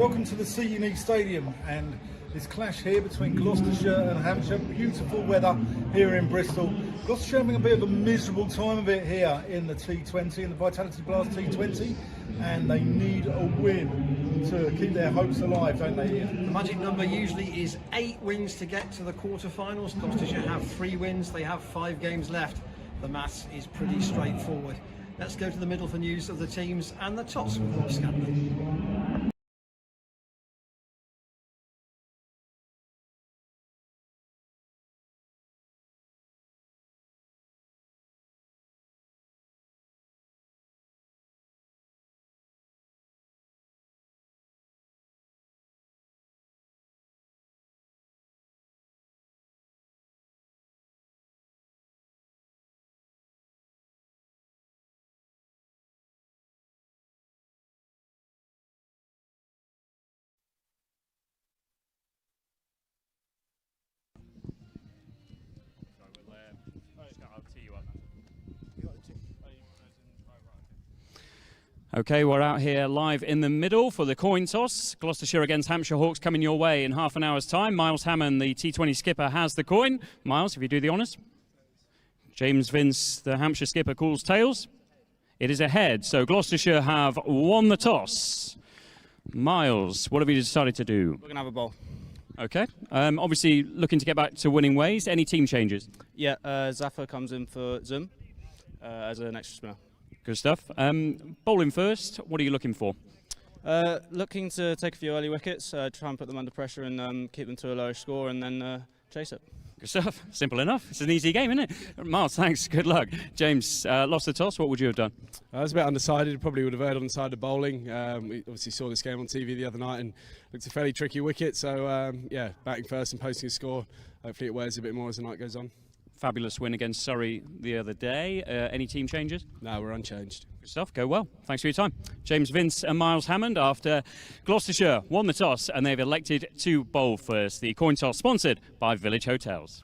Welcome to the Sea Unique Stadium and this clash here between Gloucestershire and Hampshire. Beautiful weather here in Bristol. Gloucestershire having a bit of a miserable time of it here in the T20, in the Vitality Blast T20, and they need a win to keep their hopes alive, don't they, Ian? The magic number usually is 8 wins to get to the quarterfinals. Gloucestershire have 3 wins, they have 5 games left. The maths is pretty straightforward. Let's go to the middle for news of the teams and the toss with Rob Scanlon. Okay, we're out here live in the middle for the coin toss. Gloucestershire against Hampshire Hawks coming your way in half an hour's time. Miles Hammond, the T20 skipper, has the coin. Miles, if you do the honours. James Vince, the Hampshire skipper, calls tails. It is a head, so Gloucestershire have won the toss. Miles, what have you decided to do? We're going to have a bowl. Okay, obviously looking to get back to winning ways. Any team changes? Yeah, Zaffa comes in for Zoom as an extra spinner. Good stuff. Bowling first, what are you looking for? Looking to take a few early wickets, try and put them under pressure and keep them to a lower score and then chase it. Good stuff. Simple enough. It's an easy game, isn't it? Miles, thanks. Good luck. James, lost the toss. What would you have done? I was a bit undecided. Probably would have erred on the side of bowling. We obviously saw this game on TV the other night and looked a fairly tricky wicket. So, yeah, batting first and posting a score. Hopefully it wears a bit more as the night goes on. Fabulous win against Surrey the other day. Any team changes? No, we're unchanged. Good stuff. Go well. Thanks for your time. James Vince and Miles Hammond after Gloucestershire won the toss and they've elected to bowl first. The coin toss sponsored by Village Hotels.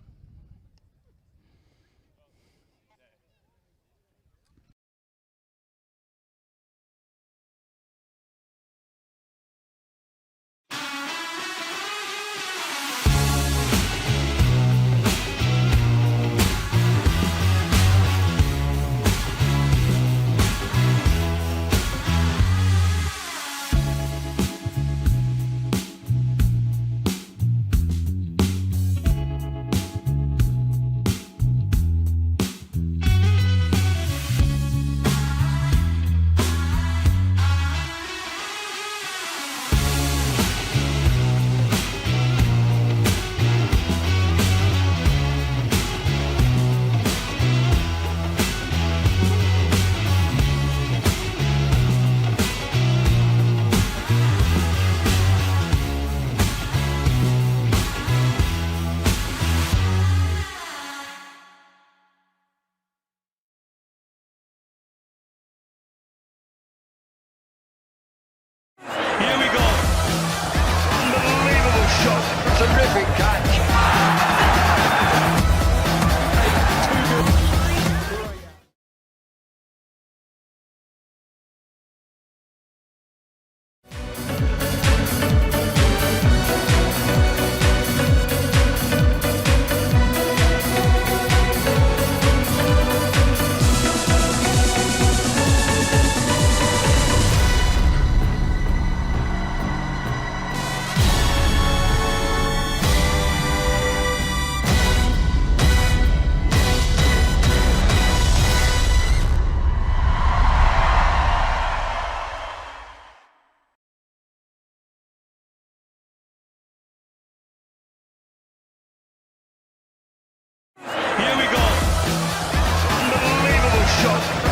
Terrific catch.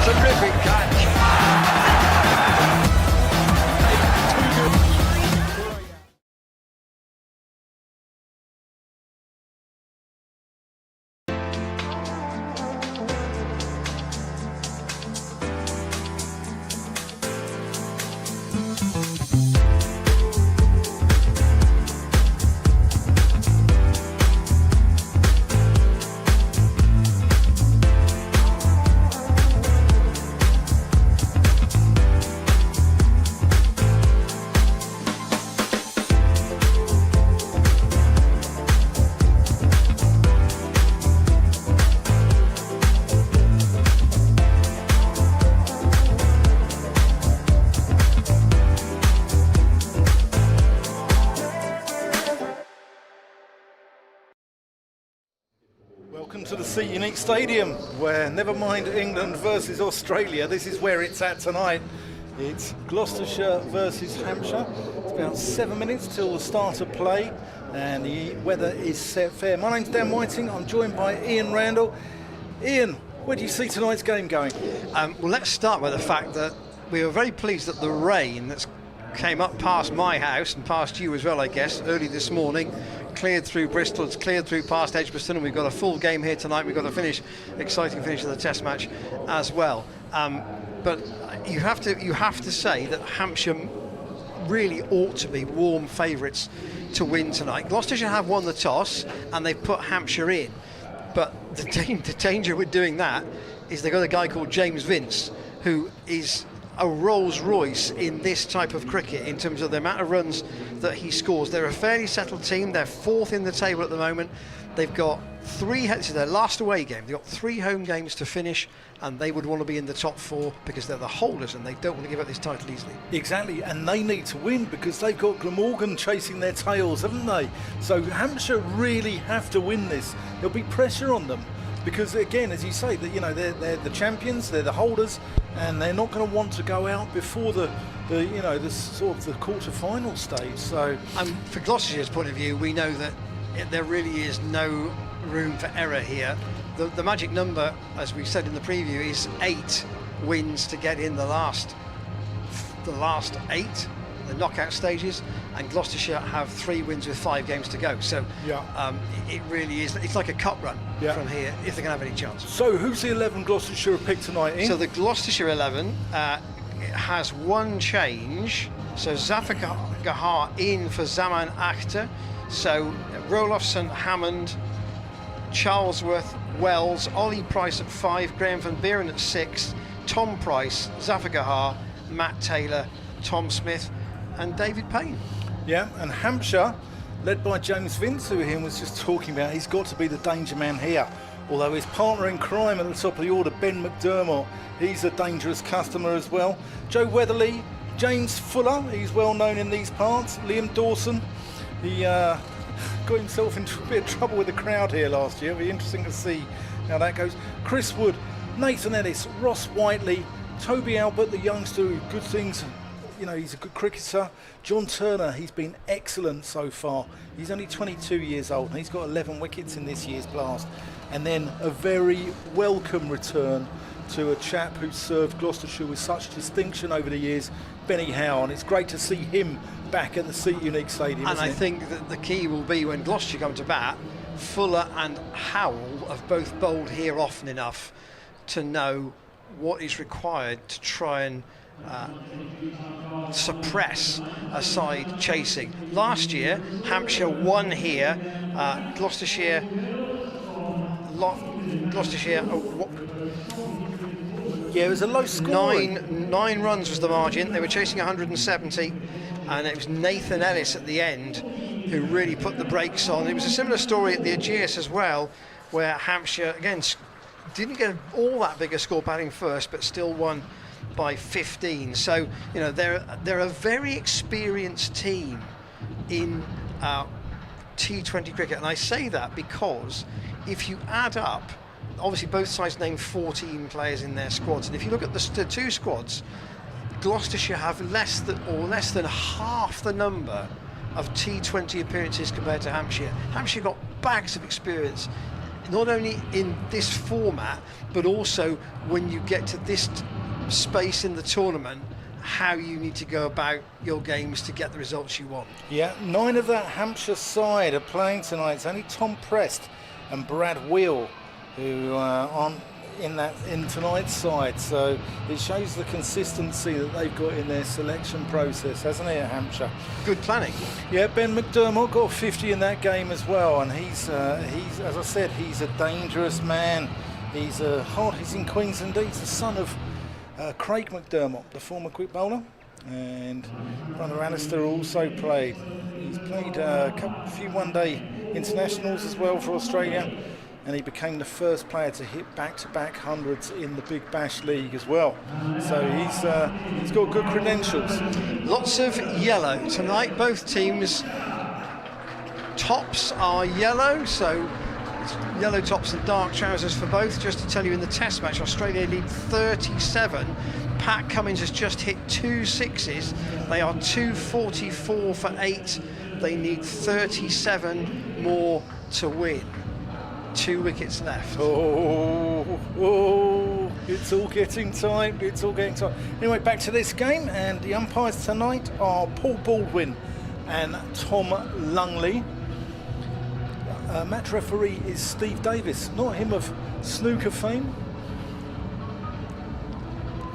Terrific catch. Unique Stadium, where never mind England versus Australia, this is where it's at tonight. It's Gloucestershire versus Hampshire. It's about 7 minutes till the start of play, and the weather is set fair. My name's Dan Whiting. I'm joined by Ian Randall. Ian, where do you see tonight's game going? Well, let's start with the fact that we were very pleased that the rain that's came up past my house and past you as well, I guess, early this morning, cleared through Bristol, it's cleared through past Edgbaston, and we've got a full game here tonight. We've got a exciting finish of the Test match as well. But you have to say that Hampshire really ought to be warm favourites to win tonight. Gloucestershire have won the toss and they've put Hampshire in, but the danger with doing that is they've got a guy called James Vince, who is a Rolls Royce in this type of cricket in terms of the amount of runs that he scores. They're a fairly settled team. They're fourth in the table at the moment. They've got this is their last away game. They've got 3 home games to finish, and they would want to be in the top 4 because they're the holders and they don't want to give up this title easily. Exactly, and they need to win because they've got Glamorgan chasing their tails, haven't they? So Hampshire really have to win this. There'll be pressure on them because, again, as you say, that they're the champions, they're the holders, and they're not going to want to go out before the sort of the quarter-final stage. So, for Gloucestershire's point of view, we know that there really is no room for error here. The magic number, as we said in the preview, is 8 wins to get in the last 8, the knockout stages, and Gloucestershire have 3 wins with 5 games to go. So it really is, it's like a cup run from here if they're going to have any chance. So who's the 11 Gloucestershire have picked tonight, Ian? So the Gloucestershire 11 has one change. So Zafar Gahar in for Zaman Akhtar. So Rolofson, Hammond, Charlesworth, Wells, Ollie Price at 5, Graham van Buren at 6, Tom Price, Zafar Gahar, Matt Taylor, Tom Smith and David Payne. Yeah, and Hampshire, led by James Vince, who Ian was just talking about, he's got to be the danger man here. Although his partner in crime at the top of the order, Ben McDermott, he's a dangerous customer as well. Joe Weatherly, James Fuller, he's well known in these parts. Liam Dawson, he got himself into a bit of trouble with the crowd here last year. It'll be interesting to see how that goes. Chris Wood, Nathan Ellis, Ross Whiteley, Toby Albert, the youngster who good things, he's a good cricketer. John Turner, he's been excellent so far. He's only 22 years old and he's got 11 wickets in this year's blast. And then a very welcome return to a chap who served Gloucestershire with such distinction over the years, Benny Howe, and it's great to see him back at the Unique Stadium. And I think that the key will be when Gloucestershire come to bat, Fuller and Howell have both bowled here often enough to know what is required to try and suppress a side chasing. Last year, Hampshire won here. Gloucestershire. Yeah, it was a low scoring. 9 runs was the margin. They were chasing 170, and it was Nathan Ellis at the end who really put the brakes on. It was a similar story at the Aegeus as well, where Hampshire again didn't get all that big a score batting first, but still won by 15. So they're a very experienced team in T20 cricket, and I say that because if you add up, obviously both sides named 14 players in their squads, and if you look at the 2 squads, Gloucestershire have less than half the number of T20 appearances compared to Hampshire. Hampshire got bags of experience, not only in this format, but also when you get to this space in the tournament, how you need to go about your games to get the results you want. Yeah, 9 of that Hampshire side are playing tonight. It's only Tom Prest and Brad Wheel who aren't in tonight's side, so it shows the consistency that they've got in their selection process, hasn't it, at Hampshire? Good planning. Yeah, Ben McDermott got 50 in that game as well, and he's as I said, he's a dangerous man. He's in Queensland. He's the son of Craig McDermott, the former quick bowler, and brother Alistair also played. He's played a few one-day internationals as well for Australia, and he became the first player to hit back-to-back hundreds in the Big Bash League as well. So he's got good credentials. Lots of yellow tonight. Both teams' tops are yellow, so yellow tops and dark trousers for both. Just to tell you, in the test match, Australia lead 37. Pat Cummins has just hit 2 sixes. They are 244 for 8. They need 37 more to win. 2 wickets left. Oh, it's all getting tight. It's all getting tight. Anyway, back to this game, and the umpires tonight are Paul Baldwin and Tom Lungley. Match referee is Steve Davis, not him of snooker fame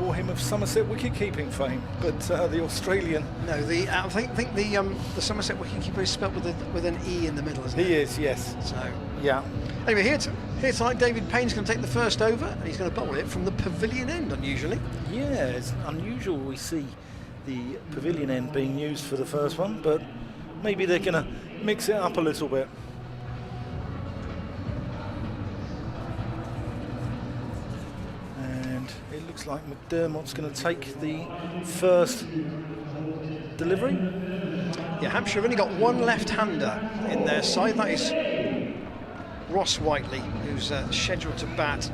or him of Somerset wicket-keeping fame, but the Australian. No, I think the Somerset wicketkeeper is spelt with an E in the middle, isn't it? He is, yes. So yeah. Anyway, here tonight, David Payne's going to take the first over, and he's going to bowl it from the pavilion end, unusually. Yeah, it's unusual we see the pavilion end being used for the first one, but maybe they're going to mix it up a little bit. And it looks like McDermott's going to take the first delivery. Yeah, Hampshire have only got one left-hander in their side. That is Ross Whiteley, who's scheduled to bat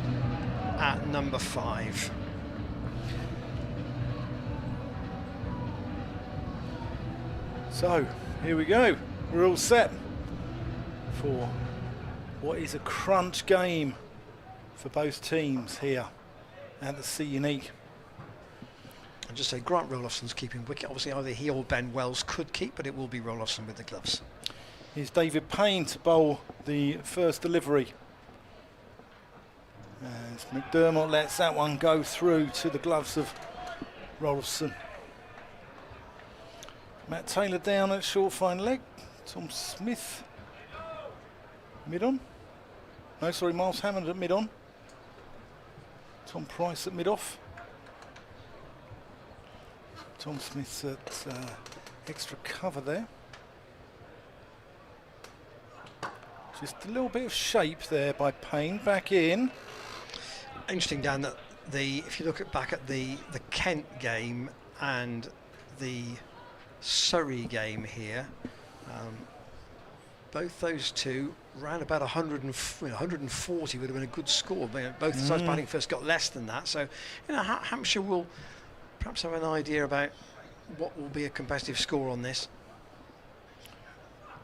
at number 5. So, here we go. We're all set for what is a crunch game for both teams here at the Sea Unique. I'll just say Grant Roloffson's keeping wicket. Obviously, either he or Ben Wells could keep, but it will be Roloffson with the gloves. Here's David Payne to bowl the first delivery. As McDermott lets that one go through to the gloves of Roloffson. Matt Taylor down at short fine leg. Tom Smith mid-on. No, sorry, Miles Hammond at mid-on. Tom Price at mid-off. Tom Smith's at extra cover there. Just a little bit of shape there by Payne. Back in. Interesting, Dan, that if you look back at the Kent game and the Surrey game here, both those two ran about 140 would have been a good score. Both sides batting first got less than that, so Hampshire will perhaps have an idea about what will be a competitive score on this.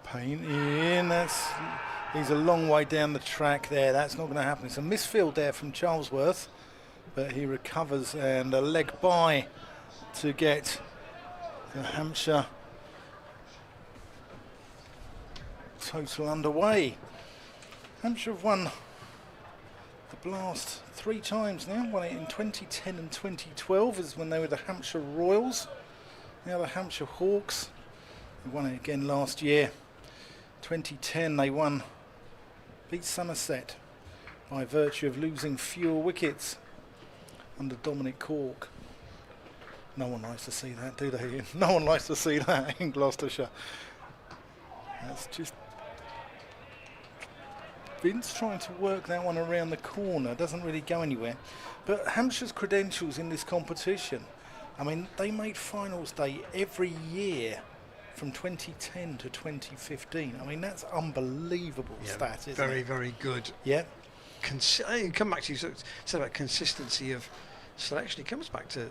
Payne in. He's a long way down the track there. That's not going to happen. It's a misfield there from Charlesworth, but he recovers, and a leg by to get the Hampshire total underway. Hampshire have won the Blast 3 times now. Won it in 2010 and 2012 is when they were the Hampshire Royals. Now the Hampshire Hawks. They won it again last year. 2010 they beat Somerset by virtue of losing fewer wickets under Dominic Cork. No one likes to see that, do they? No one likes to see that in Gloucestershire. That's just Vince trying to work that one around the corner. Doesn't really go anywhere. But Hampshire's credentials in this competition, I mean, they made finals day every year from 2010 to 2015. I mean, that's unbelievable stat, isn't it? Very, very good. Yeah. Come back to you said about consistency of selection. It comes back to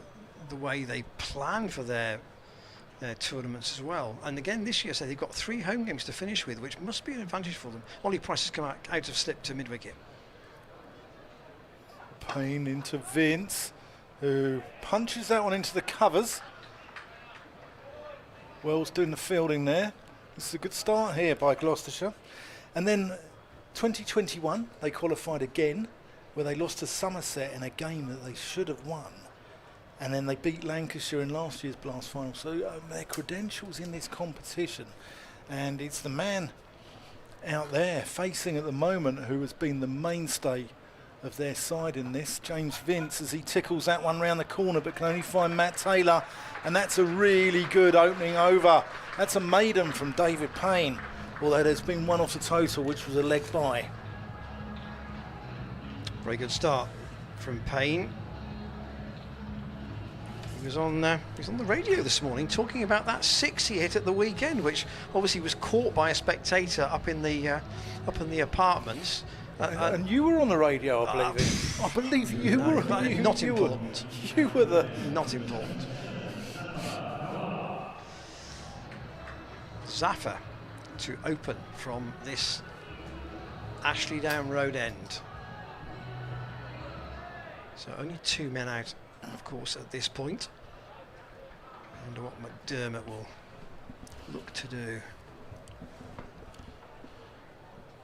the way they plan for their tournaments as well. And again, this year, they've got 3 home games to finish with, which must be an advantage for them. Ollie Price has come out of slip to mid-wicket. Payne into Vince, who punches that one into the covers. Wells doing the fielding there. This is a good start here by Gloucestershire. And then 2021, they qualified again, where they lost to Somerset in a game that they should have won. And then they beat Lancashire in last year's Blast final. So their credentials in this competition. And it's the man out there facing at the moment who has been the mainstay of their side in this, James Vince, as he tickles that one round the corner but can only find Matt Taylor, and that's a really good opening over. That's a maiden from David Payne, although there's been one off the total, which was a leg by. Very good start from Payne. He was on the radio this morning talking about that 6 he hit at the weekend, which obviously was caught by a spectator up in the apartments. And you were on the radio, I believe. I believe you were. Not important. You were the. Not important. Zaffa to open from this Ashley Down Road end. So only 2 men out, of course, at this point. I wonder what McDermott will look to do.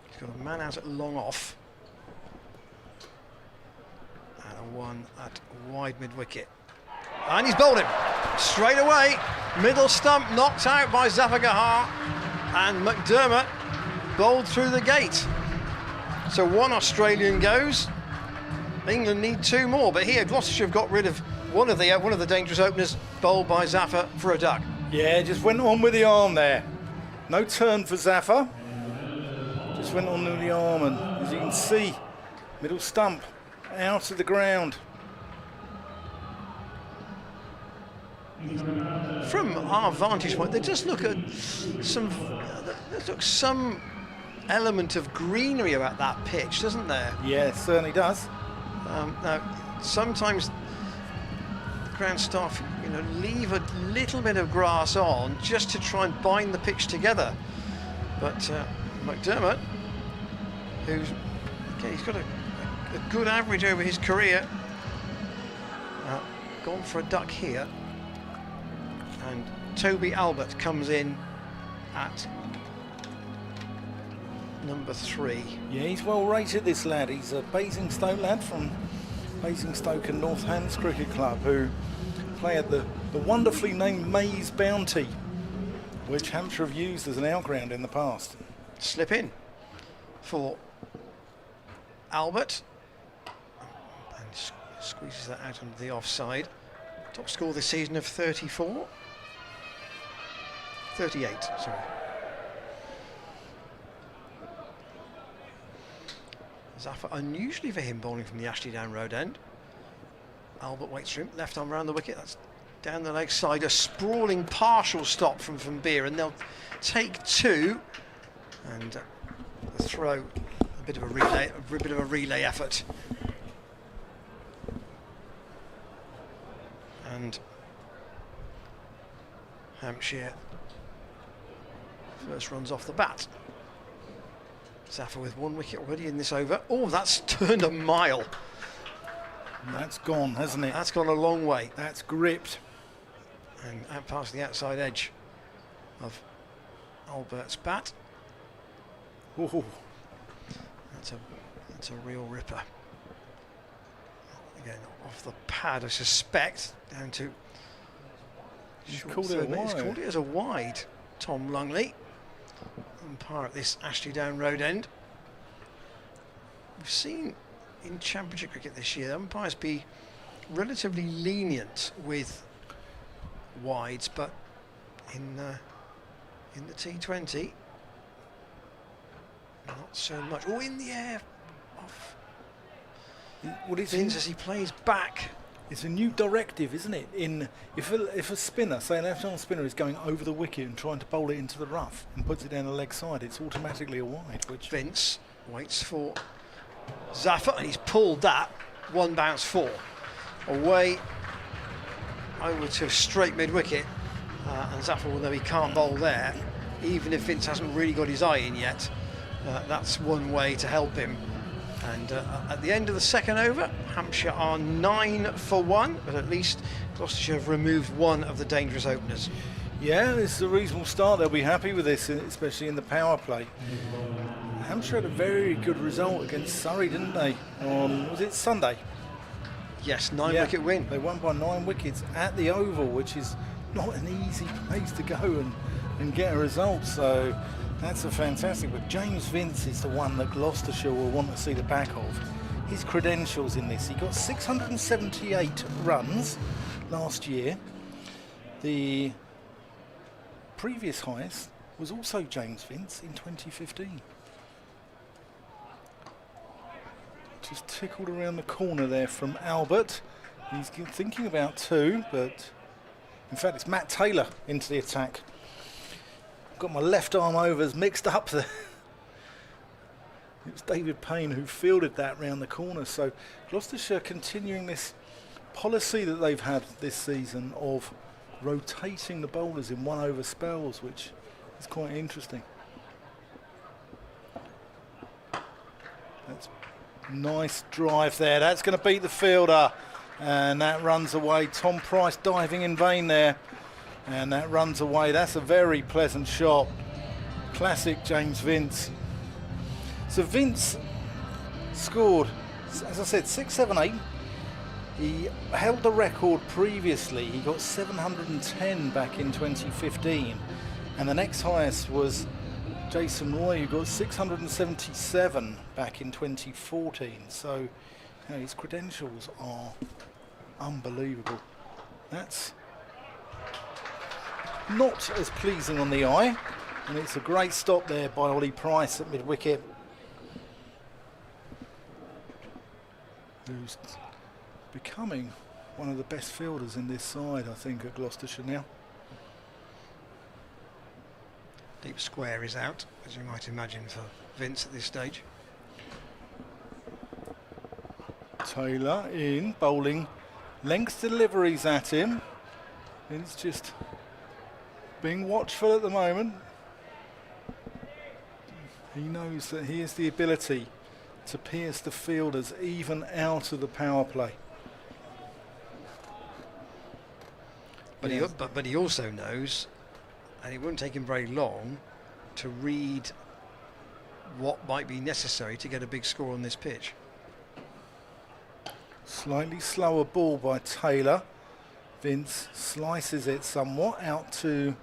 He's got a man out at long off and a one at wide mid-wicket. And he's bowled him straight away. Middle stump knocked out by Zafar Gahar, and McDermott bowled through the gate. So 1 Australian goes. England need 2 more, but here Gloucestershire have got rid of one of the dangerous openers, bowled by Zafar for a duck. Yeah, just went on with the arm there. No turn for Zafar. Just went on with the arm, and as you can see, middle stump out of the ground. From our vantage point, they just look at some element of greenery about that pitch, doesn't there? Yeah, it certainly does. Now, sometimes the ground staff, leave a little bit of grass on just to try and bind the pitch together. But McDermott, he's got a good average over his career, gone for a duck here. And Toby Albert comes in at number 3. Yeah, he's well rated, this lad. He's a Basingstoke lad from Basingstoke and North Hants Cricket Club, who play at the wonderfully named Mays Bounty, which Hampshire have used as an outground in the past. Slip in for Albert, and squeezes that out onto the offside. Top score this season of 38, sorry. Zafar, unusually for him, bowling from the Ashley Down Road end. Albert waits for him, left arm round the wicket, that's down the leg side, a sprawling partial stop from Van Beer, and they'll take 2, and the throw, a bit of a relay effort. And Hampshire first runs off the bat. Zafar with 1 wicket already in this over. Oh, that's turned a mile. That's gone, hasn't it? That's gone a long way. That's gripped. And out past the outside edge of Albert's bat. Ooh. That's a real ripper. Again, off the pad, I suspect, down to... He's called it a wide. He's called it as a wide, Tom Lungley. Umpire at this Ashley Down Road end. We've seen in Championship cricket this year umpires be relatively lenient with wides, but in the T20, not so much. Oh, in the air off. What is Vince as he plays back. It's a new directive, isn't it? If a spinner, say an left-arm spinner, is going over the wicket and trying to bowl it into the rough and puts it down the leg side, it's automatically a wide. Which Vince waits for Zafar, and he's pulled that. 1 bounce 4 away over to straight mid-wicket, and Zafar will know he can't bowl there, even if Vince hasn't really got his eye in yet. That's one way to help him. And at the end of the second over, Hampshire are 9 for 1, but at least Gloucestershire have removed 1 of the dangerous openers. Yeah, this is a reasonable start. They'll be happy with this, especially in the power play. Hampshire had a very good result against Surrey, didn't they? Was it Sunday? Yes, 9-wicket win. They won by 9 wickets at the Oval, which is not an easy place to go and get a result. So that's a fantastic. But James Vince is the one that Gloucestershire will want to see the back of. His credentials in this: he got 678 runs last year. The previous highest was also James Vince in 2015. Just tickled around the corner there from Albert, He's thinking about 2, but in fact it's Matt Taylor into the attack. Got my left arm overs mixed up there. It was David Payne who fielded that round the corner. So Gloucestershire continuing this policy that they've had this season of rotating the bowlers in 1 over spells, which is quite interesting. That's nice drive there. That's going to beat the fielder. And that runs away. Tom Price diving in vain there. And that runs away. That's a very pleasant shot. Classic James Vince. So Vince scored, as I said, 6, 7, 8. He held the record previously. He got 710 back in 2015. And the next highest was Jason Roy, who got 677 back in 2014. So you know, his credentials are unbelievable. That's not as pleasing on the eye. And it's a great stop there by Ollie Price at mid-wicket, who's becoming one of the best fielders in this side, I think, at Gloucestershire now. Deep square is out, as you might imagine, for Vince at this stage. Taylor in, bowling length deliveries at him. It's just being watchful at the moment. He knows that he has the ability to pierce the fielders even out of the power play. But, Yes. but he also knows, and it won't take him very long, to read what might be necessary to get a big score on this pitch. Slightly slower ball by Taylor. Vince slices it somewhat out to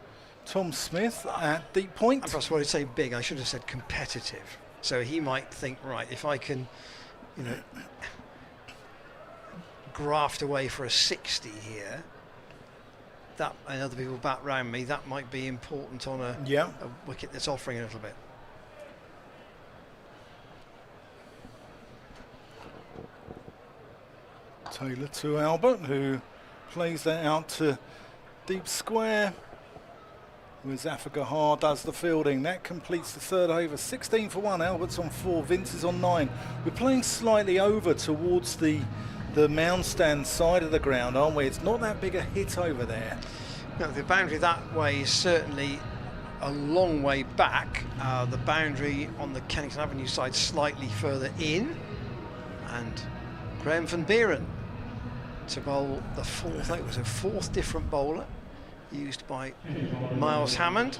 Tom Smith at deep point. That's what I'd say big. I should have said competitive. So he might think, right, if I can, you know, graft away for a 60 here, that and other people bat round me, that might be important on a wicket that's offering a little bit. Taylor to Albert, who plays that out to deep square, where Zafar does the fielding. That completes the 3rd over. 16 for 1. Albert's on 4. Vince is on 9. We're playing slightly over towards the mound stand side of the ground, aren't we? It's not that big a hit over there. No, the boundary that way is certainly a long way back. The boundary on the Kennington Avenue side slightly further in. And Graham van Buren to bowl the 4th. I think it was a 4th different bowler used by Miles Hammond.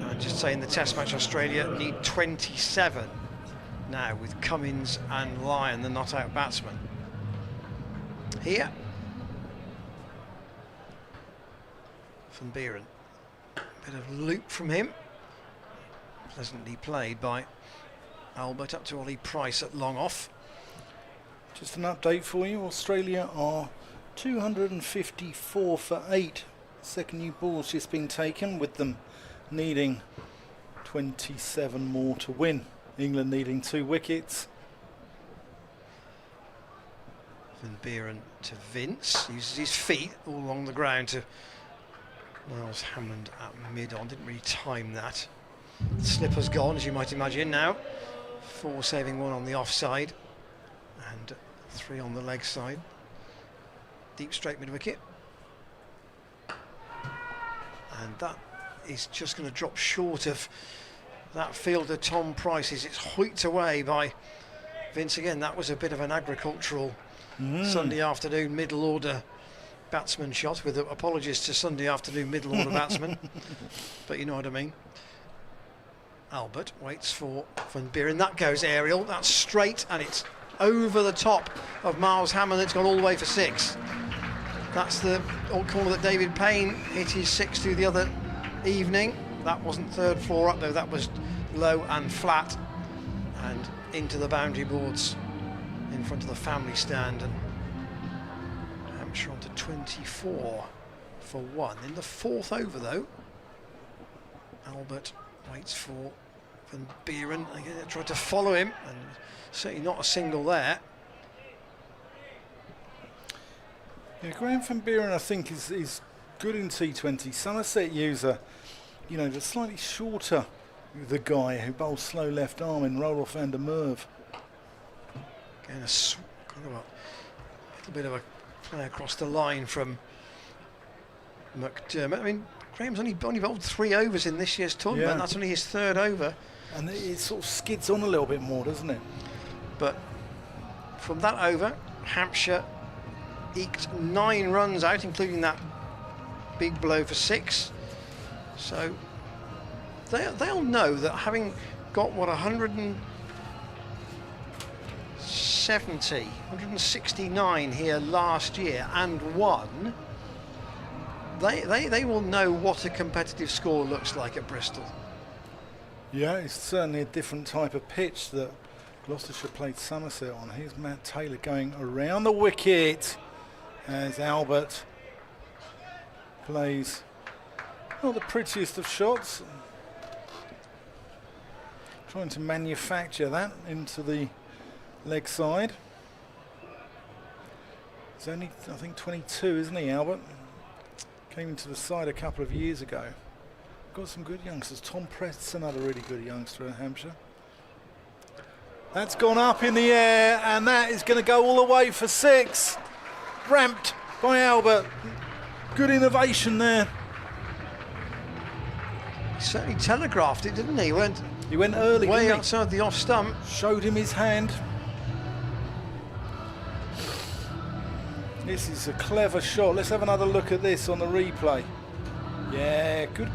And just saying, the Test match Australia need 27 now, with Cummins and Lyon, the not out batsman. Here, Van Buren, bit of loop from him, pleasantly played by Albert up to Ollie Price at long off. Just an update for you. Australia are 254 for 8. Second new ball's just been taken, with them needing 27 more to win. England needing 2 wickets. Van Buren to Vince, uses his feet all along the ground to Miles Hammond at mid-on. Didn't really time that. The slipper's gone, as you might imagine now. 4 saving 1 on the offside and 3 on the leg side. Deep straight mid-wicket. And that is just going to drop short of that fielder Tom Price's. It's hoiked away by Vince again. That was a bit of an agricultural Sunday afternoon middle order batsman shot, with apologies to Sunday afternoon middle order batsmen, but you know what I mean. Albert waits for Van Buren. That goes aerial. That's straight, and it's over the top of Miles Hammond. It's gone all the way for 6. That's the old corner that David Payne hit his 6 to the other evening. That wasn't 3rd floor up though, that was low and flat and into the boundary boards in front of the family stand. And Hampshire on to 24 for 1. In the 4th over though, Albert waits for Van Buren. Again, they tried to follow him, and certainly not a single there. Yeah, Graham van Buren, I think, is good in T20. Somerset user, you know, the slightly shorter, the guy who bowls slow left arm in Roloff van der Merwe. Again, kind of a little bit of a play across the line from McDermott. I mean, Graham's only bowled 3 overs in this year's tournament. Yeah. That's only his 3rd over. And it sort of skids on a little bit more, doesn't it? But from that over, Hampshire eked 9 runs out, including that big blow for 6. So they'll know that having got, what, 169 here last year and won, they will know what a competitive score looks like at Bristol. Yeah, it's certainly a different type of pitch that Gloucestershire played Somerset on. Here's Matt Taylor going around the wicket as Albert plays not the prettiest of shots. Trying to manufacture that into the leg side. He's only, I think, 22, isn't he, Albert? Came into the side a couple of years ago. Got some good youngsters. Tom Prest's another really good youngster at Hampshire. That's gone up in the air, and that is going to go all the way for 6. Ramped by Albert. Good innovation there. He certainly telegraphed it, didn't he? He went early, way didn't he? outside the off stump. Showed him his hand. This is a clever shot. Let's have another look at this on the replay. Yeah, good.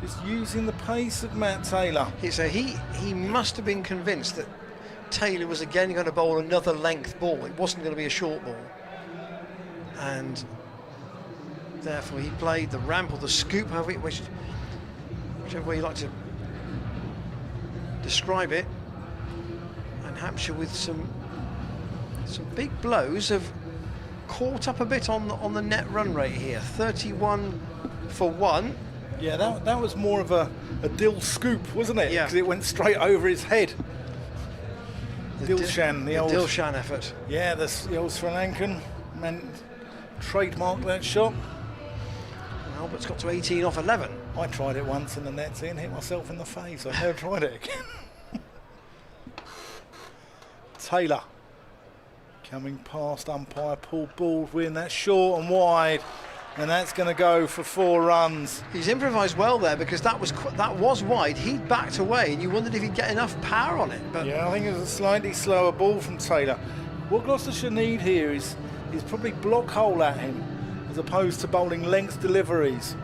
Just using the pace of Matt Taylor. So he must have been convinced that Taylor was again going to bowl another length ball. It wasn't going to be a short ball. And therefore he played the ramp or the scoop, whichever way you like to describe it. And Hampshire, with some big blows, have caught up a bit on the net run rate here. 31 for 1. Yeah, that was more of a Dill scoop, wasn't it? Yeah. Because it went straight over his head. Dilshan, the old Dilshan effort. Yeah, the old Sri Lankan man trademarked that shot. Albert's got to 18 off 11. I tried it once in the nets and hit myself in the face. I never tried it again. Taylor coming past umpire Paul Baldwin. That's short and wide, and that's going to go for 4 runs. He's improvised well there, because that was wide. He backed away, and you wondered if he'd get enough power on it. But yeah, I think it was a slightly slower ball from Taylor. What Gloucestershire need here is probably block hole at him, as opposed to bowling length deliveries.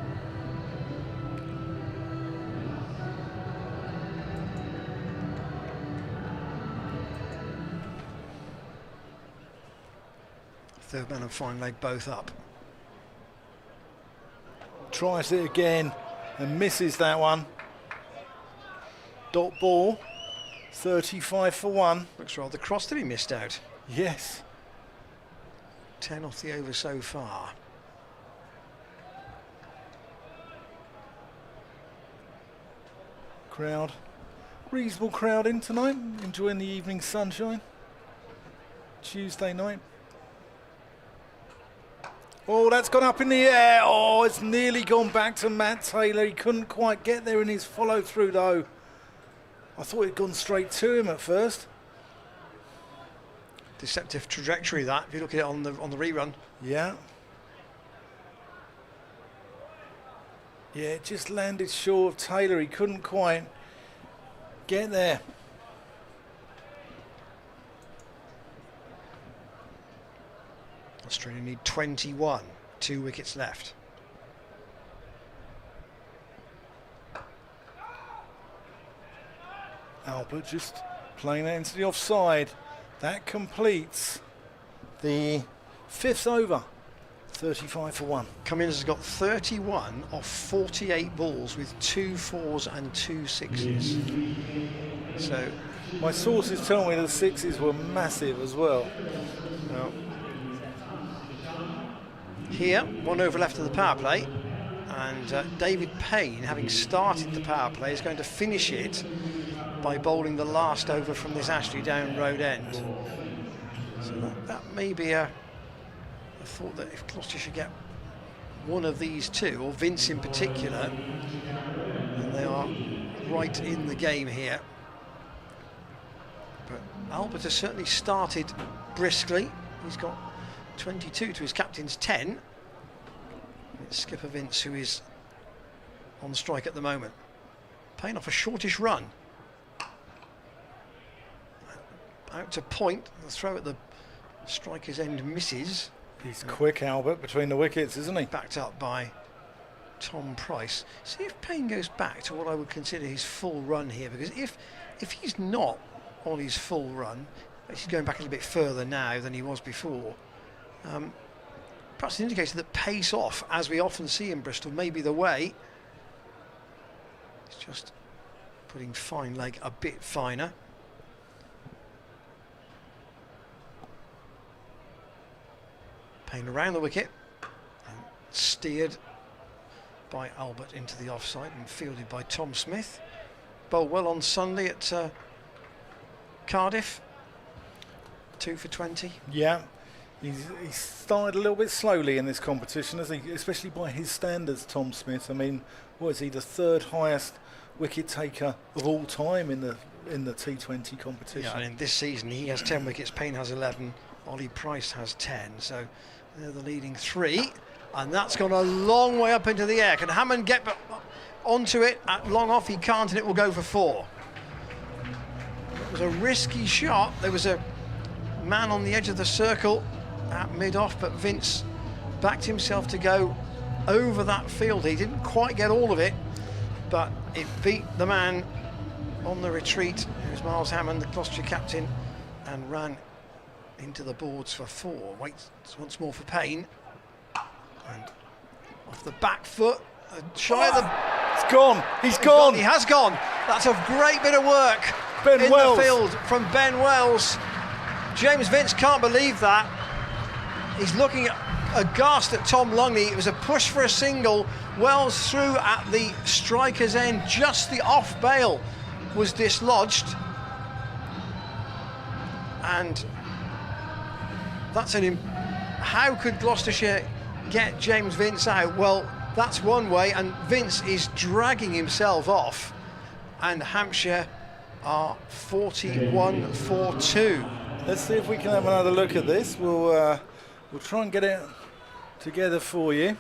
third man and fine leg both up. Tries it again and misses that one. Dot ball, 35 for 1. Looks rather cross that he missed out. Yes. 10 off the over so far. Crowd, reasonable crowd in tonight, enjoying the evening sunshine. Tuesday night. Oh, that's gone up in the air. Oh, it's nearly gone back to Matt Taylor. He couldn't quite get there in his follow through though. I thought it'd gone straight to him at first. Deceptive trajectory that, if you look at it on the rerun. Yeah. Yeah, it just landed short of Taylor. He couldn't quite get there. Australia need 21, 2 wickets left. Albert just playing that into the offside. That completes the 5th over. 35 for 1. Cummins has got 31 off 48 balls with 2 4s and 2 6s. So my sources tell me the 6s were massive as well. well, here, 1 over left of the power play, and David Payne, having started the power play, is going to finish it by bowling the last over from this Ashley Down road end. So that may be a I thought that if Gloucestershire get one of these two, or Vince in particular, then they are right in the game here. But Albert has certainly started briskly. He's got 22 to his captain's 10. It's skipper Vince who is on strike at the moment, paying off a shortish run. Out to point, the throw at the striker's end misses. He's quick, Albert, between the wickets, isn't he? Backed up by Tom Price. See if Payne goes back to what I would consider his full run here, because if he's not on his full run, he's going back a little bit further now than he was before. Perhaps an indicator that pace off, as we often see in Bristol, may be the way. He's just putting fine leg a bit finer. Payne around the wicket and steered by Albert into the offside and fielded by Tom Smith. Bowled well on Sunday at Cardiff. 2 for 20. Yeah, he's started a little bit slowly in this competition, hasn't he? Especially by his standards, Tom Smith. I mean, what is he, the third highest wicket taker of all time in the T20 competition? Yeah, and in this season he has 10 wickets, Payne has 11, Ollie Price has 10, so they're the leading three, and that's gone a long way up into the air. Can Hammond get onto it at long off? He can't, and it will go for 4. It was a risky shot. There was a man on the edge of the circle at mid-off, but Vince backed himself to go over that field. He didn't quite get all of it, but it beat the man on the retreat. It was Miles Hammond, the Gloucestershire captain, and ran into the boards for 4. Waits once more for Payne, and off the back foot, shy of the... It's gone, he's gone! He has gone. That's a great bit of work Ben in Wells. the field from Ben Wells. James Vince can't believe that. He's looking aghast at Tom Lungley. It was a push for a single. Wells threw at the striker's end, just the off bail was dislodged, and that's how could Gloucestershire get James Vince out? Well, that's one way, and Vince is dragging himself off, and Hampshire are 41 for 2. Let's see if we can have another look at this. We'll try and get it together for you.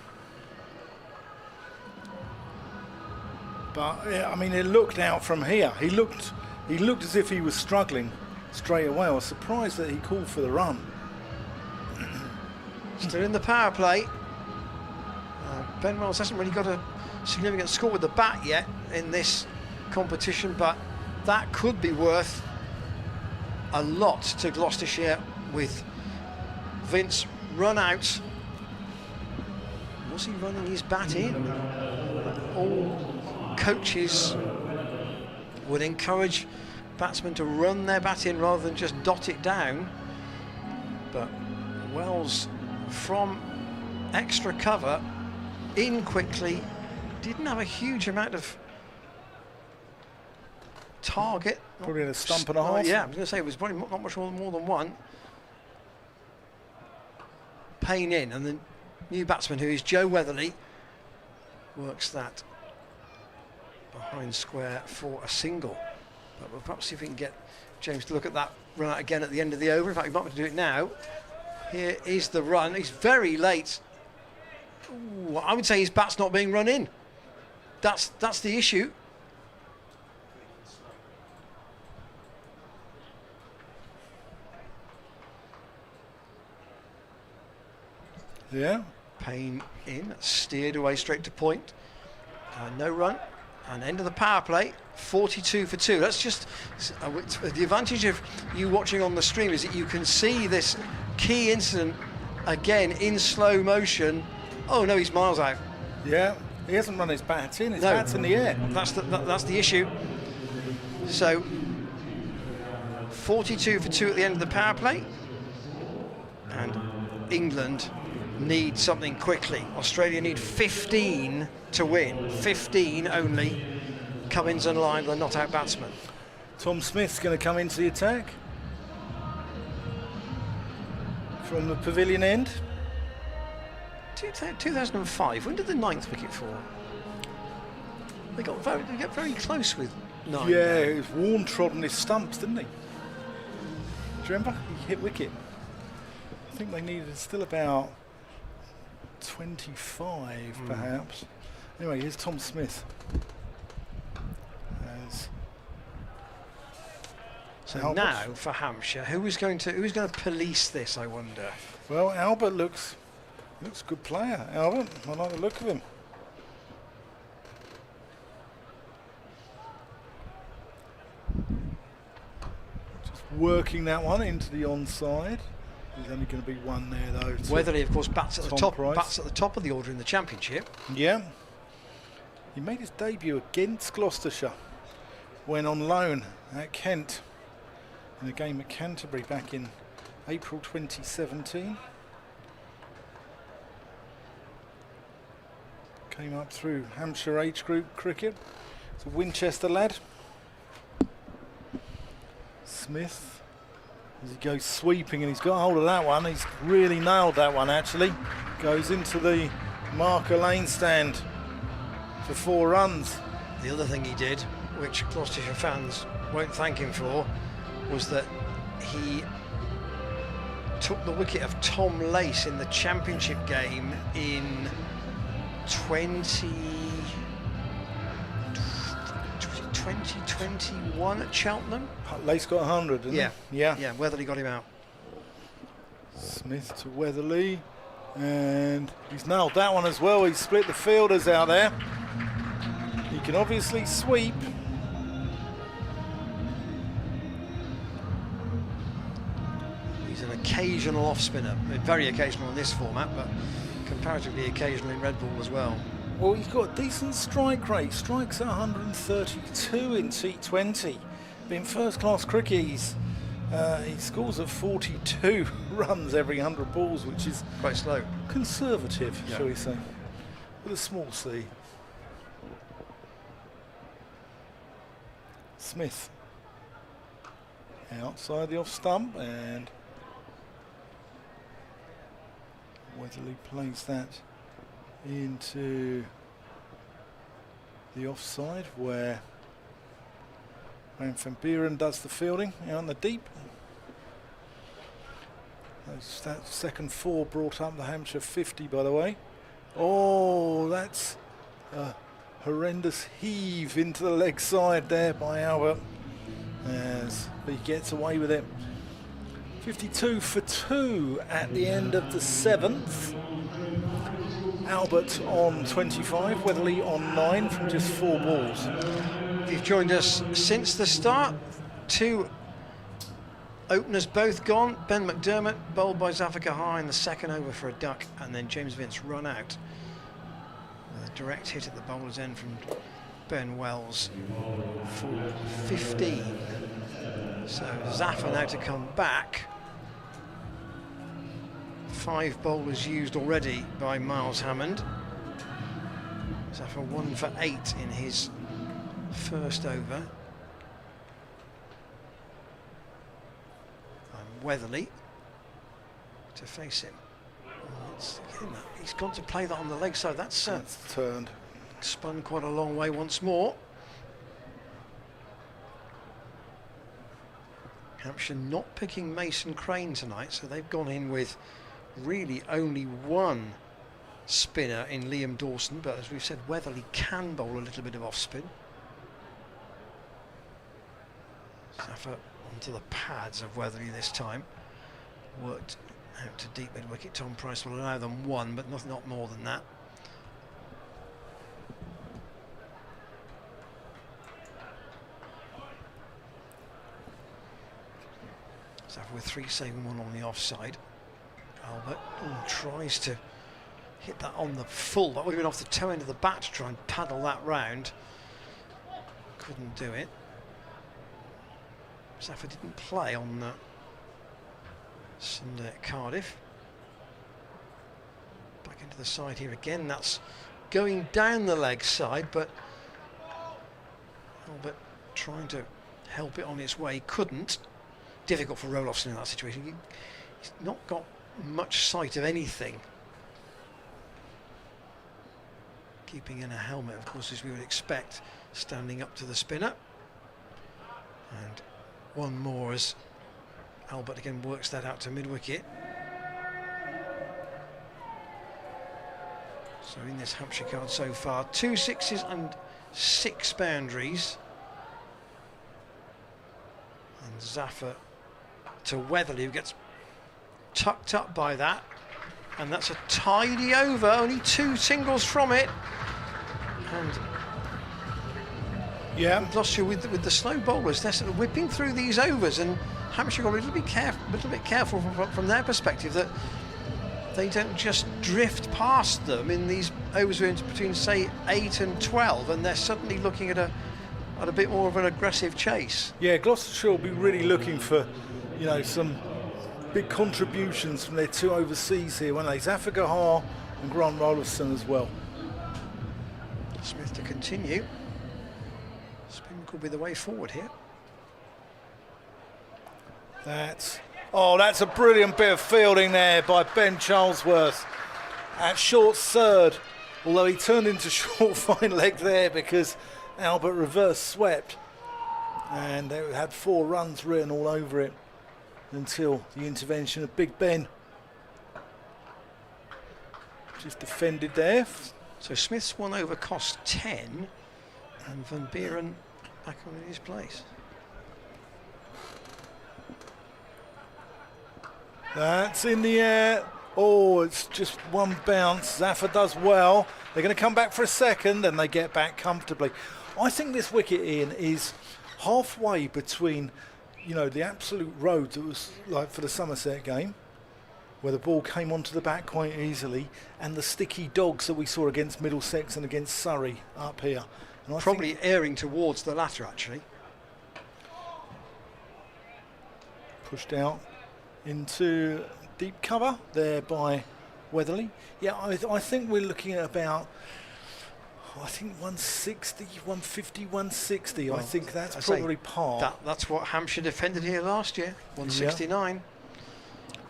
But yeah, I mean, it looked out from here. He looked as if he was struggling straight away. I was surprised that he called for the run. Still in the power play. Ben Wells hasn't really got a significant score with the bat yet in this competition, but that could be worth a lot to Gloucestershire with Vince run out. Was he running his bat in? All coaches would encourage batsmen to run their bat in rather than just dot it down, but Wells from extra cover in quickly, didn't have a huge amount of target. Probably a stump and a half. Yeah, I was going to say it was probably not much more than one. Payne in, and the new batsman, who is Joe Weatherly, works that behind square for a single. But we'll perhaps see if we can get James to look at that run out again at the end of the over. In fact, we might have to do it now. Here is the run. He's very late. Ooh, I would say his bat's not being run in. That's the issue. Yeah. Payne in, steered away straight to point. No run. And end of the power play, 42 for 2. That's just the advantage of you watching on the stream, is that you can see this key incident again in slow motion. Oh no, he's miles out. Yeah, he hasn't run his bat in. His bat's in the air. That's the issue. So 42 for 2 at the end of the power play, and England need something quickly. Australia need 15 to win. 15 only. Cummins and Lyon, the not out batsman. Tom Smith's going to come into the attack from the pavilion end. 2005. When did the 9th wicket fall? They got very close with 9. Yeah, he was worn trodden his stumps, didn't he? Do you remember? He hit wicket. I think they needed still about 25, perhaps. Anyway, here's Tom Smith. So Albert. now for Hampshire, who's going to police this? I wonder. Well, Albert looks a good player. Albert, I like the look of him. Just working that one into the onside. There's only going to be one there though. Weatherly, of course, bats at the top. Price. Bats at the top of the order in the Championship. Yeah. He made his debut against Gloucestershire when on loan at Kent in a game at Canterbury back in April 2017. Came up through Hampshire age group cricket. It's a Winchester lad. Smith, as he goes sweeping, and he's got hold of that one. He's really nailed that one actually. Goes into the marker lane stand for 4 runs. The other thing he did, which Gloucestershire fans won't thank him for, was that he took the wicket of Tom Lace in the Championship game in 2021 at Cheltenham. Lace got 100, didn't he? Yeah, Weatherly got him out. Smith to Weatherly, and he's nailed that one as well. He's split the fielders out there. He can obviously sweep. He's an occasional off-spinner, very occasional in this format, but comparatively occasional in red ball as well. Well, he's got a decent strike rate. Strikes at 132 in T20. In first-class cricket, he scores at 42 runs every 100 balls, which is quite slow. Conservative, shall we say, with a small c. Smith outside the off stump, and Weatherly plays that into the offside where Van Buren does the fielding out in the deep. That second 4 brought up the Hampshire 50, by the way. Oh, that's a horrendous heave into the leg side there by Albert, as he gets away with it. 52 for 2 at the end of the 7th. Albert on 25, Weatherly on 9 from just 4 balls. If you've joined us since the start, 2 openers both gone. Ben McDermott bowled by Zafar High in the second over for a duck, and then James Vince run out with a direct hit at the bowler's end from Ben Wells for 15. So Zafar now to come back. 5 bowlers used already by Miles Hammond. Zafar 1 for 8 in his first over. And Weatherly to face him. He's got to play that on the leg side. That's turned. Spun quite a long way once more. Hampshire not picking Mason Crane tonight, so they've gone in with really only 1 spinner in Liam Dawson, but as we've said, Weatherly can bowl a little bit of off spin. Zafar onto the pads of Weatherly this time. Worked out to deep mid wicket. Tom Price will allow them 1, but not more than that. Zafar with 3 saving 1 on the offside. Albert tries to hit that on the full. That would have been off the toe end of the bat to try and paddle that round. Couldn't do it. Zafar didn't play on Sunday at Cardiff. Back into the side here again. That's going down the leg side, but Albert trying to help it on its way. Couldn't. Difficult for Roloffson in that situation. He's not got much sight of anything. keeping in a helmet, of course, as we would expect, standing up to the spinner. And one more as Albert again works that out to mid-wicket. So in this Hampshire card so far, 2 sixes and 6 boundaries. And Zaffer to Weatherly, who gets tucked up by that. And that's a tidy over, only 2 singles from it. And Yeah. Gloucestershire with the slow bowlers, they're sort of whipping through these overs, and Hampshire got a little bit careful from their perspective that they don't just drift past them in these overs between, say, 8 and 12, and they're suddenly looking at a bit more of an aggressive chase. Yeah, Gloucestershire will be really looking for, you know, some big contributions from their 2 overseas here, won't they? Zafar Gahar and Grant Rollerson as well. Smith to continue. Spin could be the way forward here. That's a brilliant bit of fielding there by Ben Charlesworth at short third, although he turned into short fine leg there because Albert reverse swept, and it had 4 runs written all over it until the intervention of Big Ben. Just defended there. So Smith's 1 over cost 10, and Van Buren back on in his place. That's in the air. Oh, it's just 1 bounce. Zaffer does well. They're going to come back for a second, and they get back comfortably. I think this wicket, Ian, is halfway between, you know, the absolute road that was like for the Somerset game, where the ball came onto the bat quite easily, and the sticky dogs that we saw against Middlesex and against Surrey up here. And I Probably erring towards the latter, actually. pushed out into deep cover there by Weatherly. Yeah, I think we're looking at about, I think 160, 150, 160. Well, I think that's I say probably par. That's what Hampshire defended here last year, 169.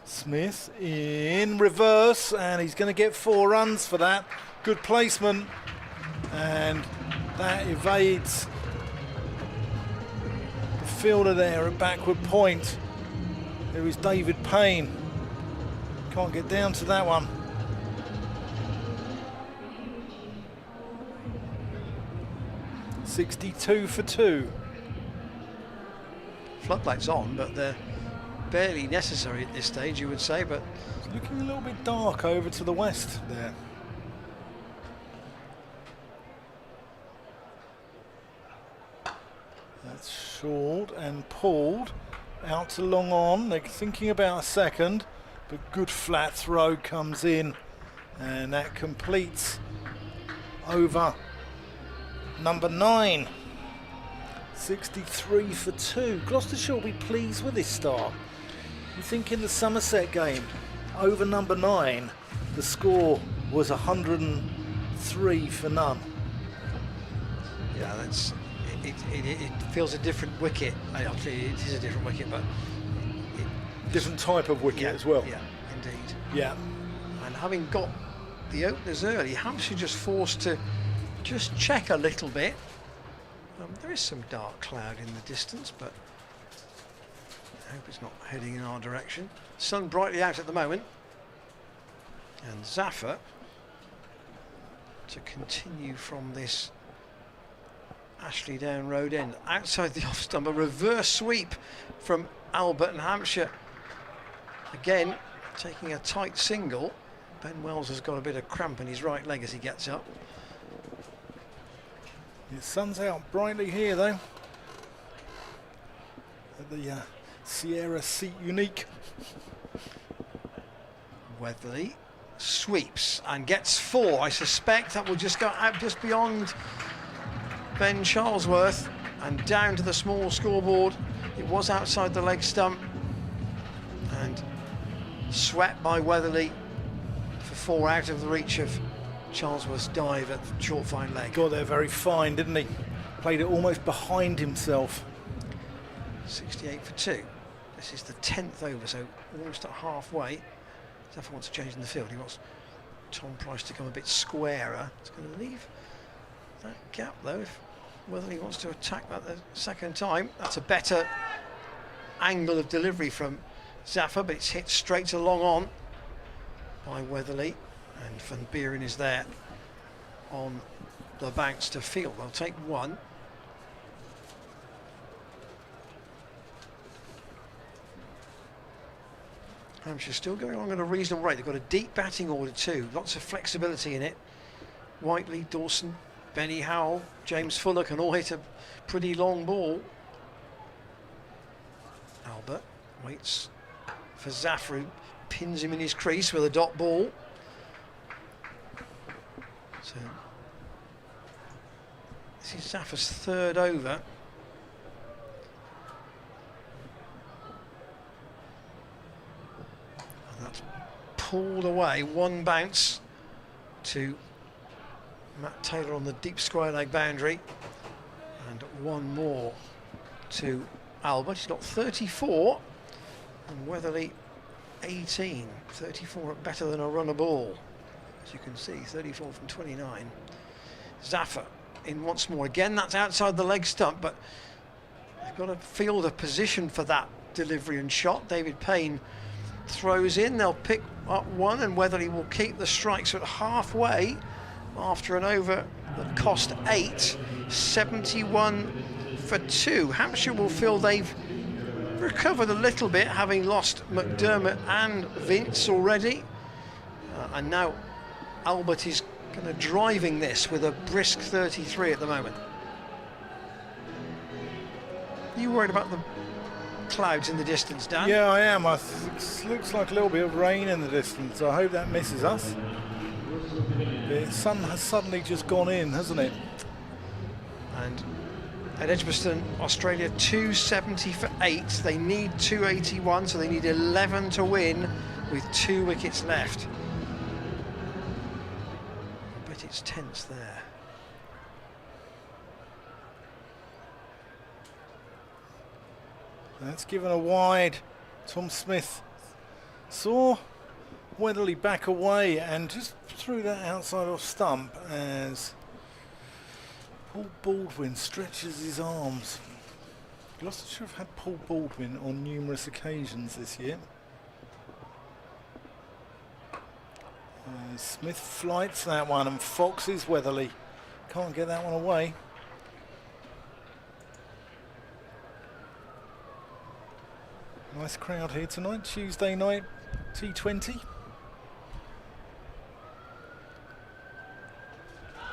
Smith in reverse, and he's going to get 4 runs for that. Good placement, and that evades the fielder there at backward point. There is David Payne. Can't get down to that one. .62 for 2. Floodlights on, but they're barely necessary at this stage, you would say, but It's looking a little bit dark over to the west there. That's short and pulled out to long on. They're thinking about a second, but good flat throw comes in, and that completes over number 9. 63 for 2. Gloucestershire will be pleased with this start. You think in the Somerset game, over number 9, the score was 103 for none. yeah, it feels a different wicket. Obviously, it is a different wicket, but Different type of wicket as well. Yeah, indeed. Yeah. And having got the openers early, Hampshire just forced to just check a little bit. There is some dark cloud in the distance, but I hope it's not heading in our direction. Sun brightly out at the moment. And Zaffer to continue from this Ashley Down Road end. Outside the off stump, a reverse sweep from Albert and Hampshire. Again, taking a tight single. Ben Wells has got a bit of cramp in his right leg as he gets up. The sun's out brightly here though. At the Sierra Seat Unique. Weatherly sweeps and gets 4. I suspect that will just go out just beyond Ben Charlesworth and down to the small scoreboard. It was outside the leg stump and swept by Weatherly for 4 out of the reach of Charlesworth's dive at short fine leg. Got there very fine, didn't he? Played it almost behind himself. 68 for 2. This is the 10th over, so almost at halfway. Zaffer wants a change in the field. He wants Tom Price to come a bit squarer. It's going to leave that gap though, if Weatherly wants to attack that the second time. That's a better angle of delivery from Zaffa, but it's hit straight to long on by Weatherly, and Van Buren is there on the banks to field. They'll take one. Hampshire still going along at a reasonable rate. They've got a deep batting order too, lots of flexibility in it. Whiteley, Dawson, Benny Howell, James Fuller can all hit a pretty long ball. Albert waits for Zaffa, pins him in his crease with a dot ball. So this is Zaffa's third over. And that's pulled away, one bounce to Matt Taylor on the deep square leg boundary, and one more to Albert. He's got 34 and Weatherly 18. 34 better than a runner ball, as you can see. 34 from 29. Zaffa in once more. Again, that's outside the leg stump, but they've got to field a position for that delivery and shot. David Payne throws in. They'll pick up one, and Weatherly will keep the strikes at halfway after an over that cost 8. 71 for 2. Hampshire will feel they've recovered a little bit, having lost McDermott and Vince already, and now Albert is kind of driving this with a brisk 33 at the moment. Are you worried about the clouds in the distance, Dan? Yeah, I am. Looks like a little bit of rain in the distance. I hope that misses us. The sun has suddenly just gone in, hasn't it? And at Edgbaston, Australia 270 for 8. They need 281, so they need 11 to win with 2 wickets left. I bet it's tense there. That's given a wide. Tom Smith saw Weatherly back away and just threw that outside off stump as Paul Baldwin stretches his arms. Gloucestershire have had Paul Baldwin on numerous occasions this year. Smith flights that one and foxes Weatherly. Can't get that one away. Nice crowd here tonight, Tuesday night, T20.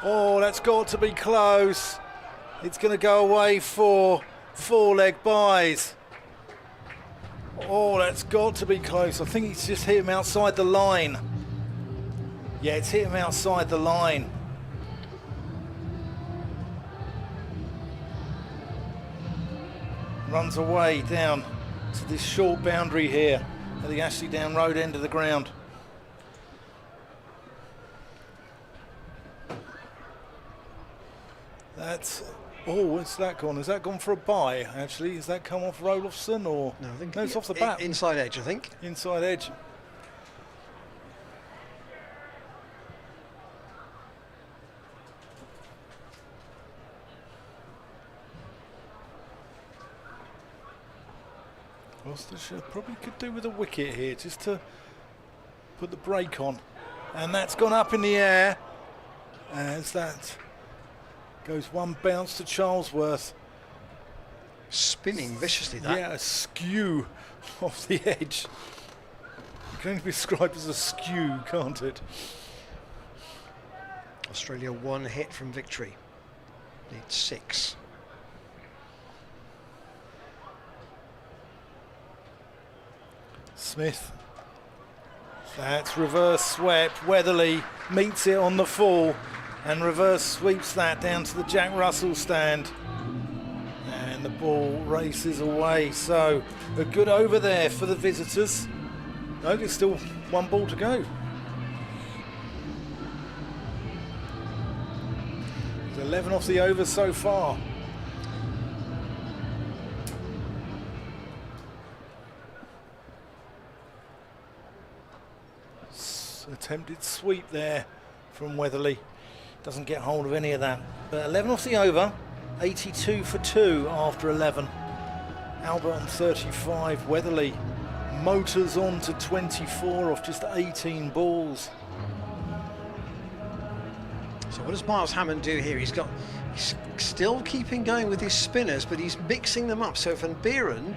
Oh, that's got to be close. It's going to go away for 4-leg buys. Oh, that's got to be close. I think it's just hit him outside the line. Yeah, it's hit him outside the line. Runs away down to this short boundary here at the Ashley Down Road end of the ground. That's, oh, what's that gone? Has that gone for a bye, actually? Has that come off Rolofson or? No, I think no, it's off the bat. Inside edge, I think. Inside edge. Gloucestershire probably could do with a wicket here just to put the brake on. And that's gone up in the air as that goes one bounce to Charlesworth. Spinning viciously, that. Yeah, a skew off the edge. It can only be described as a skew, can't it? Australia 1 hit from victory. Need 6. Smith. That's reverse swept. Weatherly meets it on the full and reverse sweeps that down to the Jack Russell stand. And the ball races away. So a good over there for the visitors. No, there's still one ball to go. There's 11 off the over so far. Attempted sweep there from Weatherly. Doesn't get hold of any of that. But 11 off the over. 82 for 2 after 11. Albert on 35. Weatherly motors on to 24 off just 18 balls. So what does Miles Hammond do here? He's still keeping going with his spinners, but he's mixing them up. So Van Buren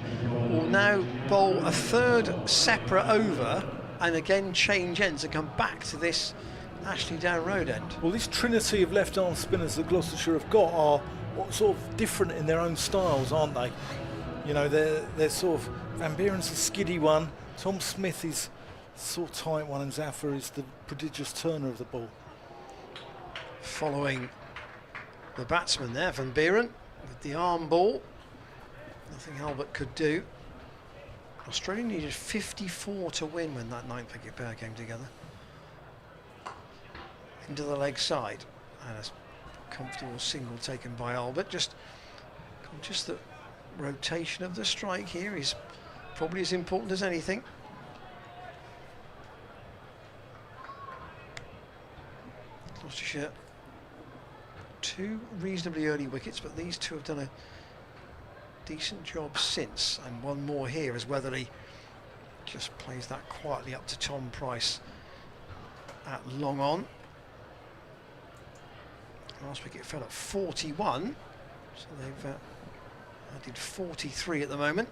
will now bowl a third separate over and again change ends and come back to this Ashley Down Road end. Well, this trinity of left-arm spinners that Gloucestershire have got are sort of different in their own styles, aren't they? You know, they're sort of, Van Buren's a skiddy one, Tom Smith is sort of tight one, and Zafar is the prodigious turner of the ball. Following the batsman there, Van Buren with the arm ball. Nothing Albert could do. Australia needed 54 to win when that 9th wicket pair came together. Into the leg side, and a comfortable single taken by Albert. Just the rotation of the strike here is probably as important as anything. Gloucestershire, 2 reasonably early wickets, but these 2 have done a decent job since, and one more here as Weatherly just plays that quietly up to Tom Price at long on. Last wicket fell at 41, so they've added 43 at the moment.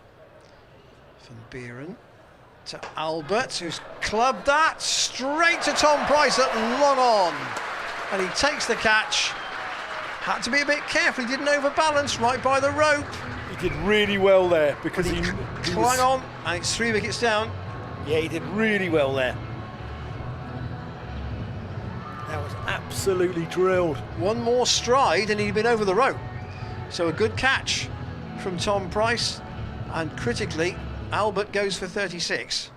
Van Buren to Albert, who's clubbed that straight to Tom Price at long on, and he takes the catch. Had to be a bit careful, he didn't overbalance right by the rope. He did really well there because he clung on, and it's 3 wickets down. Yeah, he did really well there. That was absolutely drilled. One more stride and he'd been over the rope. So a good catch from Tom Price, and critically, Albert goes for 36.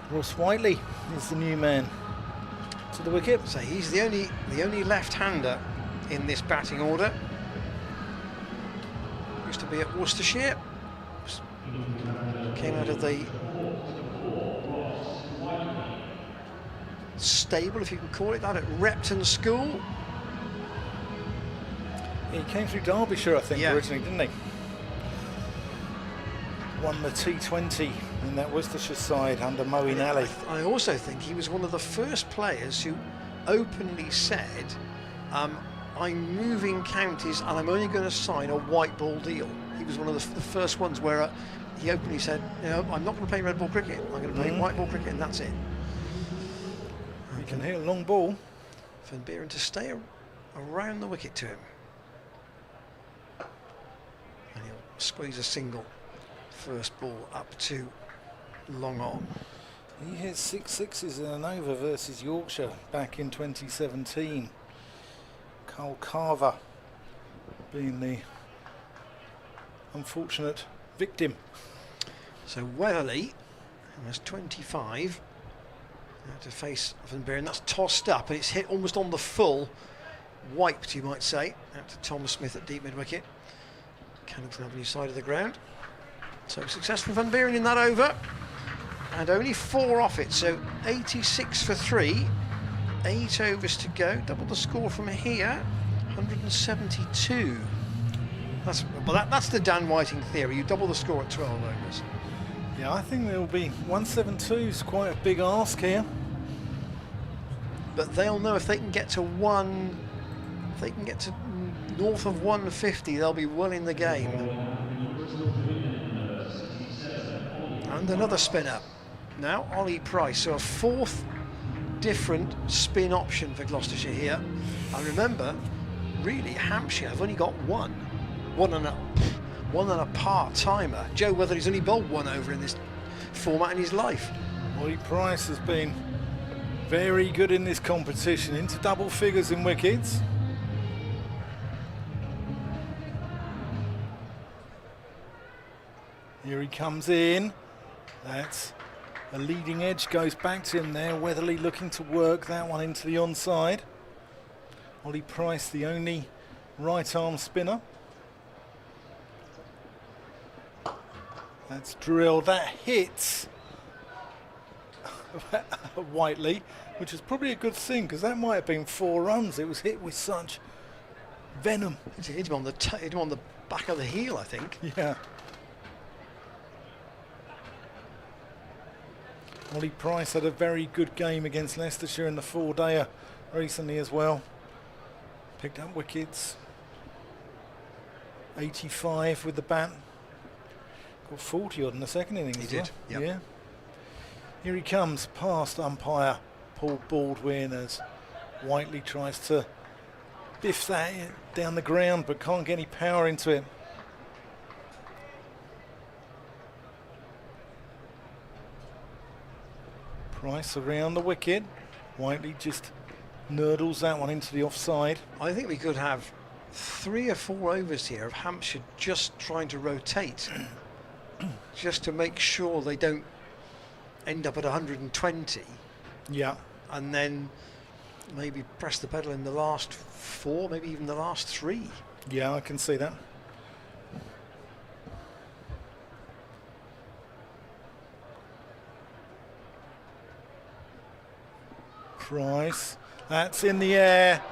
Ross Whiteley is the new man to the wicket. So he's the only left-hander in this batting order. Used to be at Worcestershire. Came out of the stable, if you can call it that, at Repton School. He came through Derbyshire, I think, Yeah. originally, didn't he? Won the T20 in that Worcestershire side under Moeen Ali. I also think he was one of the first players who openly said, I'm moving counties and I'm only going to sign a white ball deal. He was one of the first ones where he openly said, you know, I'm not going to play red ball cricket, I'm going to play white ball cricket, and that's it. You can hit a long ball. Van Buren to stay around the wicket to him. And he'll squeeze a single. First ball up to long on. He hit 6 sixes in an over versus Yorkshire back in 2017. Carl Carver being the unfortunate victim. So Weatherly, who has 25, now to face Van Buren. That's tossed up and it's hit almost on the full, wiped you might say, out to Tom Smith at deep mid wicket. Cannington Avenue side of the ground. So successful Van Buren in that over, and only 4 off it, so 86 for 3, 8 overs to go. Double the score from here, 172. That's the Dan Whiting theory. You double the score at 12 overs. Yeah, I think there'll be 172 is quite a big ask here. But they'll know if they can get to if they can get to north of 150, they'll be well in the game. And another spinner. Now Ollie Price, so a 4th different spin option for Gloucestershire here. And remember, really, Hampshire have only got one and a part-timer. Joe Weatherly's only bowled 1 over in this format in his life. Ollie Price has been very good in this competition, into double figures in wickets. Here he comes in. That's a leading edge, goes back to him there. Weatherly looking to work that one into the onside. Ollie Price, the only right arm spinner. That's drilled. That hits Whiteley, which is probably a good thing because that might have been 4 runs. It was hit with such venom. It hit him on the back of the heel, I think. Yeah. Ollie Price had a very good game against Leicestershire in the 4-dayer recently as well. Picked up wickets. 85 with the bat. Got 40 odd in the second innings. He as did, well. yep. Yeah. Here he comes past umpire Paul Baldwin as Whiteley tries to biff that down the ground but can't get any power into it. Price around the wicket. Whiteley just nurdles that one into the offside. I think we could have 3 or 4 overs here of Hampshire just trying to rotate, just to make sure they don't end up at 120. Yeah. And then maybe press the pedal in the last 4, maybe even the last 3. Yeah, I can see that. Price, that's in the air.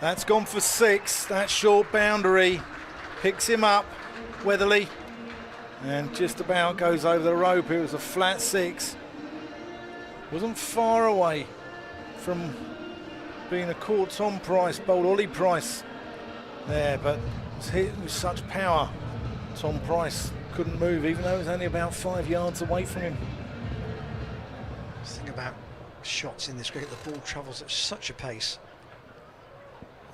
That's gone for 6. That short boundary picks him up. Weatherly, and just about goes over the rope. It was a flat 6. Wasn't far away from being a caught. Tom Price bowled Ollie Price there, but was hit with such power. Tom Price couldn't move, even though it was only about 5 yards away from him. The thing about shots in this cricket, the ball travels at such a pace.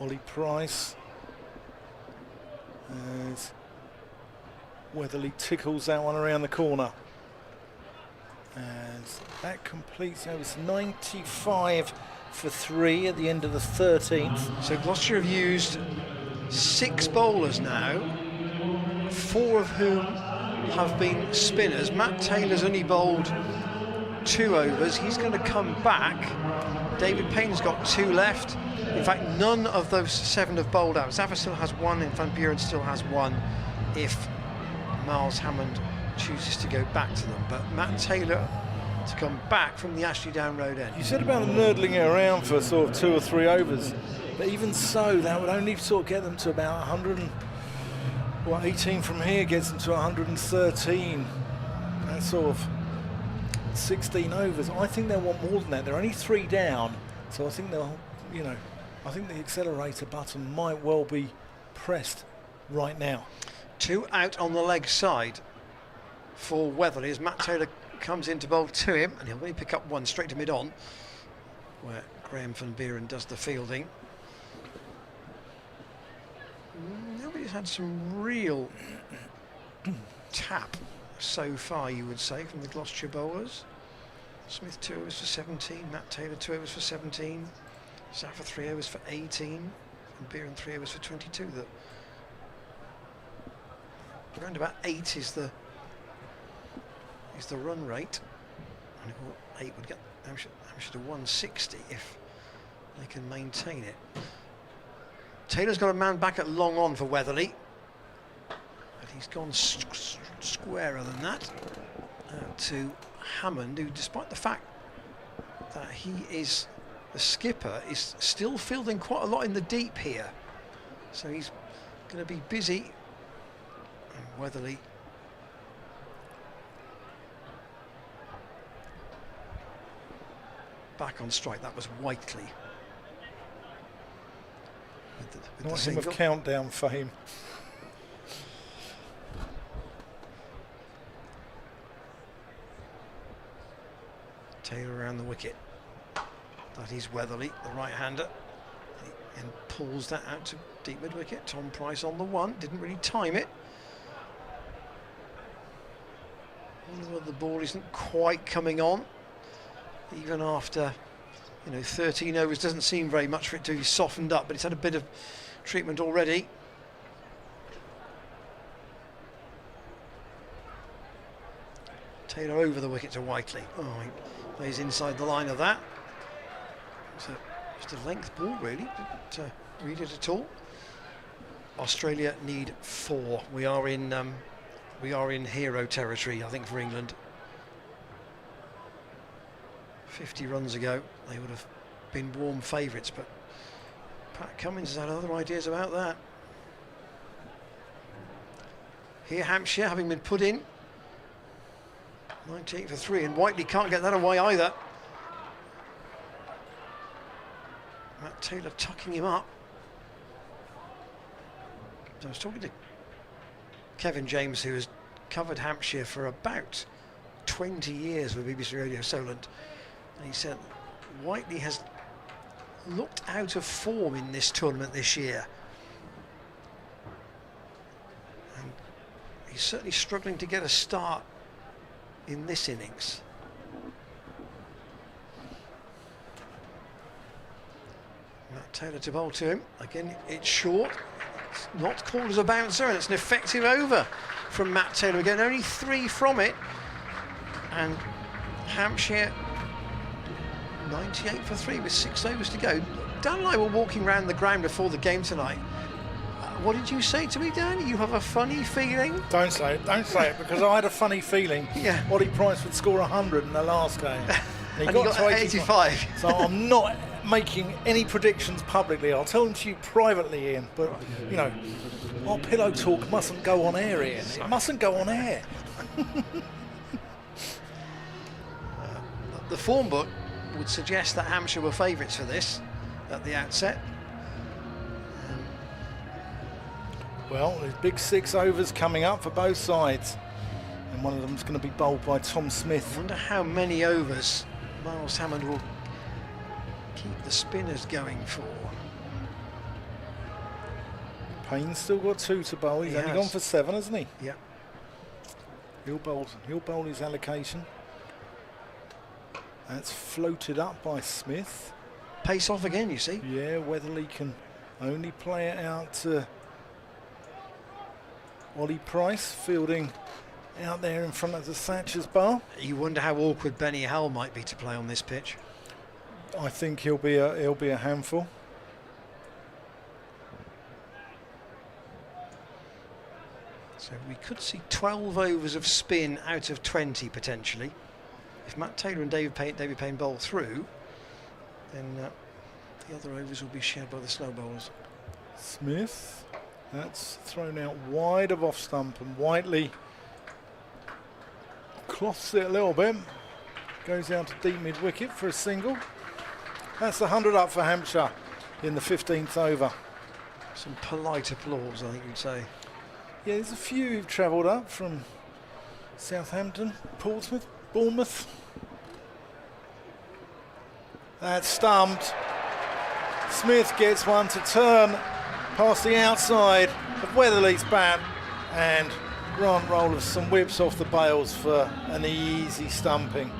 Ollie Price as Weatherly tickles that one around the corner. And that completes. It was 95 for 3 at the end of the 13th. So Gloucester have used 6 bowlers now, 4 of whom have been spinners. Matt Taylor's only bowled 2 overs. He's going to come back. David Payne's got 2 left. In fact, none of those 7 have bowled out. Zafar still has 1, and Van Buren still has 1 if Miles Hammond chooses to go back to them. But Matt Taylor to come back from the Ashley Down Road end. You said about them nurdling it around for sort of 2 or 3 overs, but even so, that would only sort of get them to about 18 from here gets them to 113. That's sort of 16 overs. I think they'll want more than that. They're only 3 down, so I think they'll, you know, I think the accelerator button might well be pressed right now. 2 out on the leg side for Weatherly as Matt Taylor comes in to bowl to him, and he'll only pick up 1 straight to mid-on, where Graham Van Buren does the fielding. Nobody's had some real tap so far, you would say, from the Gloucestershire bowlers. Smith 2 overs for 17, Matt Taylor 2 overs for 17, Zafar 3 overs for 18, and Buren 3 overs for 22. Around about 8 is the run rate, and 8 would get Hampshire to 160 if they can maintain it. Taylor's got a man back at long on for Weatherly, but he's gone squarer than that to Hammond, who, despite the fact that he is the skipper, is still fielding quite a lot in the deep here, so he's going to be busy. And Weatherly back on strike. That was Whiteley with the Not him single. of countdown fame. Taylor around the wicket. That is Weatherly, the right-hander, and pulls that out to deep mid-wicket. Tom Price on the 1, didn't really time it. The ball isn't quite coming on, even after, you know, 13 overs. Doesn't seem very much for it to be softened up, but it's had a bit of treatment already. Taylor over the wicket to Whiteley. Oh, he plays inside the line of that. So just a length ball, really. Didn't read it at all. Australia need 4. We are in we are in hero territory, I think, for England. 50 runs ago, they would have been warm favourites, but Pat Cummins has had other ideas about that. Here, Hampshire, having been put in. 98 for 3, and Whiteley can't get that away either. Matt Taylor tucking him up. I was talking to Kevin James, who has covered Hampshire for about 20 years with BBC Radio Solent, and he said Whiteley has looked out of form in this tournament this year, and he's certainly struggling to get a start in this innings. Matt Taylor to bowl to him. Again, it's short. It's not called as a bouncer, and it's an effective over from Matt Taylor. Again, only 3 from it. And Hampshire 98 for 3 with 6 overs to go. Dan and I were walking around the ground before the game tonight. What did you say to me, Dan? You have a funny feeling? Don't say it, because I had a funny feeling. Yeah. Ollie Price would score 100 in the last game. And he got to 85. So I'm not making any predictions publicly. I'll tell them to you privately, Ian. But, you know, our pillow talk mustn't go on air, Ian. It mustn't go on air. The form book would suggest that Hampshire were favourites for this at the outset. Well, there's big 6 overs coming up for both sides, and one of them's going to be bowled by Tom Smith. I wonder how many overs Miles Hammond will keep the spinners going for. Payne's still got 2 to bowl. He's only gone for 7, hasn't he? Yeah. He'll bowl his allocation. That's floated up by Smith. Pace off again, you see. Yeah, Weatherly can only play it out to Ollie Price, fielding out there in front of the Thatcher's bar. You wonder how awkward Benny Hull might be to play on this pitch. I think he'll be a handful. So we could see 12 overs of spin out of 20 potentially. If Matt Taylor and David Payne bowl through, then the other overs will be shared by the slow bowlers. Smith, that's thrown out wide of off stump, and Whiteley cloths it a little bit. Goes out to deep mid wicket for a single. That's the 100 up for Hampshire in the 15th over. Some polite applause, I think you'd say. Yeah, there's a few who've travelled up from Southampton, Portsmouth, Bournemouth. That's stumped. Smith gets one to turn past the outside of Weatherly's bat, and Grant roll of some whips off the bails for an easy stumping.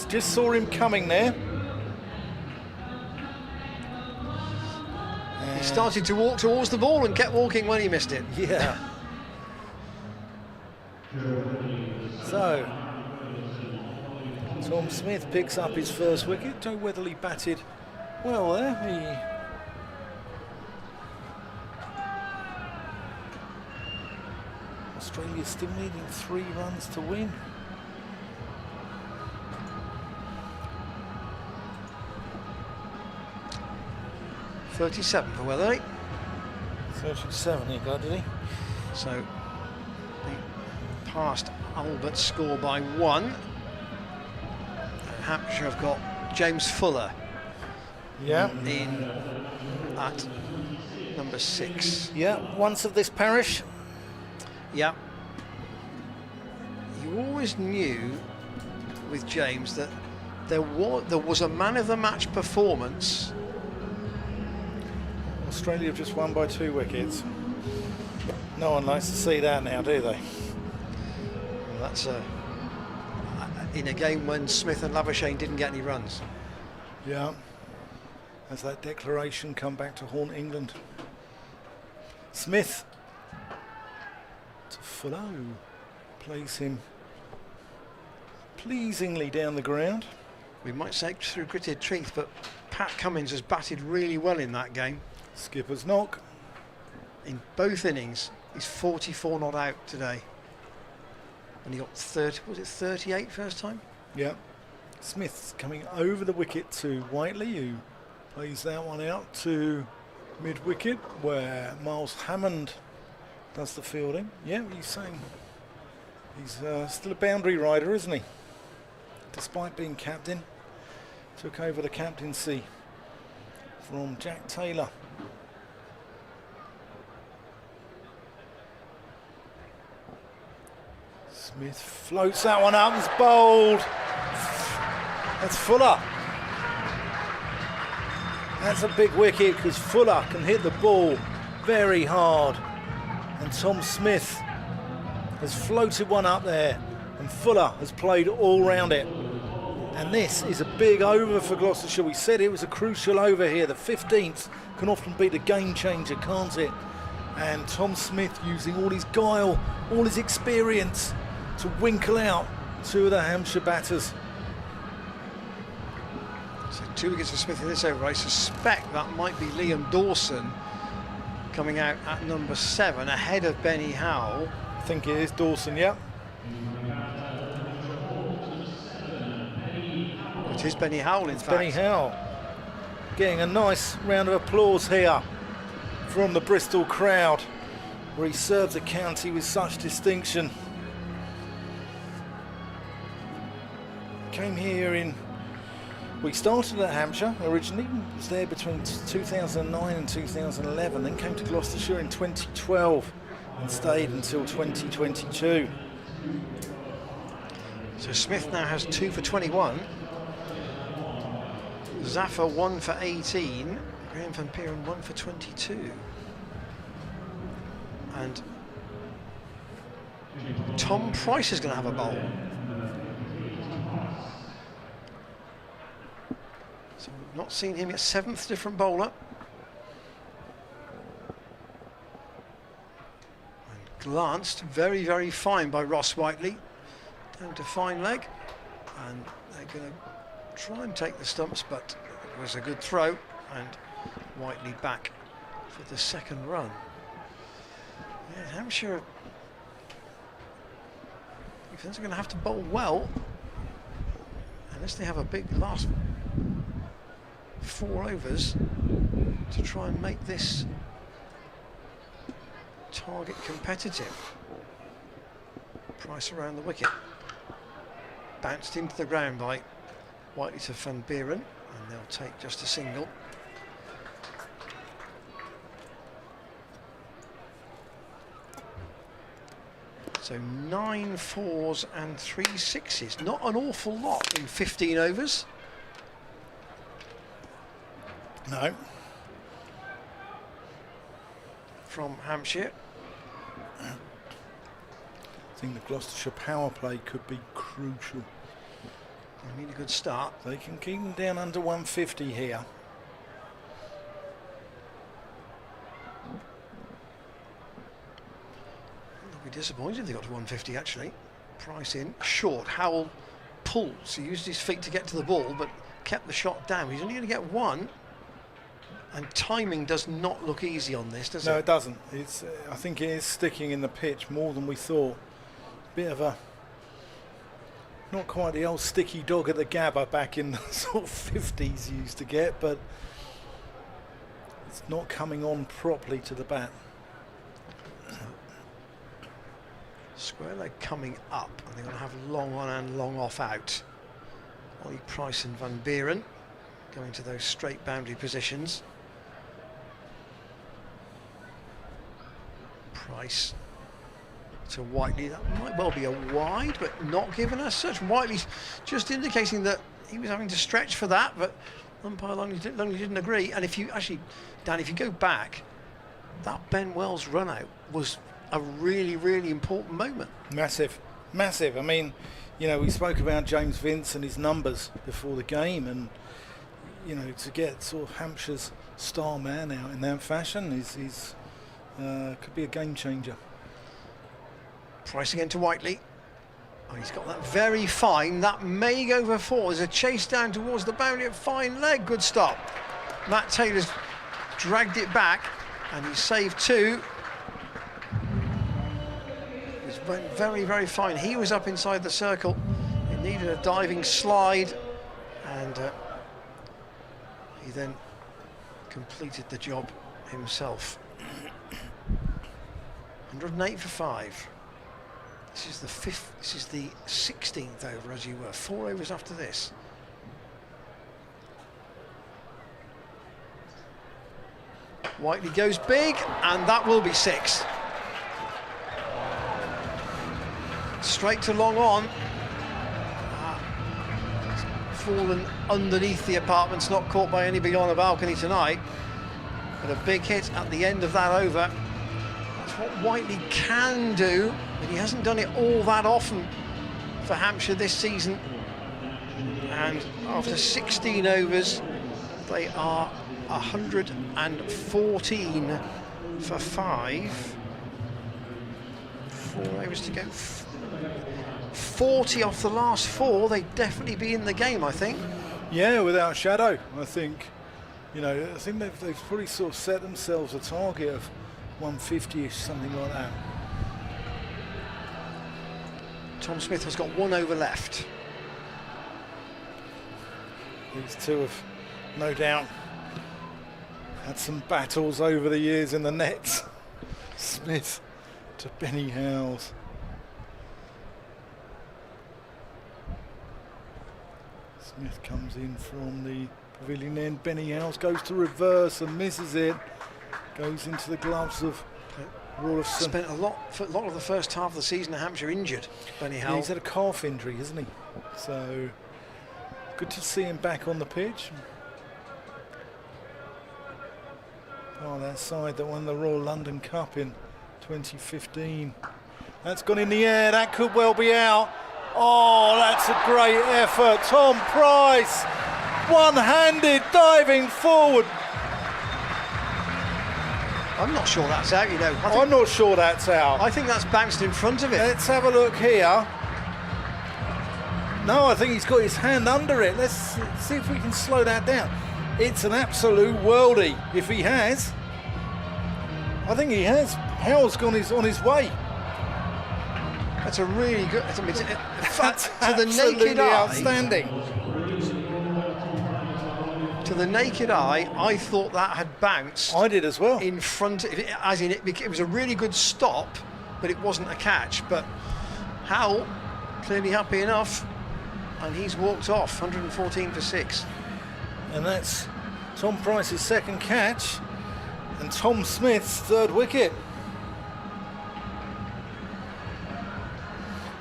Just saw him coming there. He started to walk towards the ball and kept walking when he missed it. Yeah. So, Tom Smith picks up his first wicket. Joe Weatherly batted well there. Australia still needing 3 runs to win. .37 for Weatherly. 37 he got, did he? So he passed Albert's score by 1. Hampshire have got James Fuller Yeah. in at number 6. Yeah, once of this parish. Yeah. You always knew with James that there was a man of the match performance. Australia have just won by 2 wickets. No one likes to see that now, do they? Well, that's in a game when Smith and Labuschagne didn't get any runs. Yeah. Has that declaration come back to haunt England? Smith to Fuller, plays him pleasingly down the ground. We might say through gritted teeth, but Pat Cummins has batted really well in that game. Skipper's knock. In both innings, he's 44 not out today. And he got 30, was it 38 first time? Yeah. Smith's coming over the wicket to Whiteley, who plays that one out to mid-wicket, where Miles Hammond does the fielding. Yeah, he's saying he's still a boundary rider, isn't he? Despite being captain. Took over the captaincy from Jack Taylor. Smith floats that one up, it's bowled. That's Fuller. That's a big wicket because Fuller can hit the ball very hard. And Tom Smith has floated one up there, and Fuller has played all round it. And this is a big over for Gloucestershire. We said it was a crucial over here. The 15th can often be the game changer, can't it? And Tom Smith using all his guile, all his experience to winkle out two of the Hampshire batters. So 2 wickets for Smith in this over. I suspect that might be Liam Dawson coming out at number 7 ahead of Benny Howell. I think it is Dawson, yeah. It is Benny Howell, in fact. Benny Howell getting a nice round of applause here from the Bristol crowd, where he served the county with such distinction. Came here in, we started at Hampshire originally, was there between 2009 and 2011, then came to Gloucestershire in 2012 and stayed until 2022. So Smith now has 2 for 21. Zafar 1 for 18, Graham van Peeren 1 for 22. And Tom Price is going to have a bowl. So we've not seen him yet, 7th different bowler. And glanced very, very fine by Ross Whiteley. Down to fine leg. And they're going to try and take the stumps, but it was a good throw, and Whiteley back for the second run. Yeah, Hampshire, defence are going to have to bowl well, unless they have a big last 4 overs to try and make this target competitive. Price around the wicket. Bounced into the ground by Whiteley to Van Beeren, and they'll take just a single. So 9 4s and 3 6s. Not an awful lot in 15 overs. No. From Hampshire. I think the Gloucestershire power play could be crucial. They need a good start. They can keep them down under 150 here. They'll be disappointed if they got to 150 actually. Price in, short. Howell pulls. He used his feet to get to the ball, but kept the shot down. He's only going to get 1. And timing does not look easy on this, does it? No, it doesn't. It's. I think it is sticking in the pitch more than we thought. Bit of a, not quite the old sticky dog at the Gabba back in the sort of 50s you used to get, but it's not coming on properly to the bat. Square leg coming up, and they're going to have long on and long off out. Ollie Price and Van Beeren going to those straight boundary positions. Price to Whiteley, that might well be a wide, but not given as such. Whiteley's just indicating that he was having to stretch for that, but umpire Longley didn't agree. And if you actually, Dan, if you go back, that Ben Wells run out was a really, really important moment. Massive, massive. I mean, you know, we spoke about James Vince and his numbers before the game, and you know, to get sort of Hampshire's star man out in that fashion is could be a game changer. Price again to Whiteley. Oh, he's got that very fine. That may go for 4. There's a chase down towards the boundary at fine leg. Good stop. Matt Taylor's dragged it back, and he's saved 2. He's very, very fine. He was up inside the circle. It needed a diving slide, and he then completed the job himself. 108 for 5. This is the 5th. This is the 16th over, as you were. 4 overs after this. Whiteley goes big, and that will be 6. Straight to long on. Fallen underneath the apartments, not caught by anybody on a balcony tonight. But a big hit at the end of that over. That's what Whiteley can do, but he hasn't done it all that often for Hampshire this season. And after 16 overs, they are 114 for 5. 4 overs to go. 40 off the last 4, they'd definitely be in the game, I think. Yeah, without a shadow. I think, you know, I think they've probably sort of set themselves a target of 150-ish, something like that. Tom Smith has got 1 over left. These two have no doubt had some battles over the years in the nets. Smith to Benny Howes. Smith comes in from the pavilion end. Benny Howes goes to reverse and misses it. Goes into the gloves of Rawlinson. Spent a lot of the first half of the season at Hampshire injured, Benny Howes. Yeah, he's had a calf injury, hasn't he? So good to see him back on the pitch. Oh, that side that won the Royal London Cup in 2015. That's gone in the air. That could well be out. Oh, that's a great effort. Tom Price, one-handed diving forward. I'm not sure that's out, you know. I'm not sure that's out. I think that's bounced in front of it. Let's have a look here. No, I think he's got his hand under it. Let's see if we can slow that down. It's an absolute worldie. If he has, I think he has. Howell's on his way. That's a really good. I mean, That's to the naked eye, outstanding. To the naked eye, I thought that had bounced. I did as well. In front, as in it was a really good stop, but it wasn't a catch. But Howell clearly happy enough, and he's walked off. 114 for 6. And that's Tom Price's second catch and Tom Smith's third wicket.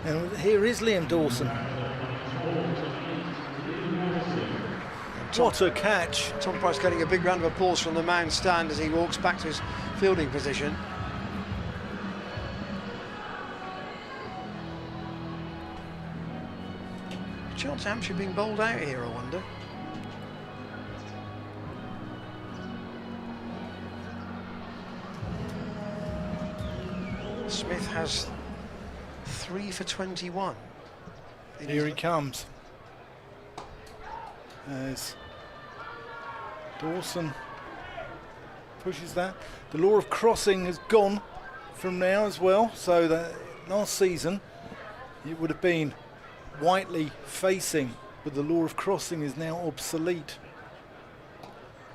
And here is Liam Dawson. What a catch. Tom Price getting a big round of applause from the mound stand as he walks back to his fielding position. Chance Hampshire being bowled out here, I wonder. Smith has 3 for 21. Here he comes. As Dawson pushes that. The law of crossing has gone from now as well. So that last season it would have been Whiteley facing, but the law of crossing is now obsolete.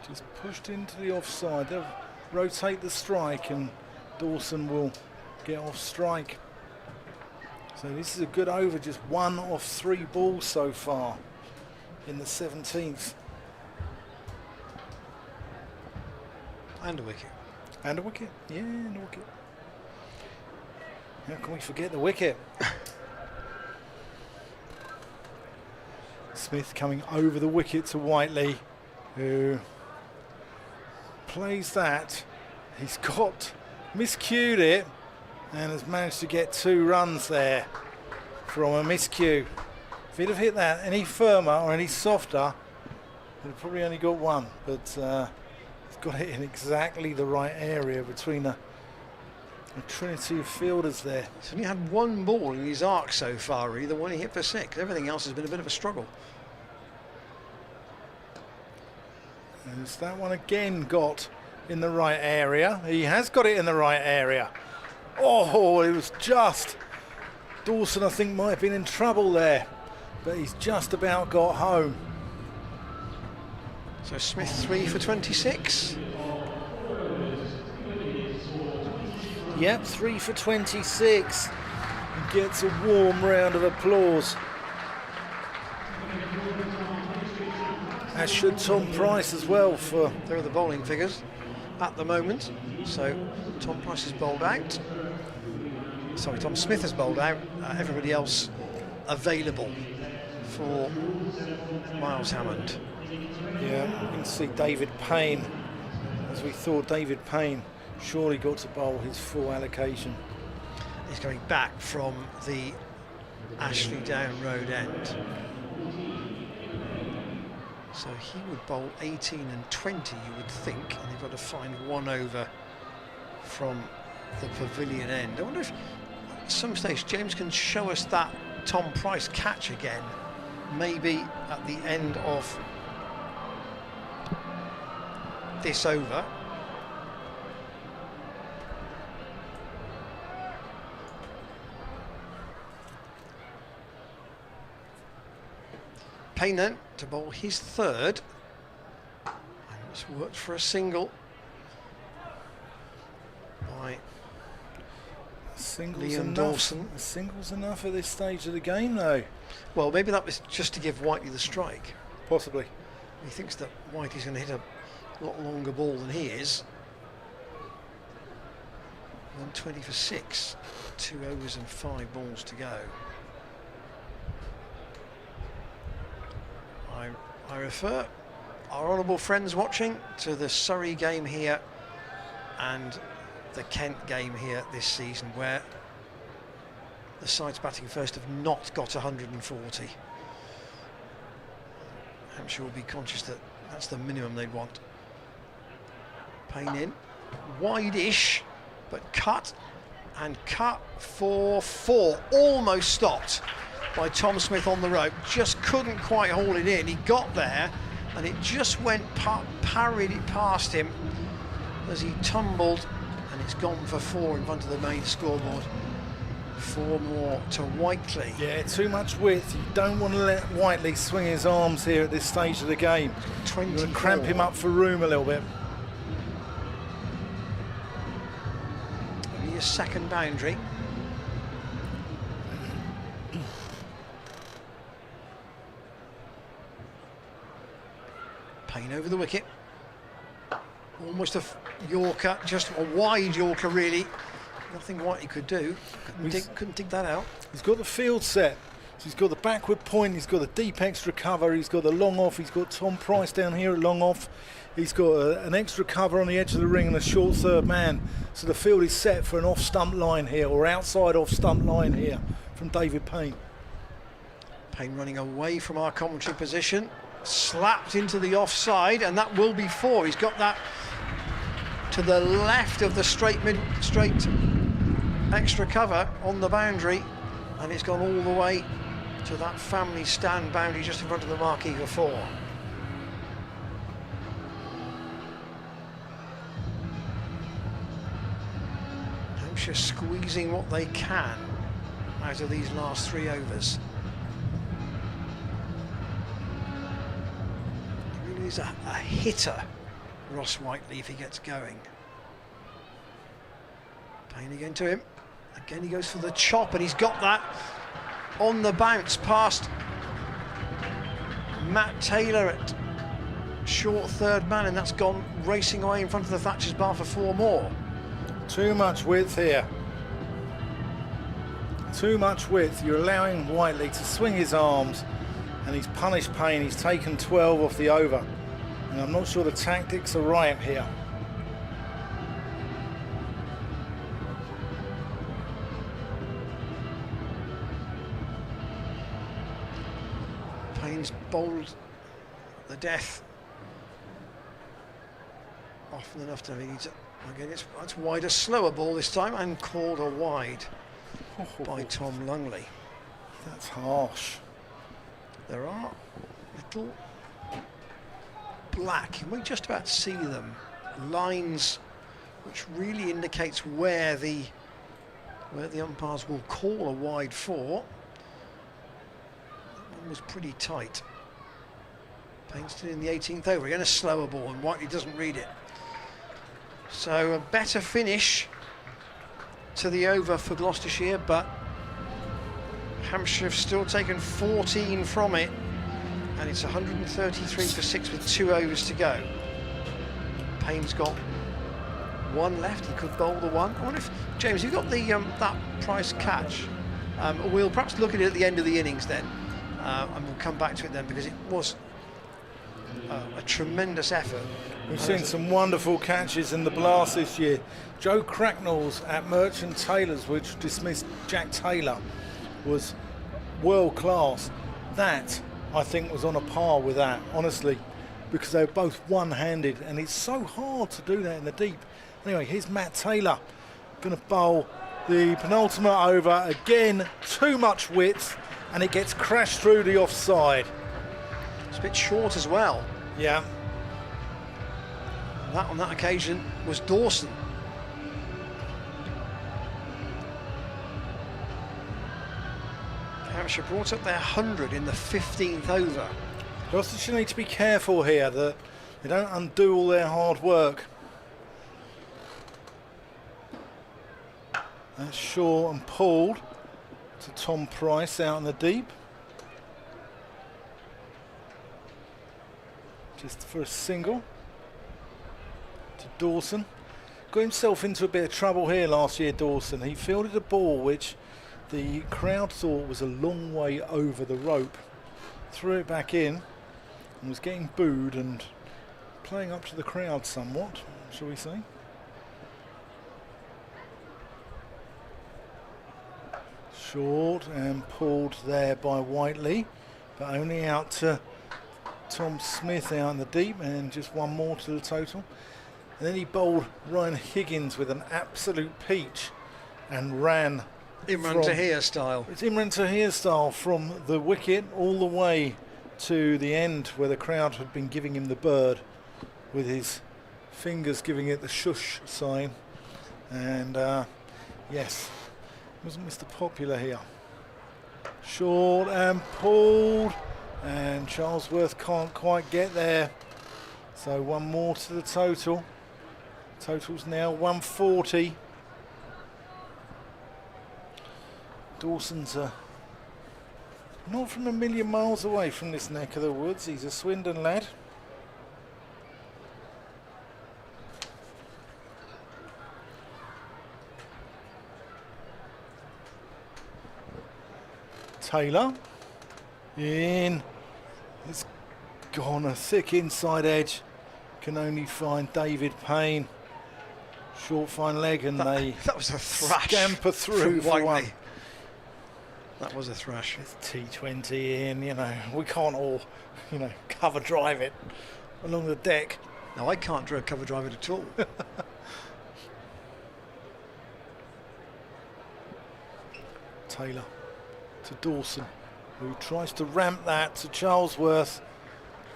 Just pushed into the offside. They'll rotate the strike and Dawson will get off strike. So this is a good over, just 1 off 3 balls so far in the 17th. And a wicket. And a wicket, yeah, and a wicket. How can we forget the wicket? Smith coming over the wicket to Whiteley, who plays that. He's miscued it and has managed to get 2 runs there from a miscue. If he'd have hit that any firmer or any softer, he'd have probably only got 1, but he's got it in exactly the right area between a trinity of fielders there. He's only had 1 ball in his arc so far, really, the one he hit for 6. Everything else has been a bit of a struggle. And it's that one again got in the right area. He has got it in the right area. Oh, it was just Dawson, I think, might have been in trouble there, but he's just about got home. So Smith 3 for 26. Yep, 3 for 26. And gets a warm round of applause. As should Tom Price as well. For There are the bowling figures at the moment. So Tom Price has bowled out. Sorry, Tom Smith has bowled out. Everybody else available for Miles Hammond. Yeah, you can see David Payne. As we thought, David Payne surely got to bowl his full allocation. He's coming back from the Ashley Down Road end. So he would bowl 18 and 20, you would think, and they've got to find 1 over from the pavilion end. I wonder if at some stage James can show us that Tom Price catch again, maybe at the end of this over. Payne then to bowl his third, and it's worked for a single by Liam Dawson. Singles enough at this stage of the game, though. Well, maybe that was just to give Whiteley the strike. Possibly. He thinks that Whiteley's going to hit a lot longer ball than he is. 120 for 6, 2 overs and 5 balls to go. I refer our honourable friends watching to the Surrey game here and the Kent game here this season, where the sides batting first have not got 140. Hampshire will be conscious that that's the minimum they'd want. Payne in, wide-ish, but cut, and cut for 4, almost stopped by Tom Smith on the rope, just couldn't quite hold it in. He got there and it just went parried it past him as he tumbled, and it's gone for 4 in front of the main scoreboard. 4 more to Whiteley. Yeah, too much width. You don't want to let Whiteley swing his arms here at this stage of the game. 24. You're going to cramp him up for room a little bit. Only his second boundary. Payne over the wicket. Almost a Yorker, just a wide Yorker really. Nothing Whiteley could do. Couldn't dig that out. He's got the field set. So he's got the backward point, he's got the deep extra cover, he's got the long off, he's got Tom Price down here at long off. He's got an extra cover on the edge of the ring and a short third man. So the field is set for an off stump line here, or outside off stump line here from David Payne. Payne running away from our commentary position. Slapped into the offside, and that will be 4. He's got that to the left of the straight extra cover on the boundary, and it's gone all the way to that family stand boundary just in front of the marquee for 4. Hampshire squeezing what they can out of these last 3 overs. He's a hitter, Ross Whiteley, if he gets going. Payne again to him. Again he goes for the chop, and he's got that on the bounce past Matt Taylor at short third man, and that's gone racing away in front of the Thatcher's bar for 4 more. Too much width here. Too much width. You're allowing Whiteley to swing his arms, and he's punished Payne. He's taken 12 off the over. And I'm not sure the tactics are right here. Payne's bowled the death often enough to need to, again it's wide, a slower ball this time, and called a wide by Tom Lungley. That's harsh. There are little black, you might just about see them, lines which really indicates where the where the umpires will call a wide for. That one was pretty tight. Payne's still in the 18th over. Again, a slower ball, and Whiteley doesn't read it. So a better finish to the over for Gloucestershire, but Hampshire have still taken 14 from it, and it's 133 for 6 with 2 overs to go. Payne's got 1 left. He could bowl the 1. I wonder if, James, you've got the that price catch. We'll perhaps look at it at the end of the innings then, and we'll come back to it then, because it was a tremendous effort. We've seen some wonderful catches in the Blast this year. Joe Cracknell's at Merchant Taylor's, which dismissed Jack Taylor, was world class. That, I think, was on a par with that, honestly, because they were both one-handed, and it's so hard to do that in the deep. Anyway, here's Matt Taylor going to bowl the penultimate over. Again, too much width, and it gets crashed through the offside. It's a bit short as well. Yeah. That on that occasion was Dawson. Hampshire brought up their 100 in the 15th over. Gloucestershire need to be careful here that they don't undo all their hard work. That's short and pulled to Tom Price out in the deep. Just for a single to Dawson. Got himself into a bit of trouble here last year, Dawson. He fielded a ball which the crowd thought was a long way over the rope. Threw it back in and was getting booed and playing up to the crowd somewhat, shall we say. Short and pulled there by Whiteley, but only out to Tom Smith out in the deep, and just 1 more to the total. And then he bowled Ryan Higgins with an absolute peach and ran Imran Tahir style. It's Imran Tahir style from the wicket all the way to the end, where the crowd had been giving him the bird with his fingers giving it the shush sign. And yes, wasn't Mr. Popular here. Short and pulled, and Charlesworth can't quite get there. So 1 more to the total. Total's now 140. Dawson's not from a million miles away from this neck of the woods. He's a Swindon lad. Taylor in. It's gone a thick inside edge. Can only find David Payne. Short fine leg, and that was a thrash. Scamper through for 1. That was a thrash. It's T20 in, you know, we can't all, you know, cover drive it along the deck. No, I can't cover drive it at all. Taylor to Dawson, who tries to ramp that to Charlesworth,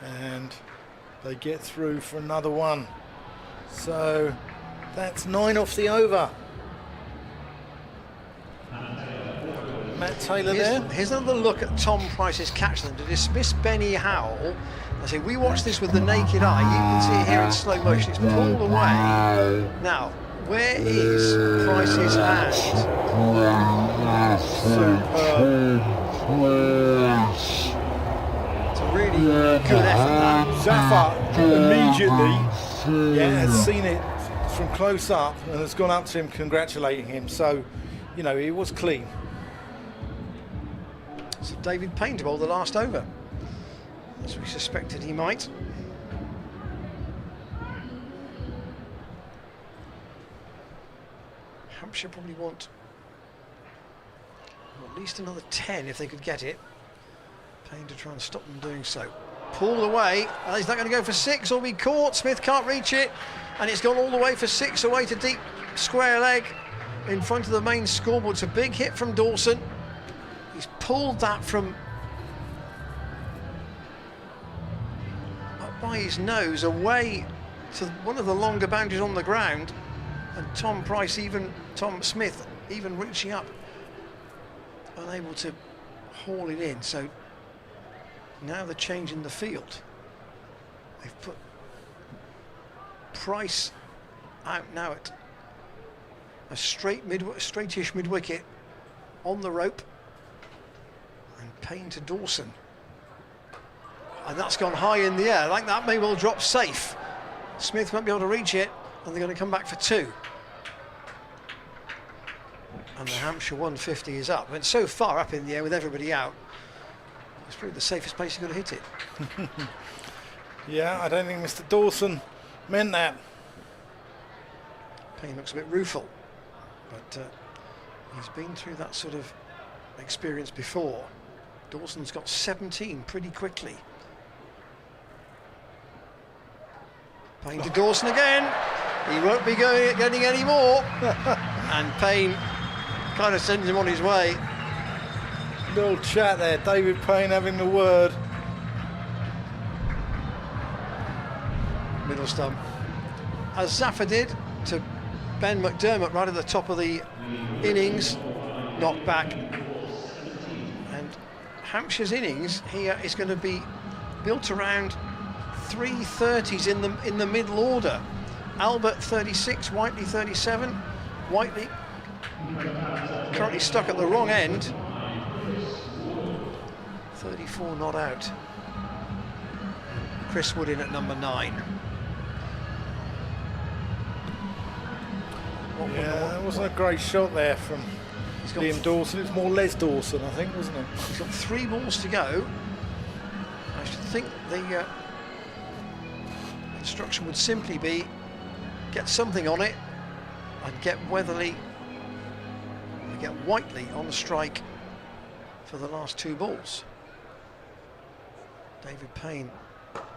and they get through for another 1. So that's 9 off the over. Matt Taylor there. Here's another look at Tom Price's catch then to dismiss Benny Howell. I say we watch this with the naked eye. You can see it here in slow motion. It's pulled away. Now, where is Price's hand? Superb. It's a really good effort, that. Zafar immediately has seen it from close up and has gone up to him congratulating him. So, you know, it was clean. So David Payne to bowl the last over, as we suspected he might. Hampshire probably want at least another 10 if they could get it. Payne to try and stop them doing so. Pulled away, and he's not going to go for 6 or be caught. Smith can't reach it, and it's gone all the way for 6 away to deep square leg in front of the main scoreboard. It's a big hit from Dawson. He's pulled that from up by his nose away to one of the longer boundaries on the ground, and Tom Smith even reaching up, unable to haul it in. So now the change in the field. They've put Price out now at a straightish mid-wicket on the rope, and Payne to Dawson. And that's gone high in the air. I think that may well drop safe. Smith won't be able to reach it, and they're going to come back for 2. And the Hampshire 150 is up. And so far up in the air with everybody out, it's probably the safest place you're going to hit it. Yeah, I don't think Mr. Dawson meant that. Payne looks a bit rueful, but he's been through that sort of experience before. Dawson's got 17 pretty quickly. Payne to Dawson again. He won't be getting any more. And Payne kind of sends him on his way. Little chat there, David Payne having the word. Middle stump. As Zaffer did to Ben McDermott right at the top of the innings, knocked back. And Hampshire's innings here is going to be built around 330s in the middle order. Albert 36, Whiteley 37. Whiteley currently stuck at the wrong end. 34 not out. Chris Wood in at number 9. Yeah, that wasn't a great shot there from Liam Dawson. It's more Les Dawson, I think, wasn't it? He's got 3 balls to go. I should think the instruction would simply be get something on it and get Whiteley on the strike for the last 2 balls. David Payne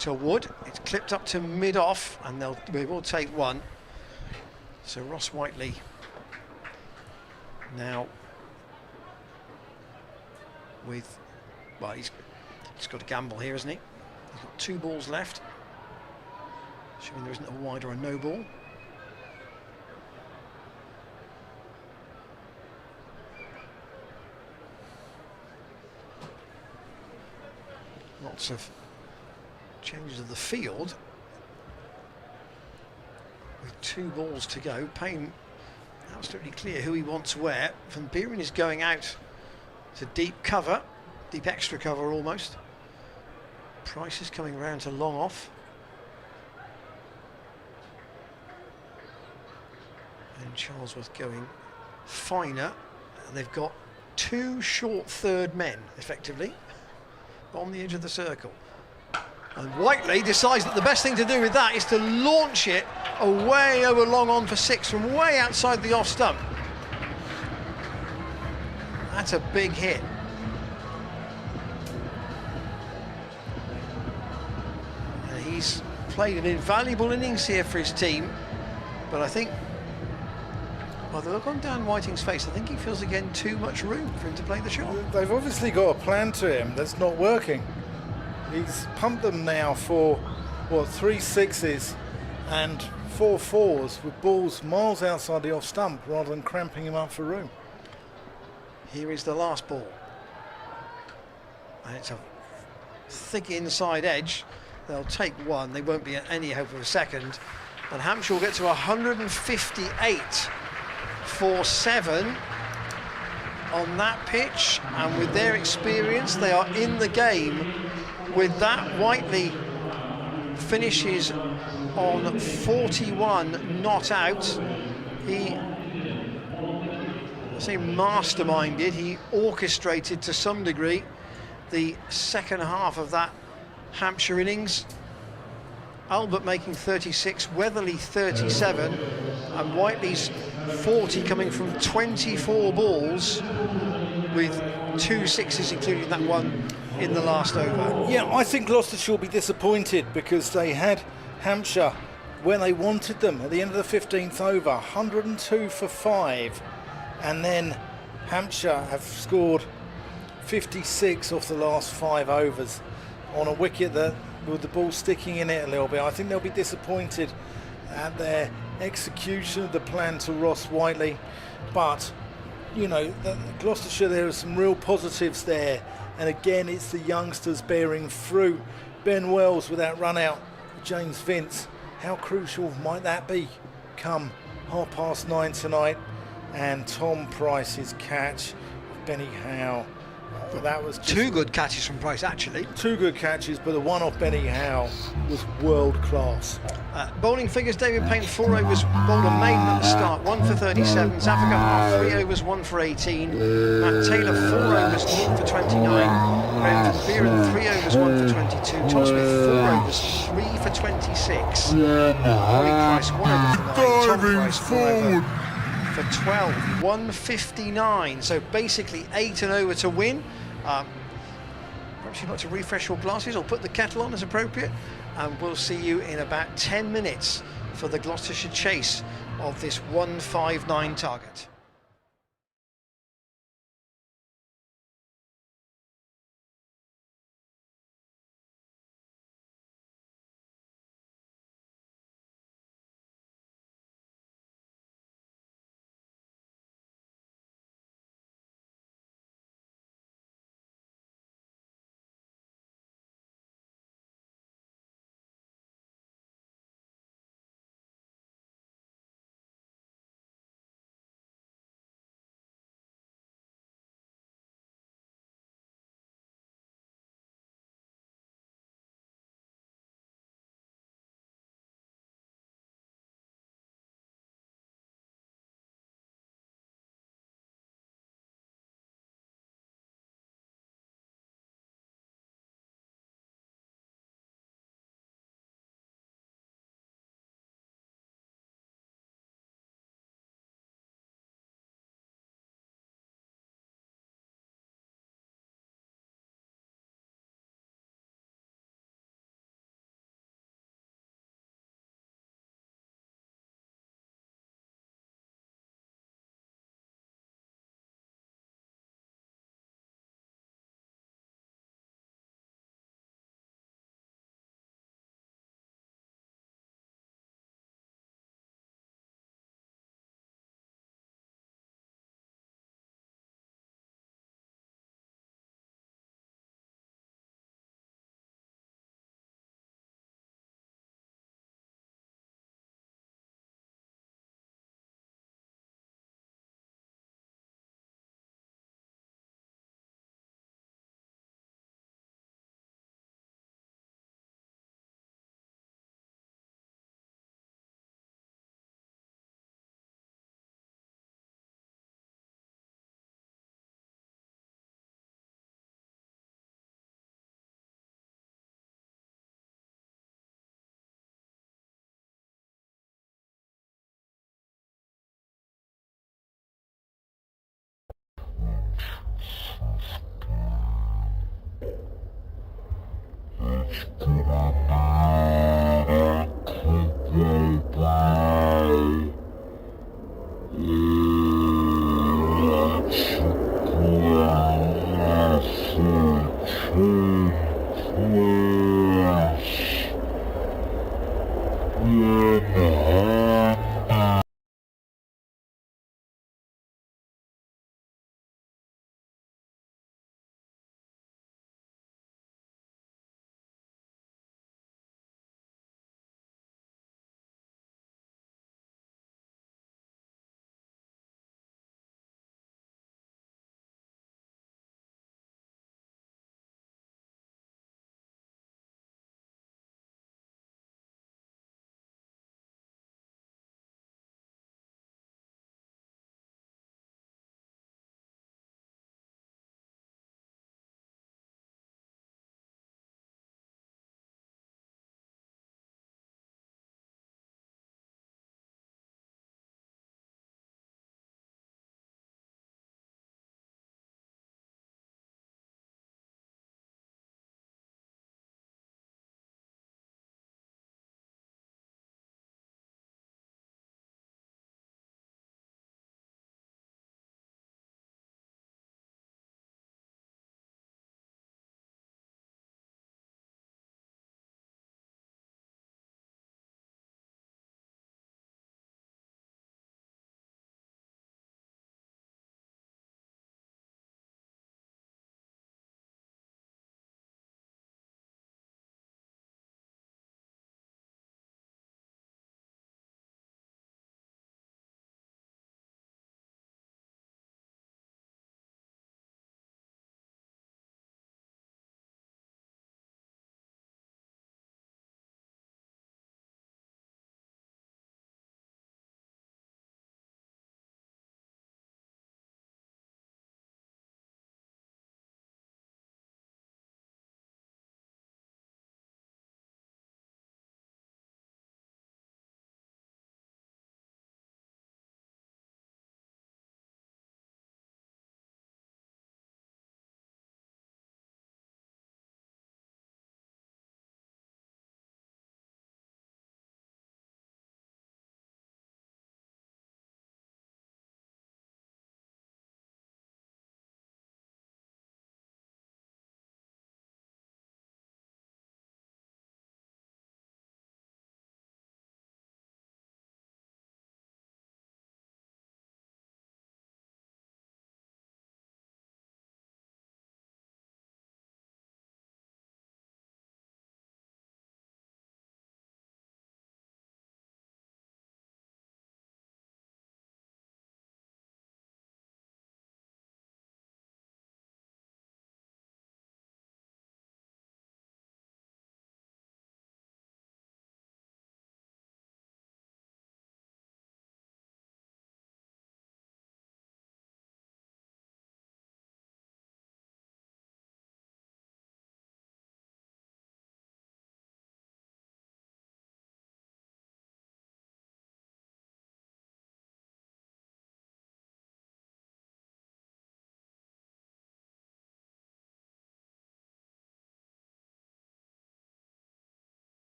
to Wood. It's clipped up to mid-off, and they will take 1. So Ross Whiteley now with, well, he's got to gamble here, isn't he? He's got 2 balls left, assuming there isn't a wide or a no ball. Lots of changes of the field. With 2 balls to go, Payne absolutely clear who he wants where. Van Buren is going out to deep cover, deep extra cover almost. Price is coming round to long off. And Charlesworth going finer. And they've got 2 short third men, effectively, on the edge of the circle. And Whiteley decides that the best thing to do with that is to launch it away over long on for 6 from way outside the off stump. That's a big hit. And he's played an invaluable innings here for his team, but I think, by the look on Dan Whiting's face, I think he feels again too much room for him to play the shot. They've obviously got a plan to him that's not working. He's pumped them now for, what, 3 6s and 4 4s with balls miles outside the off stump rather than cramping him up for room. Here is the last ball. And it's a thick inside edge. They'll take 1. They won't be any hope of a second. And Hampshire will get to 158 for 7 on that pitch. And with their experience, they are in the game. With that, Whiteley finishes on 41 not out. He, I say masterminded, he orchestrated to some degree the second half of that Hampshire innings. Albert making 36, Weatherly 37, and Whiteley's 40 coming from 24 balls with 2 6s, including that one in the last over. Yeah, I think Gloucestershire will be disappointed because they had Hampshire when they wanted them at the end of the 15th over, 102 for 5, and then Hampshire have scored 56 off the last 5 overs on a wicket that, with the ball sticking in it a little bit. I think they'll be disappointed at their execution of the plan to Ross Whiteley, but you know, Gloucestershire, there are some real positives there. And again, it's the youngsters bearing fruit. Ben Wells with that run out, James Vince. How crucial might that be come 9:30 tonight? And Tom Price's catch of Benny Howe. That was just Two good catches from Price, actually. two good catches, but the one off Benny Howe was world class. Bowling figures: David Payne 4 overs bowled and maiden at the start, 1 for 37. Zafika half 3 overs, 1 for 18. Matt Taylor 4 overs, 0 for 29. Graham Van Buren 3 overs, 1 for 22. Tom Smith 4 overs, 3 for 26. Ollie Price 1 over for 9. Tom Price 4 over for 12, 159. So basically 8 and over to win. Perhaps you'd like to refresh your glasses or put the kettle on as appropriate. And we'll see you in about 10 minutes for the Gloucestershire chase of this 159 target.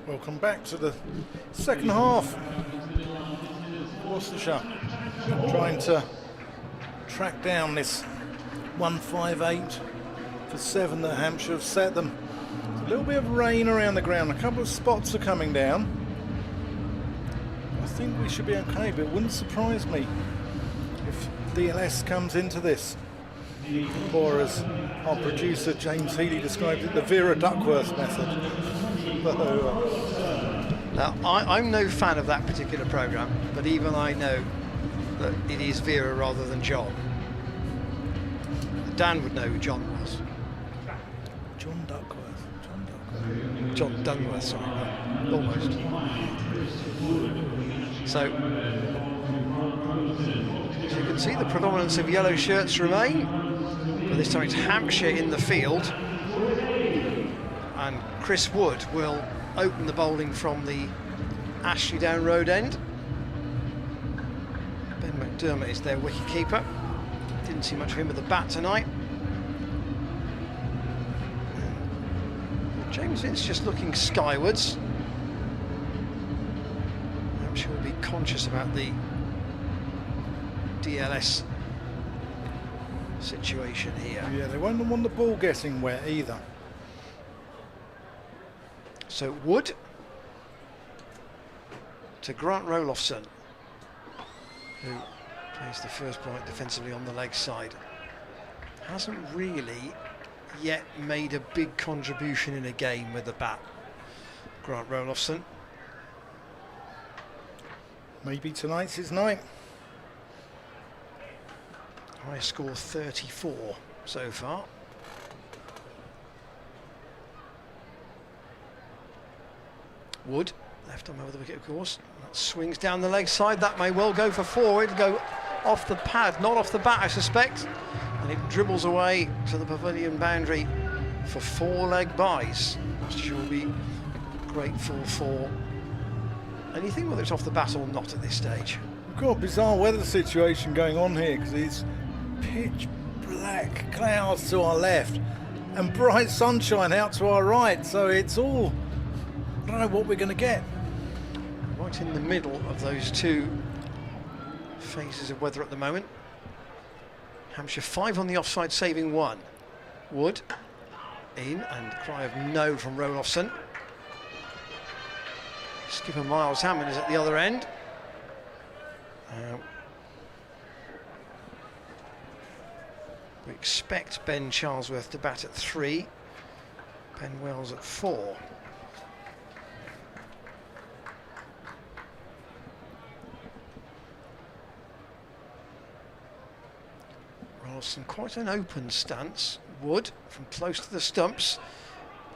Welcome back to the second half. Gloucestershire trying to track down this 158 for 7 that Hampshire have set them. There's a little bit of rain around the ground, a couple of spots are coming down. I think we should be okay, but it wouldn't surprise me if DLS comes into this. Or as our producer James Healy described it, the Vera Duckworth method. Now, I'm no fan of that particular programme, but even I know that it is Vera rather than John. Dan would know who John was. John Duckworth. John Dunworth, sorry. Almost. So, as you can see, the predominance of yellow shirts remain. But this time it's Hampshire in the field. And Chris Wood will open the bowling from the Ashley Down Road end. Ben McDermott is their wicket-keeper. Didn't see much of him with the bat tonight. James Vince just looking skywards. I'm sure we'll be conscious about the DLS situation here. Yeah, they won't want the ball getting wet either. So Wood to Grant Roloffson, who plays the first point defensively on the leg side. Hasn't really yet made a big contribution in a game with the bat, Grant Roloffson. Maybe tonight's his night. High score 34 so far. Wood, left arm over the wicket, of course. That swings down the leg side. That may well go for 4. It'll go off the pad, not off the bat, I suspect. And it dribbles away to the pavilion boundary for 4-leg byes. Gloucestershire will be grateful for anything, whether it's off the bat or not at this stage. We've got a bizarre weather situation going on here because it's pitch black clouds to our left and bright sunshine out to our right. So it's all, I don't know what we're going to get. Right in the middle of those two phases of weather at the moment. Hampshire 5 on the offside, saving 1. Wood in, and cry of no from Roloffson. Skipper Miles Hammond is at the other end. We expect Ben Charlesworth to bat at 3, Ben Wells at 4. Roloffson, quite an open stance. Wood from close to the stumps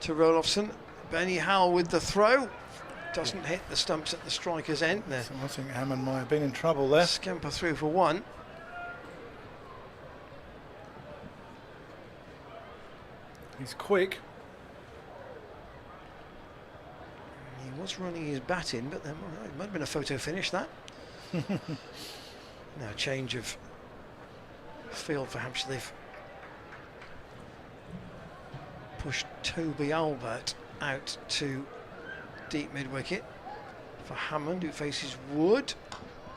to Roloffson. Benny Howell with the throw. Doesn't hit the stumps at the striker's end there. So I think Hammond might have been in trouble there. Scamper through for 1. He's quick. He was running his bat in, but there might have been a photo finish, that. Now a change of field for Hampshire. They've pushed Toby Albert out to deep mid-wicket for Hammond, who faces Wood,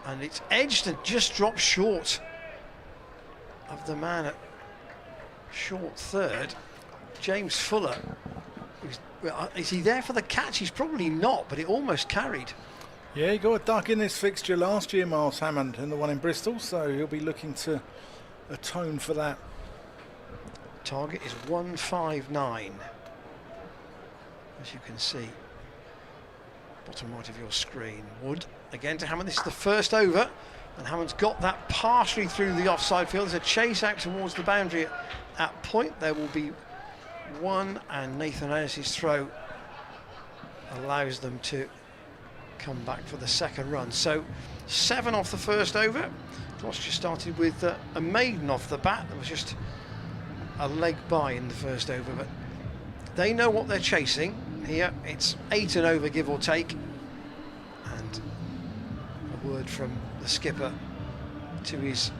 and it's edged and just dropped short of the man at short third. James Fuller, is he there for the catch? He's probably not, but it almost carried. Yeah, he got a duck in this fixture last year, Miles Hammond, in the one in Bristol, so he'll be looking to atone for that. Target is 159, as you can see, bottom right of your screen. Wood again to Hammond. This is the first over, and Hammond's got that partially through the offside field. There's a chase out towards the boundary at point. There will be 1, and Nathan Ellis's throw allows them to come back for the second run. So 7 off the first over. Gloucestershire started with a maiden off the bat. There was just a leg by in the first over, but they know what they're chasing here. It's 8 and over, give or take. And a word from the skipper to his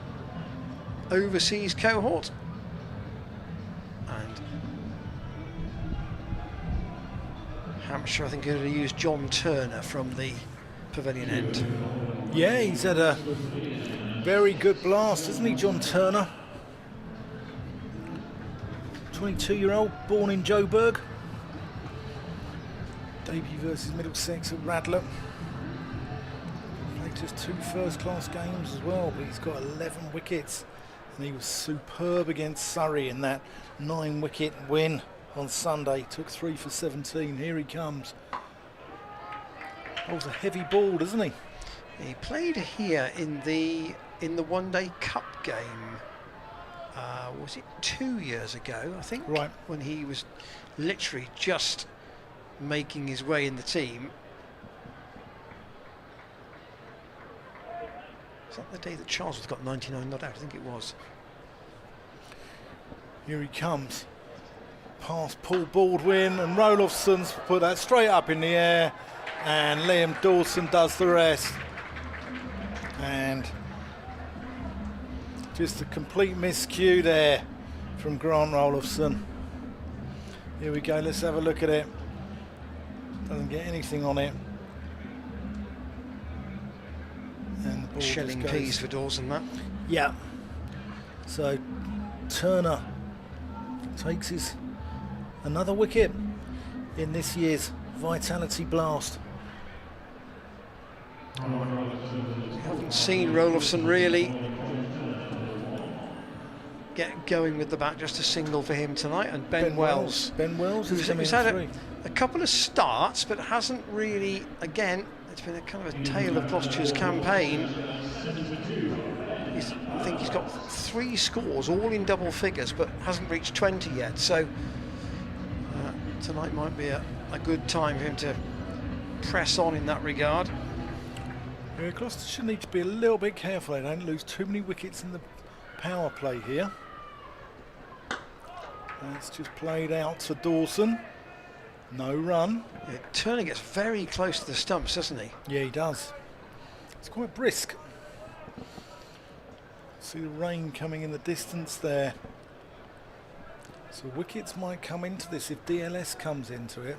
overseas cohort. And Hampshire, I think, going to use John Turner from the pavilion end. Yeah, he's had a very good blast, hasn't he, John Turner? 22-year-old, born in Joburg. Debut versus Middlesex at Radler. Played just 2 first-class games as well, but he's got 11 wickets. And he was superb against Surrey in that 9-wicket win on Sunday. Took 3 for 17. Here he comes. Holds a heavy ball, doesn't he? He played here in the one-day cup game. Was it 2 years ago, I think? Right. When he was literally just making his way in the team. Is that the day that Charles got 99 not out? I think it was. Here he comes. Past Paul Baldwin, and Rolofson's put that straight up in the air, and Liam Dawson does the rest. And just a complete miscue there from Grant Rolofson. Here we go, let's have a look at it. Doesn't get anything on it. And the ball Shelling just goes. peas for Dawson, that. Yeah. So Turner takes his another wicket in this year's Vitality Blast. We haven't seen Rolofson really get going with the bat, just a single for him tonight. And Ben Wells. Ben Wells who's had a couple of starts, but hasn't really, again, it's been a kind of a tale of Gloucestershire's campaign. I think he's got 3 scores, all in double figures, but hasn't reached 20 yet. So tonight might be a good time for him to press on in that regard. Yeah, Gloucestershire need to be a little bit careful. They don't lose too many wickets in the power play here. That's just played out to Dawson. No run. Yeah, Turner gets very close to the stumps, doesn't he? Yeah, he does. It's quite brisk. See the rain coming in the distance there. So wickets might come into this if DLS comes into it.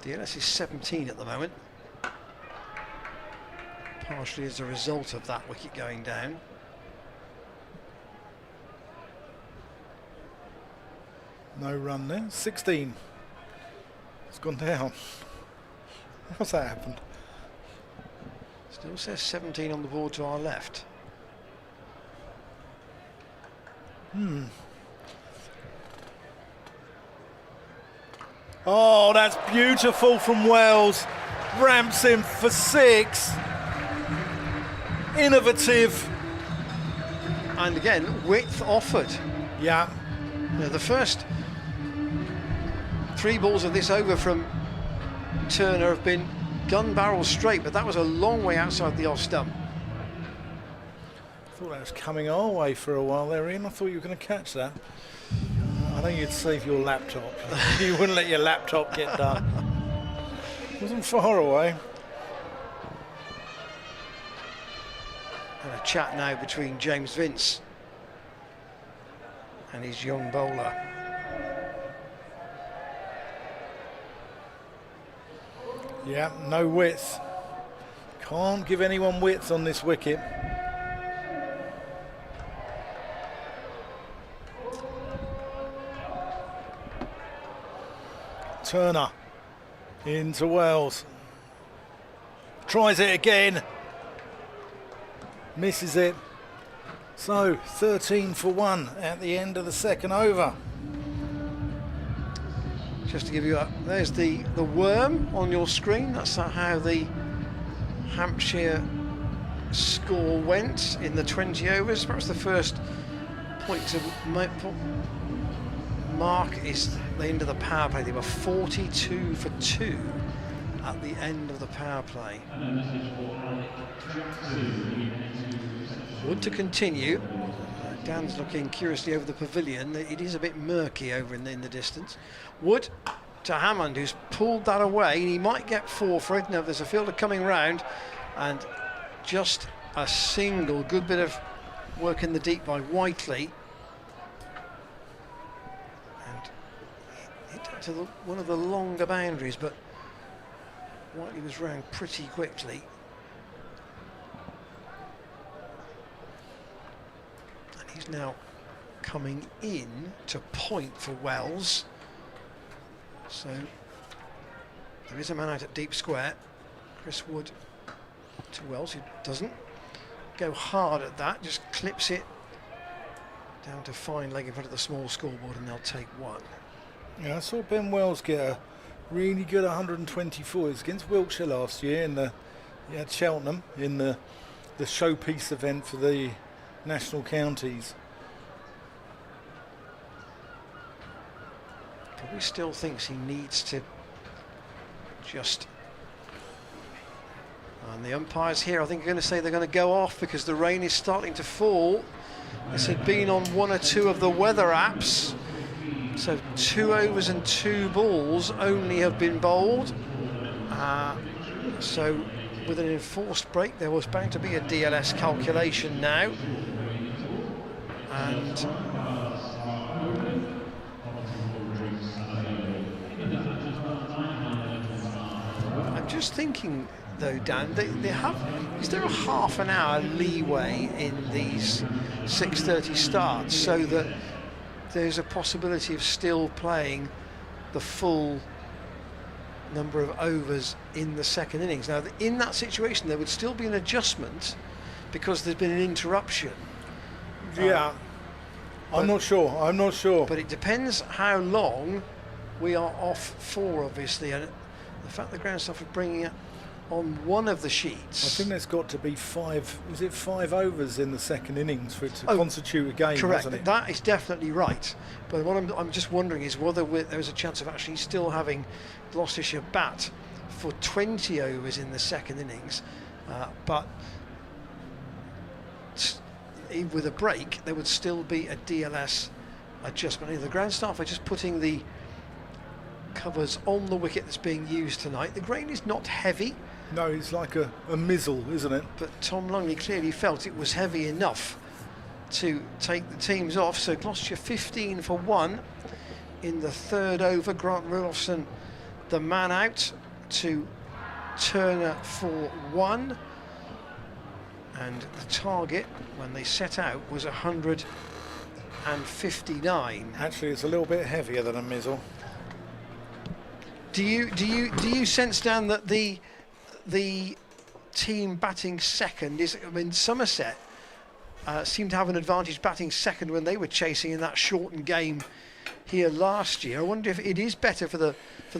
DLS is 17 at the moment, partially as a result of that wicket going down. No run there. 16. It's gone down. How's that happened? Still says 17 on the board to our left. Oh, that's beautiful from Wells. Ramps him for 6. Innovative. And again, width offered. Yeah. Now, the first 3 balls of this over from Turner have been gun barrel straight, but that was a long way outside the off stump. I thought that was coming our way for a while there, Ian. I thought you were going to catch that. I know you'd save your laptop. You wouldn't let your laptop get done. Wasn't far away. And a chat now between James Vince and his young bowler. Yeah, no width. Can't give anyone width on this wicket. Turner into Wells. Tries it again. Misses it. So 13 for 1 at the end of the second over. Just to give you there's the worm on your screen. That's how the Hampshire score went in the 20 overs. Perhaps the first point to mark is the end of the power play. They were 42 for 2 at the end of the power play. Wood to continue. Dan's looking curiously over the pavilion. It is a bit murky over in the distance. Wood to Hammond, who's pulled that away. He might get 4 for it. Now there's a fielder coming round, and just a single good bit of work in the deep by Whiteley. to one of the longer boundaries, but Whiteley was round pretty quickly. And he's now coming in to point for Wells. So there is a man out at deep square. Chris Wood to Wells, who doesn't go hard at that, just clips it down to fine leg in front of the small scoreboard, and they'll take one. Yeah, I saw Ben Wells get a really good 124. It was against Wiltshire last year he had Cheltenham in the showpiece event for the national counties. Probably still thinks he needs to just... And the umpires here, I think, are going to say they're going to go off because the rain is starting to fall. This had been on one or two of the weather apps. So 2 overs and 2 balls only have been bowled. So with an enforced break, there was bound to be a DLS calculation now. And I'm just thinking, though, Dan, they have... Is there a half an hour leeway in these 6:30 starts so that there's a possibility of still playing the full number of overs in the second innings? Now, in that situation, there would still be an adjustment because there's been an interruption. Yeah, I'm not sure. But it depends how long we are off for, obviously, and the fact the ground staff are bringing it on one of the sheets. I think there's got to be 5. Is it 5 overs in the second innings for it to constitute a game? Correct. Hasn't it? That is definitely right. But what I'm just wondering is whether there's a chance of actually still having Gloucestershire bat for 20 overs in the second innings, but with a break there would still be a DLS adjustment. The ground staff are just putting the covers on the wicket that's being used tonight. The grain is not heavy. No, it's like a mizzle, isn't it? But Tom Longley clearly felt it was heavy enough to take the teams off. So Gloucestershire 15 for 1 in the 3rd over. Grant Rudolphson, the man out, to Turner for 1. And the target when they set out was 159. Actually, it's a little bit heavier than a mizzle. Do you sense, Dan, that the team batting second is... I mean, Somerset seemed to have an advantage batting second when they were chasing in that shortened game here last year. I wonder if it is better for the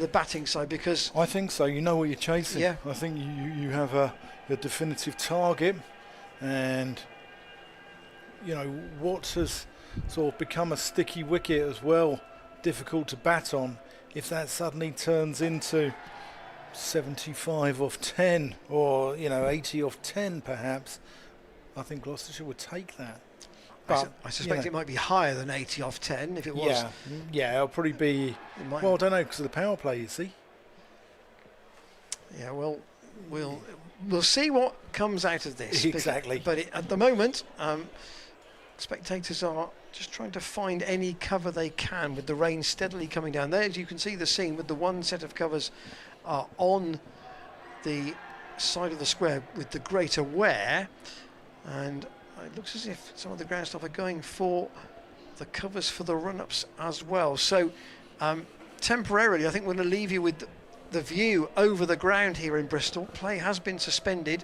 batting side, because... I think so. You know what you're chasing. Yeah. I think you have a definitive target, and you know what has sort of become a sticky wicket as well, difficult to bat on. If that suddenly turns into 75 off 10 or 80 off 10 perhaps, I think Gloucestershire would take that. But I suspect it might be higher than 80 off 10 if it was. Yeah, it'll probably be... Well, I don't know, because of the power play, you see. Yeah, well, we'll see what comes out of this. Exactly. But at the moment, spectators are just trying to find any cover they can with the rain steadily coming down. There, as you can see the scene with the one set of covers on the side of the square with the greater wear, and it looks as if some of the ground staff are going for the covers for the run-ups as well. So temporarily, I think we're going to leave you with the view over the ground here in Bristol. Play has been suspended.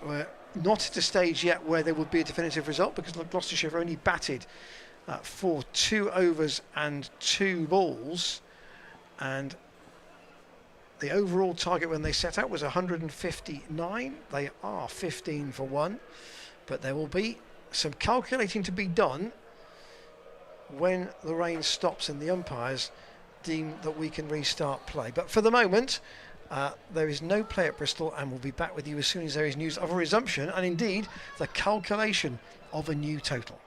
We're not at a stage yet where there would be a definitive result, because Gloucestershire have only batted for 2 overs and 2 balls, and the overall target when they set out was 159. They are 15 for 1, but there will be some calculating to be done when the rain stops and the umpires deem that we can restart play. But for the moment, there is no play at Bristol, and we'll be back with you as soon as there is news of a resumption, and indeed the calculation of a new total.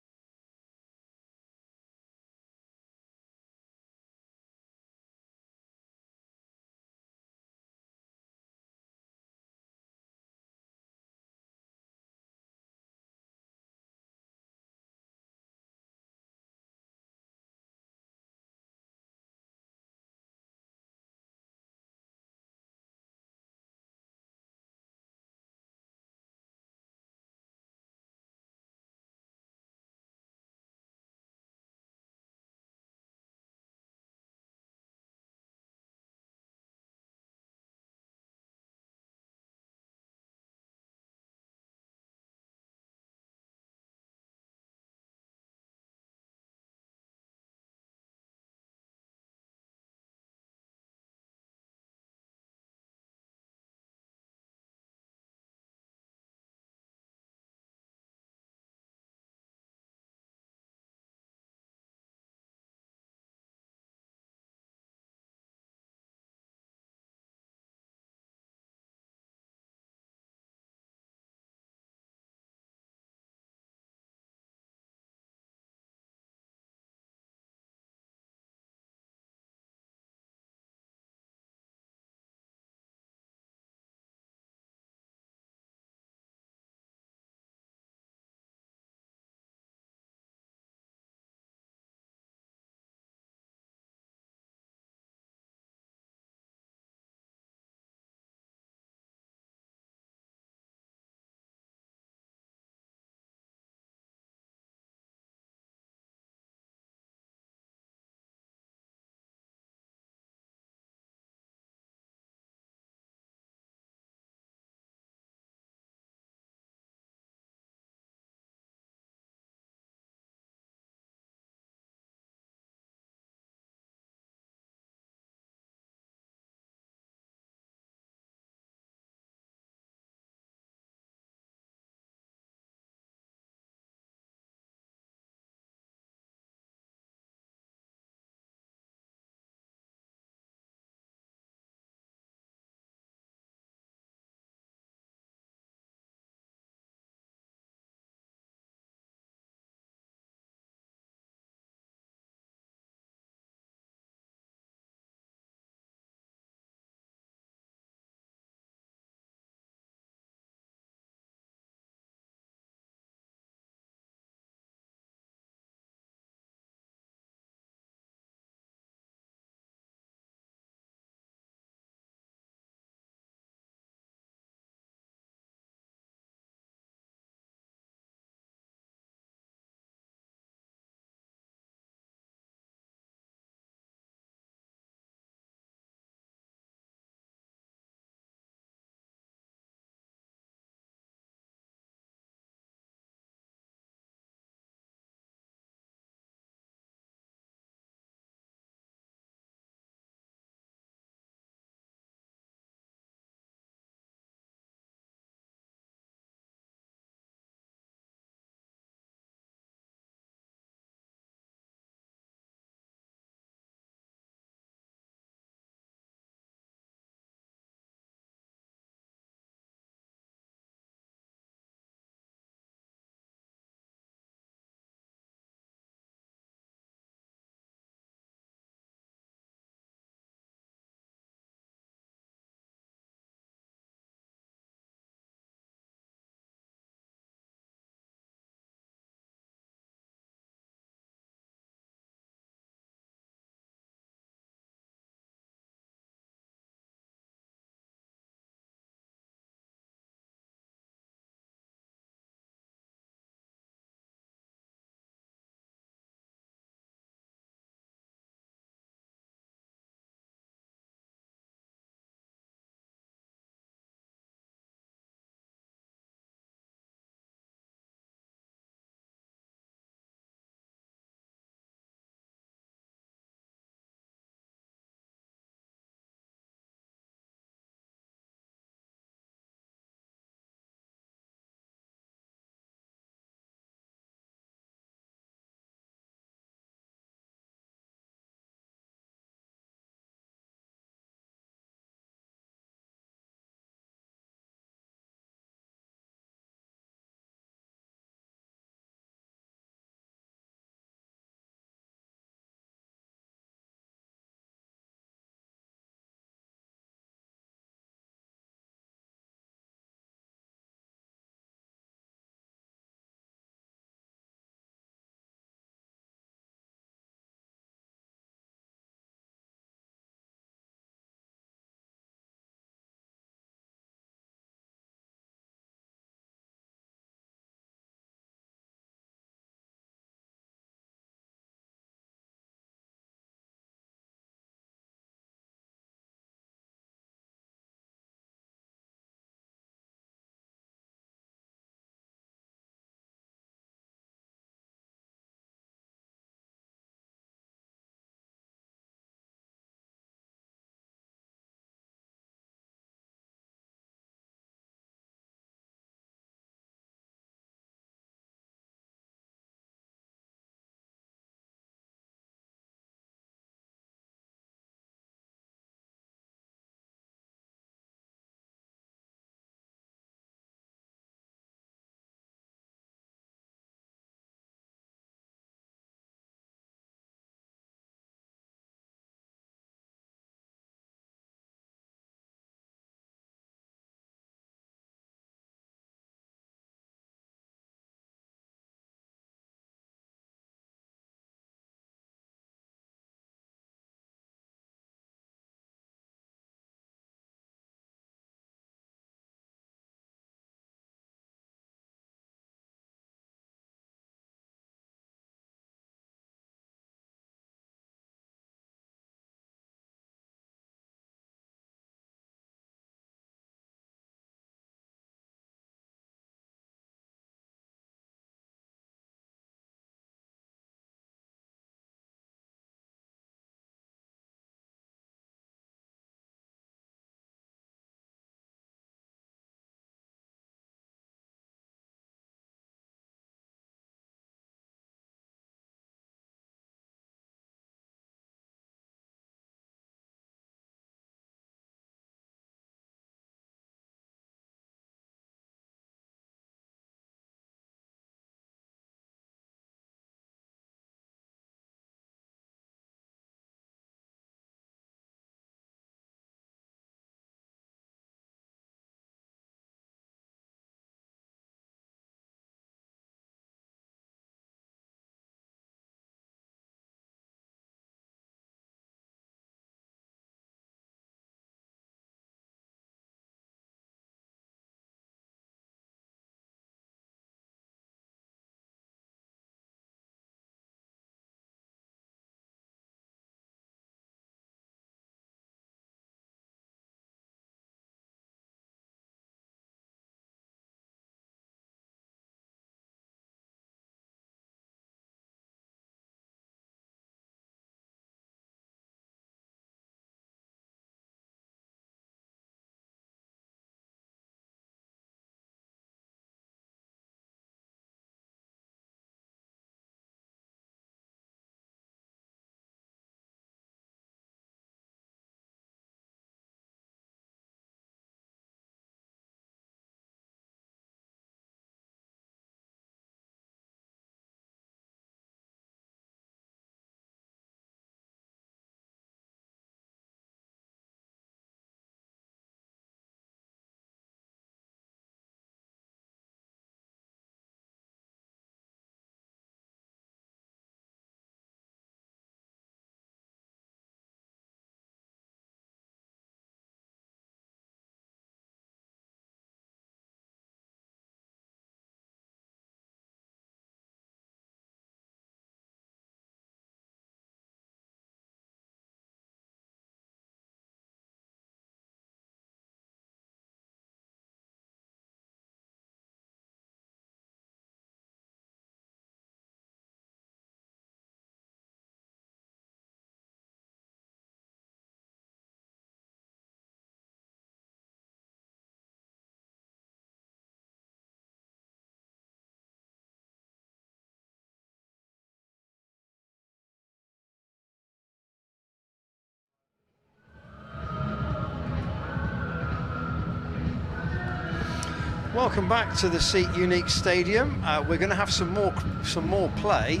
Welcome back to the Seat Unique Stadium. We're going to have some more play,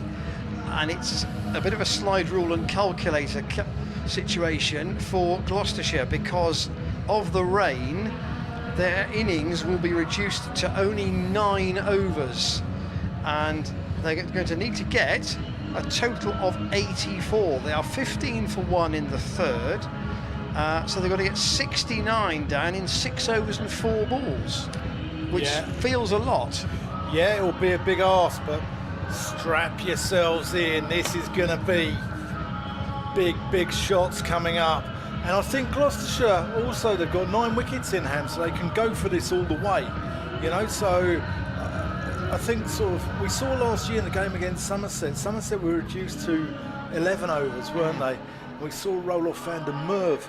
and it's a bit of a slide rule and calculator situation for Gloucestershire because of the rain. Their innings will be reduced to only 9 overs, and they're going to need to get a total of 84. They are 15 for 1 in the third, so they've got to get 69 down in 6 overs and 4 balls, which feels a lot. Yeah, it will be a big ask, but strap yourselves in. This is going to be big shots coming up. And I think Gloucestershire also, they've got 9 wickets in hand, so they can go for this all the way. You know, so I think sort of, we saw last year in the game against Somerset were reduced to 11 overs, weren't they? We saw Roloff van der Merwe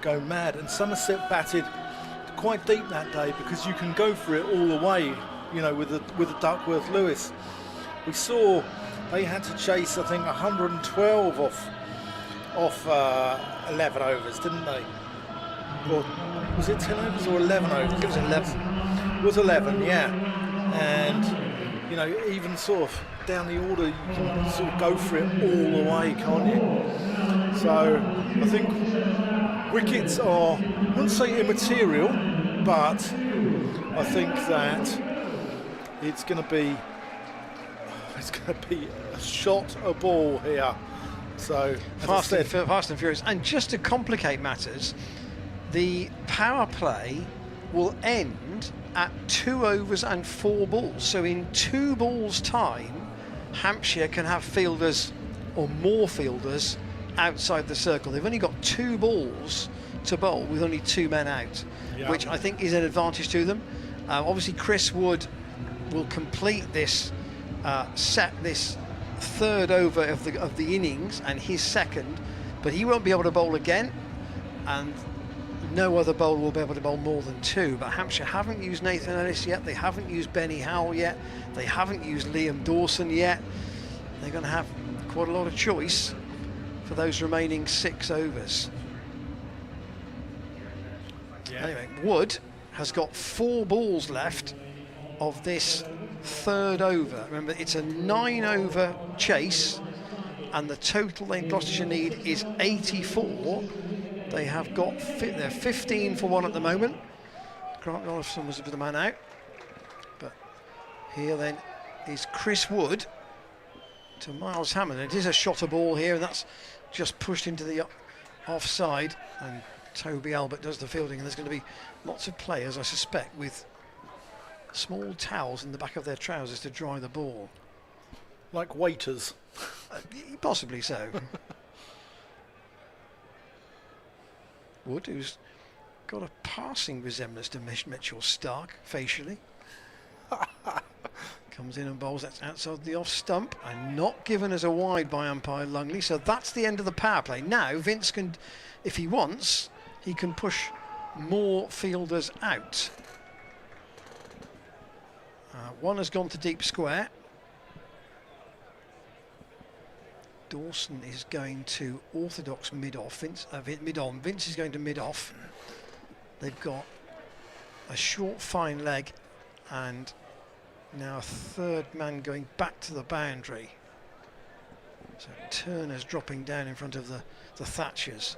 go mad, and Somerset batted quite deep that day because you can go for it all the way, you know, with the Duckworth Lewis. We saw they had to chase, I think, 112 off 11 overs, didn't they? Or was it 10 overs or 11 overs? It was 11. It was 11, yeah. And, you know, even sort of down the order, you can sort of go for it all the way, can't you? So I think wickets are, I wouldn't say immaterial, but I think that it's going to be a shot a ball here. So Fast and furious. And just to complicate matters, the power play will end at 2 overs and 4 balls. So in 2 balls' time, Hampshire can have fielders or more fielders outside the circle. They've only got 2 balls to bowl with only 2 men out, which I think is an advantage to them. Obviously, Chris Wood will complete this this third over of the innings and his second, but he won't be able to bowl again, and no other bowler will be able to bowl more than 2. But Hampshire haven't used Nathan Ellis yet, they haven't used Benny Howell yet, they haven't used Liam Dawson yet. They're going to have quite a lot of choice for those remaining 6 overs. Anyway, Wood has got 4 balls left of this third over. Remember, it's a 9 over chase, and the total then Gloucestershire need is 84. They have got they're 15 for 1 at the moment. Grant Rolifson was the man out, but here then is Chris Wood to Miles Hammond. It is a shot a ball here, and that's just pushed into the offside, and Toby Albert does the fielding, and there's going to be lots of players, I suspect, with small towels in the back of their trousers to dry the ball. Like waiters. Possibly so. Wood, who's got a passing resemblance to Mitchell Stark facially, comes in and bowls that's outside the off stump and not given as a wide by umpire Lungley. So that's the end of the power play. Now Vince can, if he wants, he can push more fielders out. One has gone to deep square. Dawson is going to orthodox mid-off. Mid-on. Vince is going to mid-off. They've got a short fine leg and now a third man going back to the boundary. So Turner's dropping down in front of the Thatchers.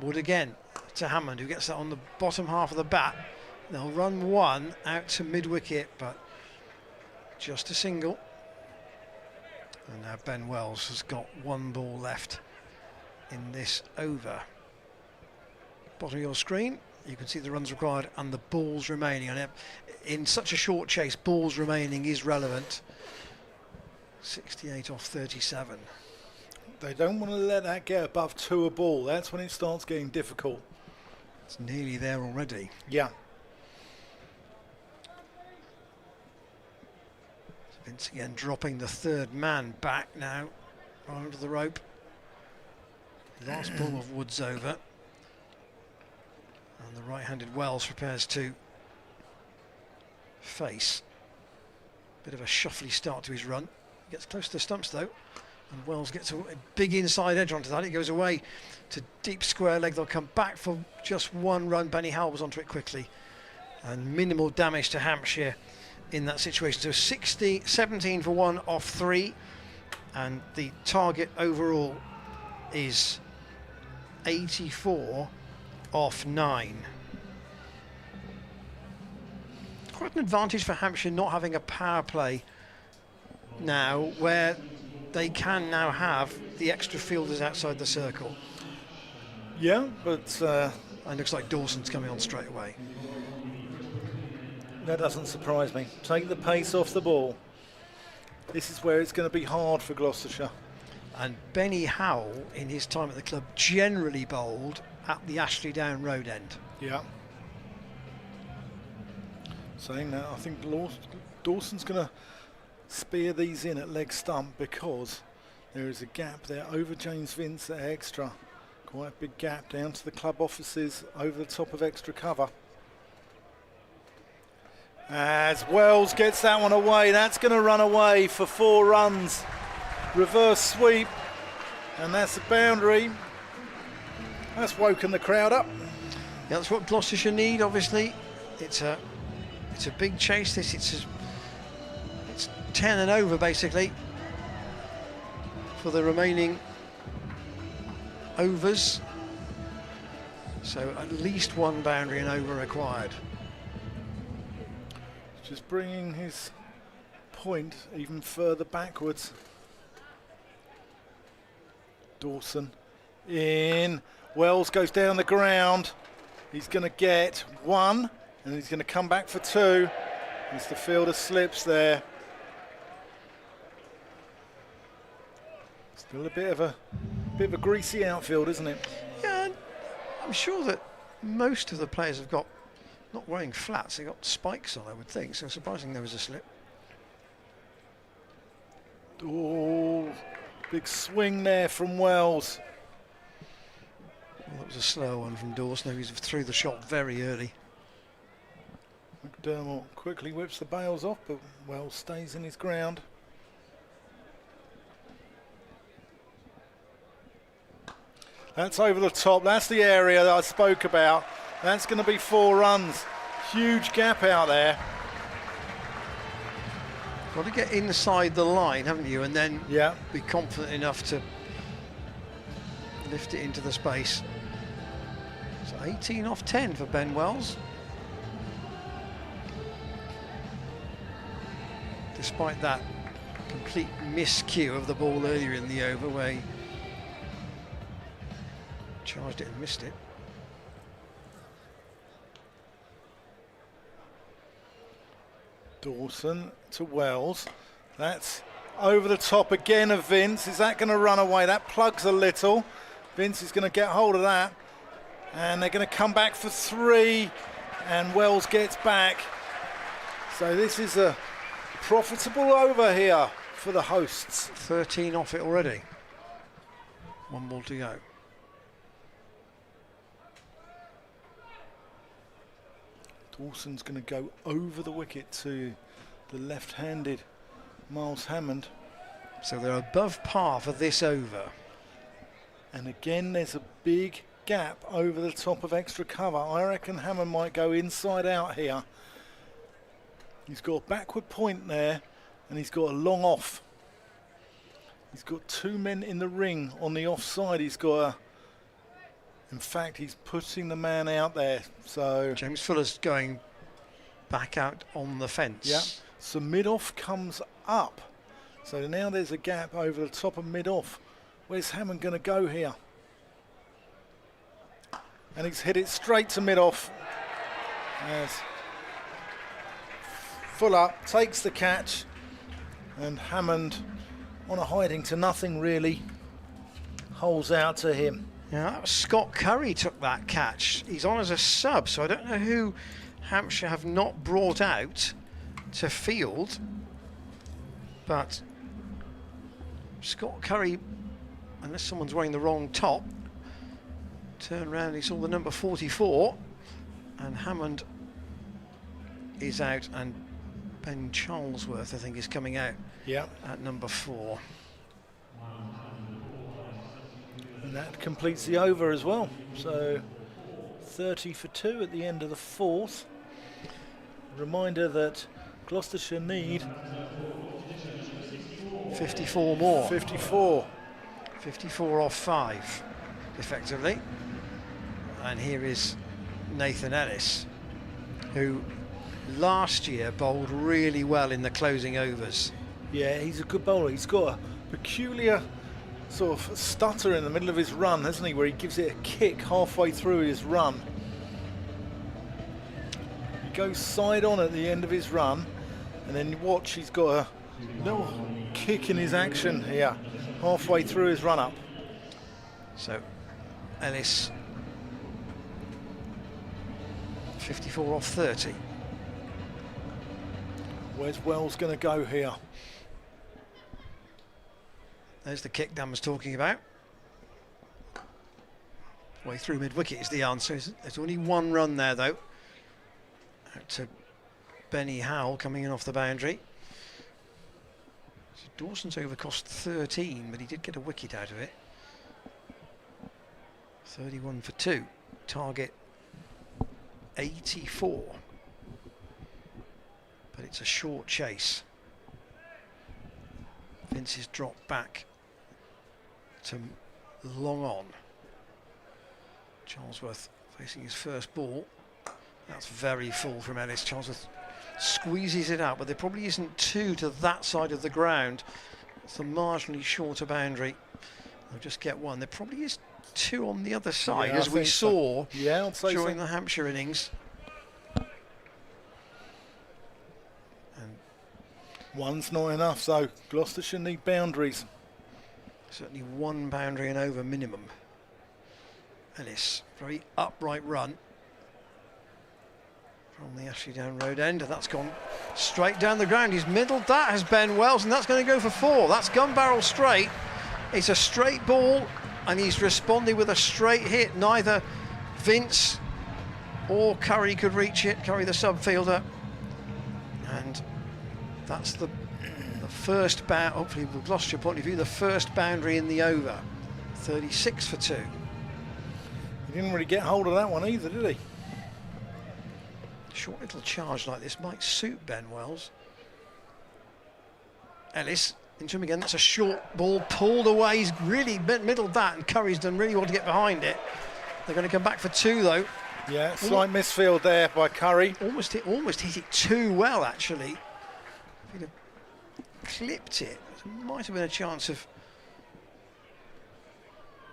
Wood again to Hammond, who gets that on the bottom half of the bat. They'll run 1 out to mid-wicket, but just a single. And now Ben Wells has got 1 ball left in this over. Bottom of your screen, you can see the runs required and the balls remaining. And in such a short chase, balls remaining is relevant. 68 off 37. They don't want to let that get above 2 a ball. That's when it starts getting difficult. It's nearly there already. Yeah. Vince again dropping the third man back now, right onto the rope. Last ball of Woods over. And the right-handed Wells prepares to face. Bit of a shuffly start to his run. Gets close to the stumps though. And Wells gets a big inside edge onto that. It goes away to deep square leg. They'll come back for just 1 run. Benny Howell was onto it quickly. And minimal damage to Hampshire in that situation. So 17 for 1 off 3, and the target overall is 84 off 9. Quite an advantage for Hampshire not having a power play now, where they can now have the extra fielders outside the circle. Yeah, but And looks like Dawson's coming on straight away. that doesn't surprise me. Take the pace off the ball. This is where it's going to be hard for Gloucestershire. And Benny Howell, in his time at the club, generally bowled at the Ashley Down road end. Yeah. Saying that, I think Dawson's going to spear these in at leg stump, because there is a gap there over James Vince at extra. Quite a big gap down to the club offices over the top of extra cover. As Wells gets that one away, that's going to run away for 4 runs. Reverse sweep, and that's the boundary. That's woken the crowd up. Yeah, that's what Gloucestershire need, obviously. It's a big chase, this. It's 10 and over, basically, for the remaining overs. So at least 1 boundary and over required. Just bringing his point even further backwards. Dawson in. Wells goes down the ground. He's going to get 1, and he's going to come back for 2. As the fielder slips there. Still a bit of a greasy outfield, isn't it? Yeah, I'm sure that most of the players have got, not wearing flats, they've got spikes on, I would think. So surprising there was a slip. Oh, big swing there from Wells. Well, that was a slow one from Dawson. He was through the shot very early. McDermott quickly whips the bails off, but Wells stays in his ground. That's over the top. That's the area that I spoke about. That's going to be 4 runs. Huge gap out there. Got to get inside the line, haven't you? And then Yeah. be confident enough to lift it into the space. So 18 off 10 for Ben Wells. Despite that complete miscue of the ball earlier in the over, where he charged it and missed it. Dawson to Wells. That's over the top again of Vince. Is that going to run away? That plugs a little. Vince is going to get hold of that. And they're going to come back for 3. And Wells gets back. So this is a profitable over here for the hosts. 13 off it already. 1 ball to go. Dawson's going to go over the wicket to the left-handed Miles Hammond. So they're above par for this over. And again, there's a big gap over the top of extra cover. I reckon Hammond might go inside out here. He's got a backward point there, and he's got a long off. He's got 2 men in the ring on the offside. He's got a... In fact, he's putting the man out there. So James Fuller's going back out on the fence. yeah. So mid-off comes up. So now there's a gap over the top of mid-off. Where's Hammond going to go here? And he's hit it straight to mid-off. As Fuller takes the catch, and Hammond, on a hiding to nothing really, holes out to him. Yeah, that was Scott Curry took that catch. He's on as a sub, so I don't know who Hampshire have not brought out to field. But Scott Curry, unless someone's wearing the wrong top, turned around, he saw the number 44, and Hammond is out, and Ben Charlesworth, I think, is coming out at number 4. And that completes the over as well. So 30 for 2 at the end of the 4th. Reminder that Gloucestershire need 54 more. 54. 54 off 5, effectively. And here is Nathan Ellis, who last year bowled really well in the closing overs. Yeah, he's a good bowler. He's got a peculiar sort of stutter in the middle of his run, hasn't he, where he gives it a kick halfway through his run. He goes side on at the end of his run, and then you watch, he's got a little kick in his action here, halfway through his run up. So Ellis, 54 off 30. Where's Wells going to go here? There's the kick Dan was talking about. Way through mid-wicket is the answer. There's only one run there, though. Out to Benny Howell coming in off the boundary. So Dawson's over cost 13, but he did get a wicket out of it. 31 for 2. Target 84. But it's a short chase. Vince is dropped back to long on. Charlesworth facing his first ball. That's very full from Ellis. Charlesworth squeezes it out, but there probably isn't two to that side of the ground. It's the marginally shorter boundary. They'll just get one. There probably is two on the other side, Yeah, as we saw during the Hampshire innings. And one's not enough, so Gloucestershire need boundaries. certainly one boundary and over minimum. Ellis, very upright run from the Ashley Down Road end, and that's gone straight down the ground. He's middled that, has Ben Wells, and that's going to go for 4. That's gun barrel straight. It's a straight ball, and he's responded with a straight hit. Neither Vince or Curry could reach it, Curry the subfielder. And that's the first bound, hopefully from Gloucestershire point of view, the first boundary in the over. 36 for 2. He didn't really get hold of that one either, did he? Short little charge like this might suit Ben Wells. Ellis into him again. That's a short ball pulled away. He's really middled that, and Curry's done really well to get behind it. They're going to come back for 2 though. Yeah, slight misfield there by Curry. Almost hit it too well actually. If he'd have clipped it, there might have been a chance of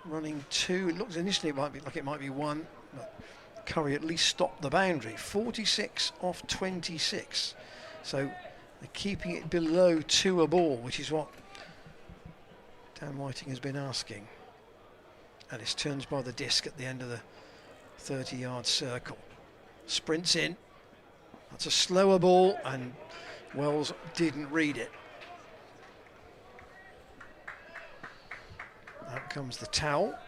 running 2. It looks initially it might be like it might be 1, but Curry at least stopped the boundary. 46 off 26. So they're keeping it below 2 a ball, which is what Dan Whiting has been asking. Ellis turns by the disc at the end of the 30-yard circle. Sprints in. That's a slower ball, and Wells didn't read it. Out comes the towel.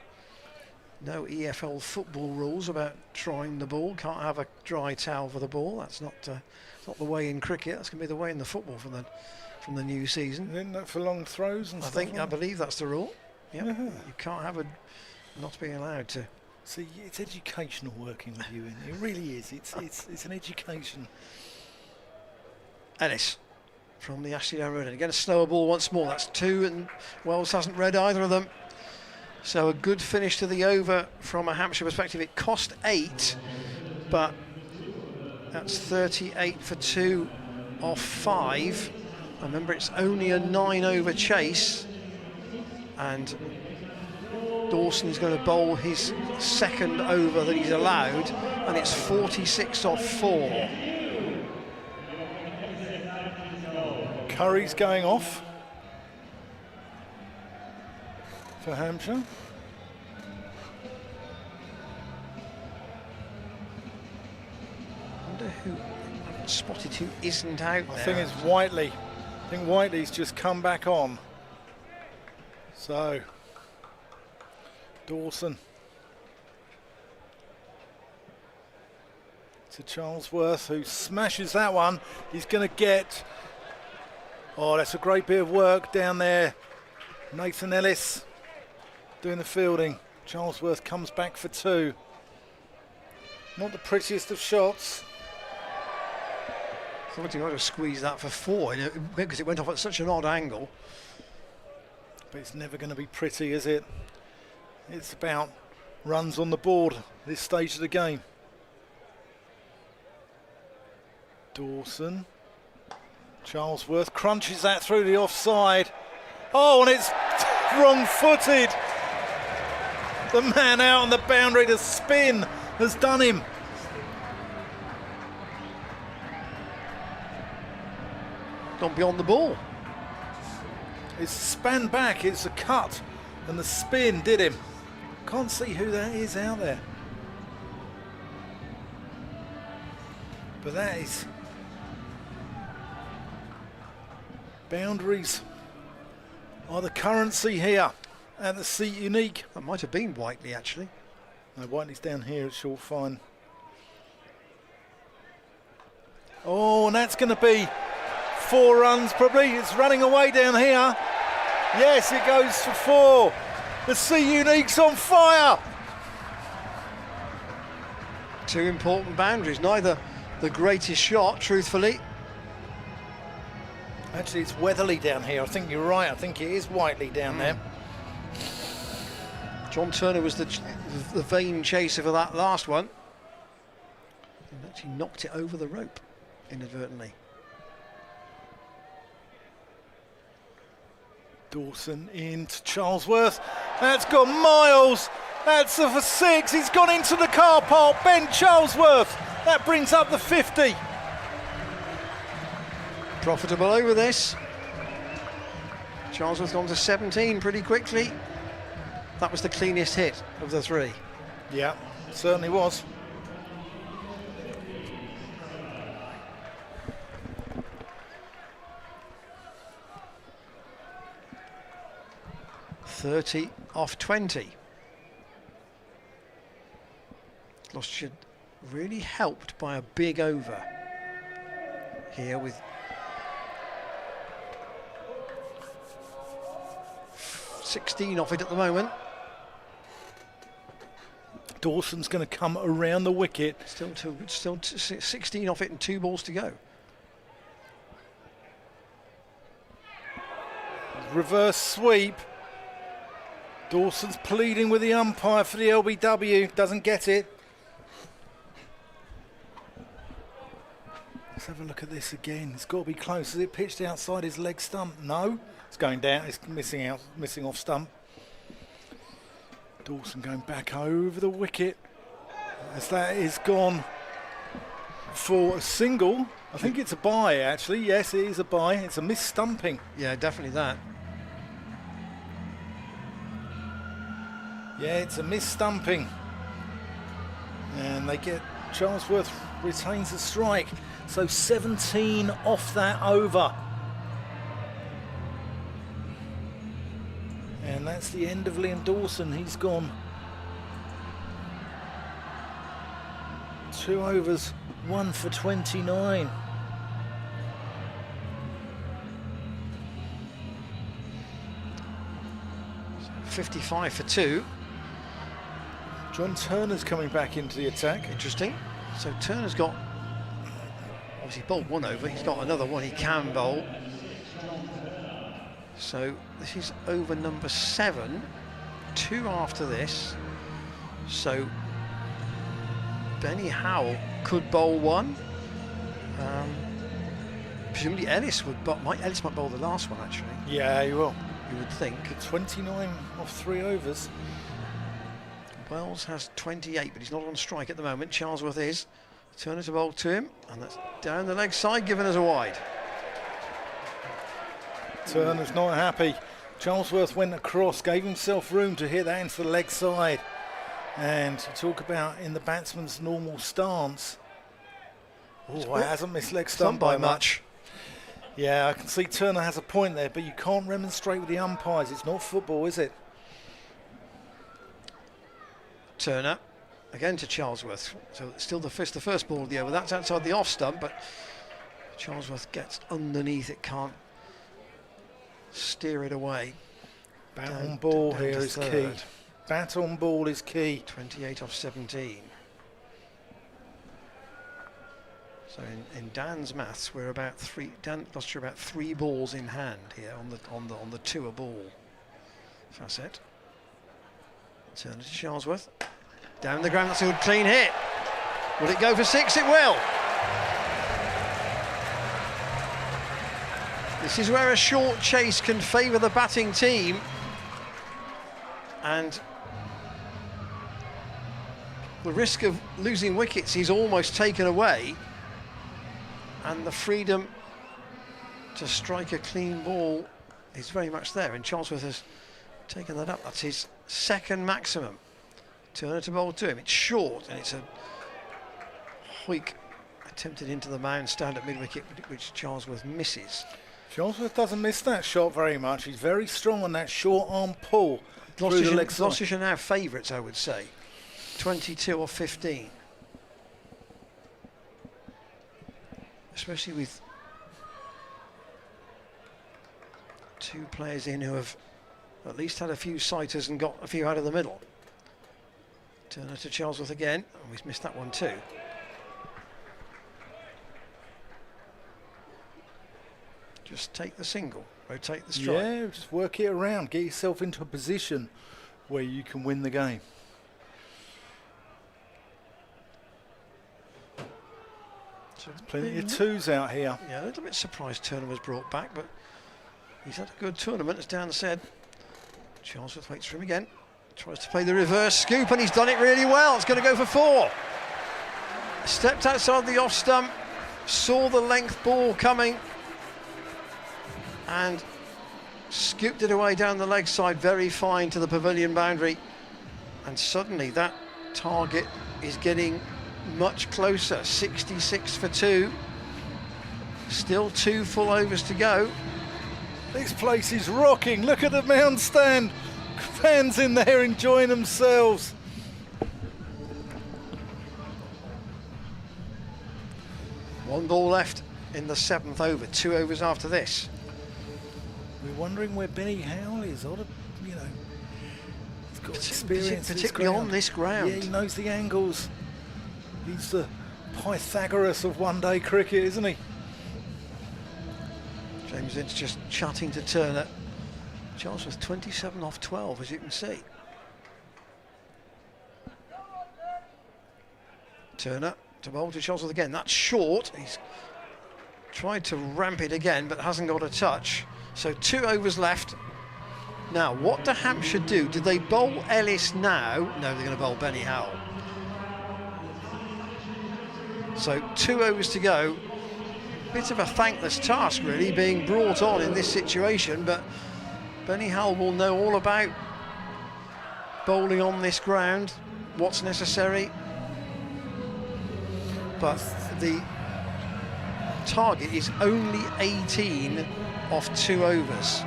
No EFL football rules about drying the ball. Can't have a dry towel for the ball. That's not the way in cricket. That's going to be the way in the football from the new season. Isn't that for long throws and stuff? I believe that's the rule. Yep. You can't have a not being allowed to. See, it's educational working with you, and it really is. It's an education. Ellis from the Ashley Down Road, and again a slower ball once more. That's 2, and Wells hasn't read either of them. So a good finish to the over from a Hampshire perspective. It cost 8, but that's 38 for 2 off 5. Remember, it's only a 9-over chase, and Dawson is going to bowl his second over that he's allowed, and it's 46 off 4. Curry's going off for Hampshire. I wonder who spotted who isn't out there. I think it's Whiteley. I think Whiteley's just come back on. So Dawson to Charlesworth, who smashes that one. He's going to get... Oh, that's a great bit of work down there. Nathan Ellis doing the fielding. Charlesworth comes back for 2. Not the prettiest of shots. Thought he might have squeezed that for 4 because it went off at such an odd angle. But it's never going to be pretty, is it? It's about runs on the board this stage of the game. Dawson. Charlesworth crunches that through the offside. Oh, and it's wrong-footed. The man out on the boundary, the spin has done him. Gone beyond the ball. It's span back, it's a cut, and the spin did him. Can't see who that is out there. But that is... Boundaries are the currency here at the Seat Unique. That might have been Whiteley, actually. No, Whiteley's down here at short fine. Oh, and that's going to be 4 runs probably. It's running away down here. Yes, it goes for 4. The Seat Unique's on fire. 2 important boundaries. Neither the greatest shot, truthfully. Actually, it's Weatherly down here. I think you're right. I think it is Whiteley down there. John Turner was the vain chaser for that last one. And actually knocked it over the rope inadvertently. Dawson into Charlesworth. That's got Miles. That's for 6. He's gone into the car park. Ben Charlesworth. That brings up the 50. Profitable over this. Charlesworth gone to 17 pretty quickly. That was the cleanest hit of the 3. Yeah, certainly was. .30 off 20. Gloucestershire really helped by a big over here with 16 off it at the moment. Dawson's going to come around the wicket. Still 16 off it and 2 balls to go. Reverse sweep. Dawson's pleading with the umpire for the LBW. Doesn't get it. Let's have a look at this again. It's got to be close. Is it pitched outside his leg stump? No. It's going down. It's missing off stump. Dawson going back over the wicket as that is gone for a single. I think it's a bye, actually. Yes, it is a bye. It's a mis-stumping. Yeah, definitely that. Yeah, it's a mis-stumping. And they get... Charlesworth retains the strike. So 17 off that over. And that's the end of Liam Dawson. He's gone 2 overs, 1 for 29. So 55 for 2. John Turner's coming back into the attack. Interesting. So Turner's got, obviously bowled 1 over. He's got another one he can bowl. So this is over number 7, 2 after this. So Benny Howell could bowl 1. Presumably Ellis might bowl the last one actually. Yeah, he will. You would think. 29 off 3 overs. Wells has 28, but he's not on strike at the moment. Charlesworth is. Turner to bowl to him, and that's down the leg side, giving us a wide. Turner's not happy. Charlesworth went across, gave himself room to hit that into the leg side. And to talk about in the batsman's normal stance. Oh, it hasn't missed leg stump by much. Yeah, I can see Turner has a point there, but you can't remonstrate with the umpires. It's not football, is it? Turner again to Charlesworth. So it's still the first ball of the over. That's outside the off stump, but Charlesworth gets underneath it, can't steer it away. Bat on ball here is key. Bat on ball is key. 28 off 17. So in Dan's maths, we're about Gloucestershire about 3 balls in hand here on the tour ball facet. Turner to Charlesworth. Down the ground, that's a good clean hit. Will it go for 6? It will. This is where a short chase can favour the batting team. And the risk of losing wickets is almost taken away. And the freedom to strike a clean ball is very much there. And Charlesworth has taken that up. That's his second maximum. Turner to bowl to him. It's short, and it's a Hoik attempted into the mound, stand at mid-wicket, which Charlesworth misses. Charlesworth doesn't miss that shot very much. He's very strong on that short arm pull through the leg side. Gloucestershire now favourites, I would say. 22 or 15. Especially with 2 players in who have at least had a few sighters and got a few out of the middle. Turner to Charlesworth again, and we've missed that one too. Just take the single, rotate the strike. Yeah, just work it around, get yourself into a position where you can win the game. So there's plenty of 2s out here. Yeah, a little bit surprised Turner was brought back, but he's had a good tournament, as Dan said. Charlesworth waits for him again. Tries to play the reverse scoop, and he's done it really well. It's going to go for 4. Stepped outside the off stump, saw the length ball coming, and scooped it away down the leg side, very fine to the pavilion boundary. And suddenly that target is getting much closer. 66 for 2. Still 2 full overs to go. This place is rocking. Look at the mound stand. Fans in there enjoying themselves. One ball left in the 7th over. 2 overs after this. We're wondering where Benny Howell is. You know, he's got experience, particularly on this ground. Yeah, he knows the angles. He's the Pythagoras of one-day cricket, isn't he? James Ince just chatting to Turner. Charles was 27 off 12, as you can see. Turner to bowl to Charlesworth again. That's short. He's tried to ramp it again, but hasn't got a touch. So 2 overs left. Now, what do Hampshire do? Do they bowl Ellis now? No, they're going to bowl Benny Howell. So 2 overs to go. Bit of a thankless task, really, being brought on in this situation, but Benny Howell will know all about bowling on this ground, what's necessary. But the target is only 18 off 2 overs.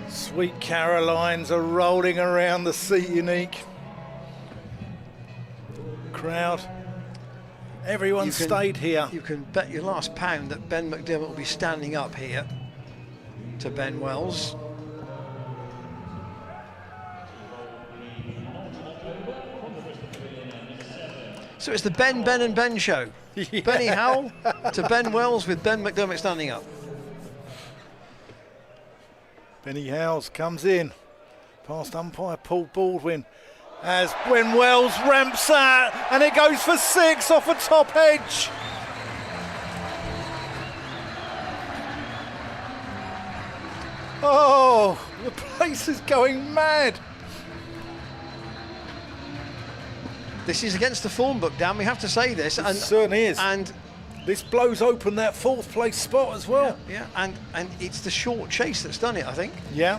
Sweet Carolines are rolling around the seat unique. Crowd. Everyone stayed here. You can bet your last pound that Ben McDermott will be standing up here to Ben Wells. So it's the Ben and Ben show. Yeah. Benny Howell to Ben Wells with Ben McDermott standing up. Benny Howells comes in past umpire Paul Baldwin as when Wells ramps out and it goes for 6 off a top edge. Oh, the place is going mad. This is against the form book, Dan. We have to say this. It certainly is. And this blows open that 4th place spot as well. Yeah, and it's the short chase that's done it, I think. Yeah.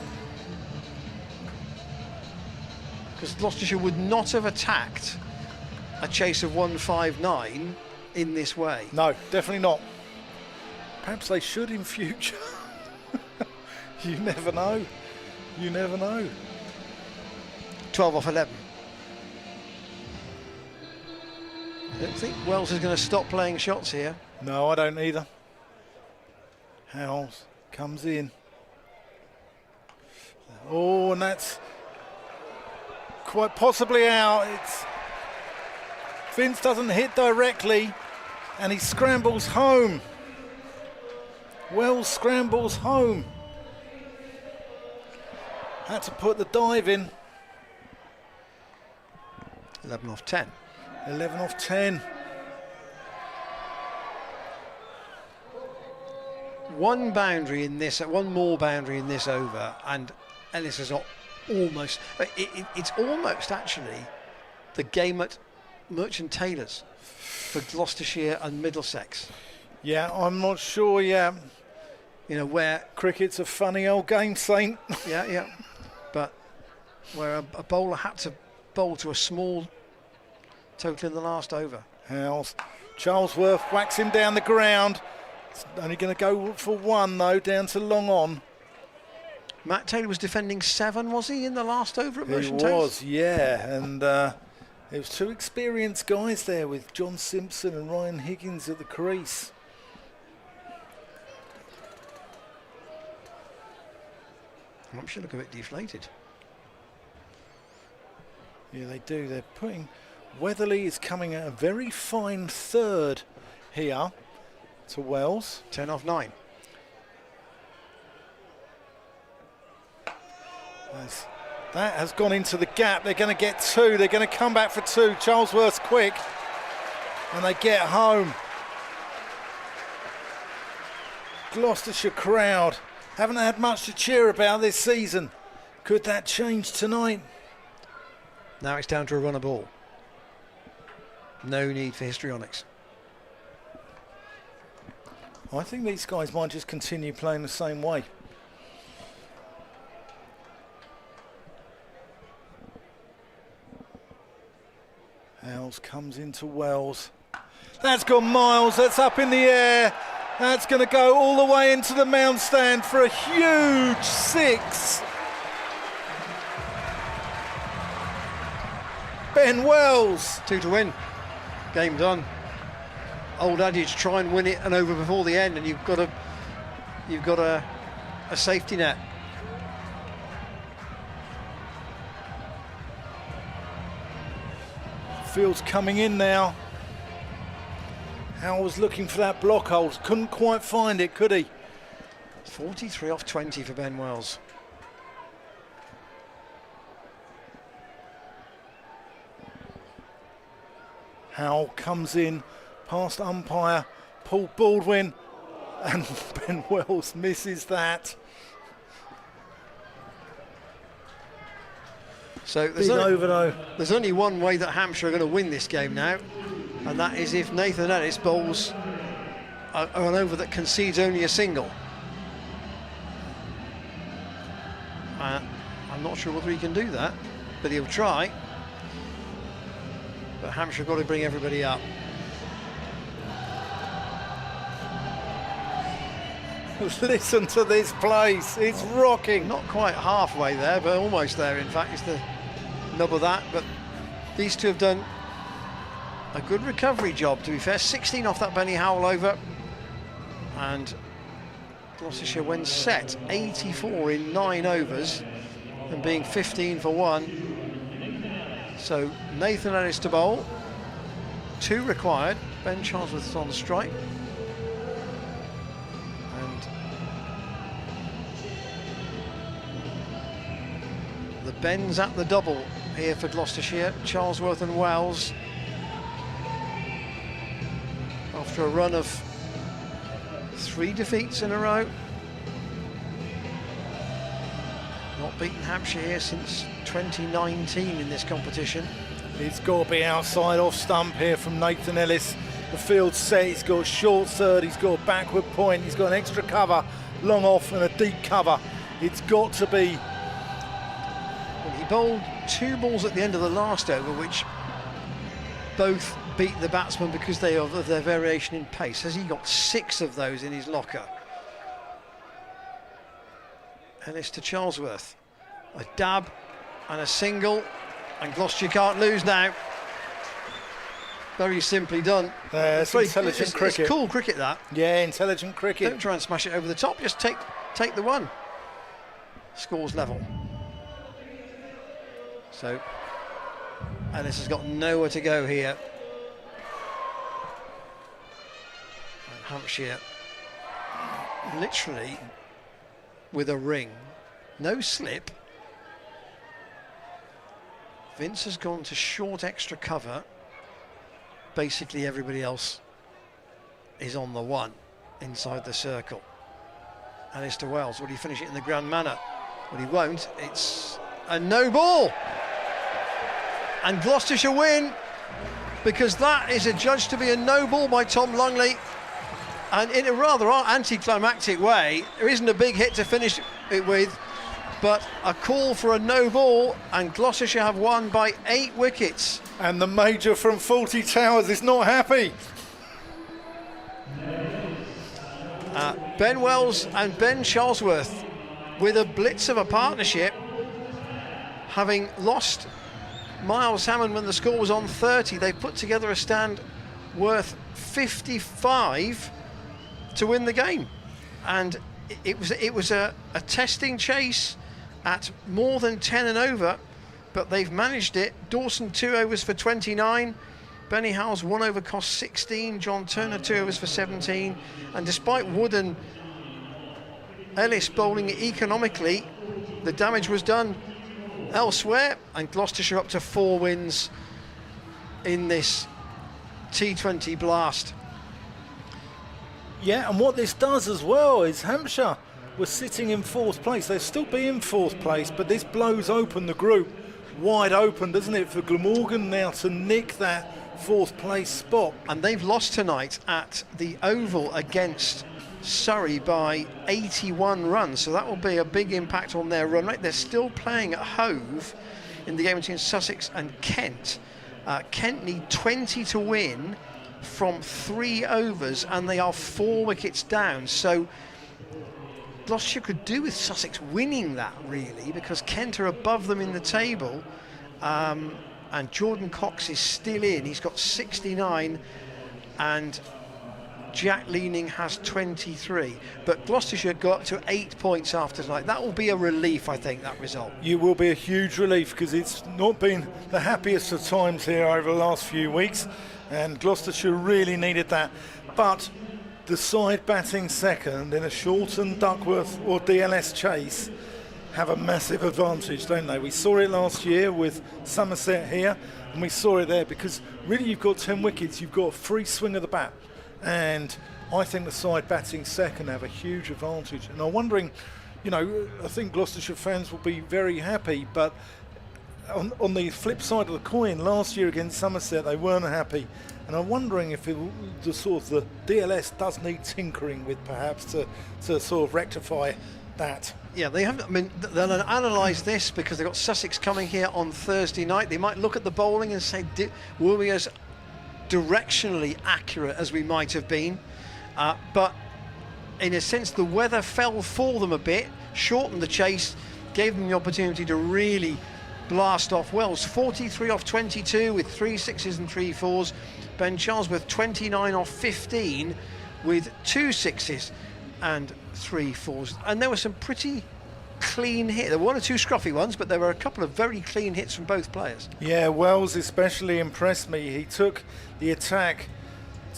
Because Gloucestershire would not have attacked a chase of 159 in this way. No, definitely not. Perhaps they should in future. You never know. You never know. 12 off 11. I don't think Wells is going to stop playing shots here. No, I don't either. Howells comes in. Oh, and that's quite possibly out. It's Vince doesn't hit directly, and he scrambles home. Wells scrambles home. Had to put the dive in. 11 off 10. 11 off 10. One boundary in this, one more boundary in this over, and Ellis has got almost. It's almost actually the game at Merchant Taylor's for Gloucestershire and Middlesex. Yeah, I'm not sure. Yeah, you know where cricket's a funny old game, Saint. Yeah, but where a bowler had to bowl to a small total in the last over. Howes. Charlesworth whacks him down the ground. It's only going to go for one though, down to long on. Matt Taylor was defending 7, was he, in the last over at Merchant He Taylor's? was, yeah, and it was 2 experienced guys there with John Simpson and Ryan Higgins at the crease. Hampshire look a bit deflated. Yeah, they do. They're putting. Weatherly is coming at a very fine third here to Wells. 10 off 9. That has gone into the gap. They're going to get 2. They're going to come back for 2. Charlesworth's quick, and they get home. Gloucestershire crowd haven't had much to cheer about this season. Could that change tonight? Now it's down to a run of ball. No need for histrionics. I think these guys might just continue playing the same way. Howes comes into Wells. That's gone miles. That's up in the air. That's going to go all the way into the mound stand for a huge 6. Ben Wells. 2 to win. Game done. Old adage: try and win it and over before the end, and you've got a safety net. Field's coming in now. Howell was looking for that block hold. Couldn't quite find it, could he? 43 off 20 for Ben Wells. Howell comes in past umpire Paul Baldwin, and Ben Wells misses that. So Big over though. There's only one way that Hampshire are going to win this game now, and that is if Nathan Ellis bowls an over that concedes only a single. I'm not sure whether he can do that, but he'll try. But Hampshire have got to bring everybody up. Listen to this place, it's rocking. Not quite halfway there, but almost there. In fact, it's the nub of that. But these two have done a good recovery job, to be fair. 16 off that Benny Howell over, and Gloucestershire, when set, 84 in 9 overs and being 15 for 1. So Nathan Ellis to bowl, 2 required. Ben Charlesworth is on the strike. The Ben's at the double here for Gloucestershire. Charlesworth and Wells, after a run of 3 defeats in a row, not beaten Hampshire here since 2019 in this competition. It's got to be outside off stump here from Nathan Ellis. The field's set, he's got a short third, he's got a backward point, he's got an extra cover, long off and a deep cover. It's got to be. He bowled 2 balls at the end of the last over, which both beat the batsman because of their variation in pace. Has he got 6 of those in his locker? Ellis to Charlesworth. A dab and a single, and Gloucestershire can't lose now. Very simply done. It's intelligent cricket. It's cool cricket, that. Yeah, intelligent cricket. Don't try and smash it over the top, just take the one. Scores level. So Ellis has got nowhere to go here. Hampshire literally with a ring, no slip. Vince has gone to short extra cover. Basically everybody else is on the one inside the circle. Alistair Wells, will he finish it in the grand manner? Well, he won't. It's a no ball. And Gloucestershire win, because that is adjudged to be a no ball by Tom Longley. And in a rather anticlimactic way, there isn't a big hit to finish it with, but a call for a no ball, and Gloucestershire have won by 8 wickets. And the Major from 40 Towers is not happy. Ben Wells and Ben Charlesworth with a blitz of a partnership, having lost Miles Hammond when the score was on 30. They put together a stand worth 55 to win the game, and it was a testing chase at more than 10 and over, but they've managed it. Dawson 2 overs for 29, Benny Howells 1 over cost 16, John Turner 2 overs for 17, and despite Wood and Ellis bowling economically, the damage was done elsewhere, and Gloucestershire up to 4 wins in this T20 blast. Yeah, and what this does as well is Hampshire were sitting in 4th place. They'll still be in 4th place, but this blows open the group wide open, doesn't it, for Glamorgan now to nick that 4th place spot. And they've lost tonight at the Oval against Surrey by 81 runs, so that will be a big impact on their run rate. They're still playing at Hove in the game between Sussex and Kent. Kent need 20 to win from 3 overs, and they are 4 wickets down, so Gloucestershire could do with Sussex winning that, really, because Kent are above them in the table, and Jordan Cox is still in. He's got 69, and Jack Leaning has 23, but Gloucestershire got to 8 points after tonight. That will be a relief, I think, that result. It will be a huge relief, because it's not been the happiest of times here over the last few weeks, and Gloucestershire really needed that. But the side batting second in a Shorten, Duckworth or DLS chase have a massive advantage, don't they? We saw it last year with Somerset here, and we saw it there, because really you've got 10 wickets, you've got a free swing of the bat, and I think the side batting second have a huge advantage. And I'm wondering, you know, I think Gloucestershire fans will be very happy, but on the flip side of the coin, last year against Somerset they weren't happy, and I'm wondering if the DLS does need tinkering with, perhaps, to sort of rectify that. Yeah, they have. I mean, they'll analyse this, because they've got Sussex coming here on Thursday night. They might look at the bowling and say, were we as directionally accurate as we might have been? But in a sense, the weather fell for them a bit, shortened the chase, gave them the opportunity to really blast off. Wells 43 off 22 with 3 sixes and 3 fours. Ben Charlesworth 29 off 15 with 2 sixes and 3 fours. And there were some pretty clean hits. There were 1 or 2 scruffy ones, but there were a couple of very clean hits from both players. Yeah, Wells especially impressed me. He took the attack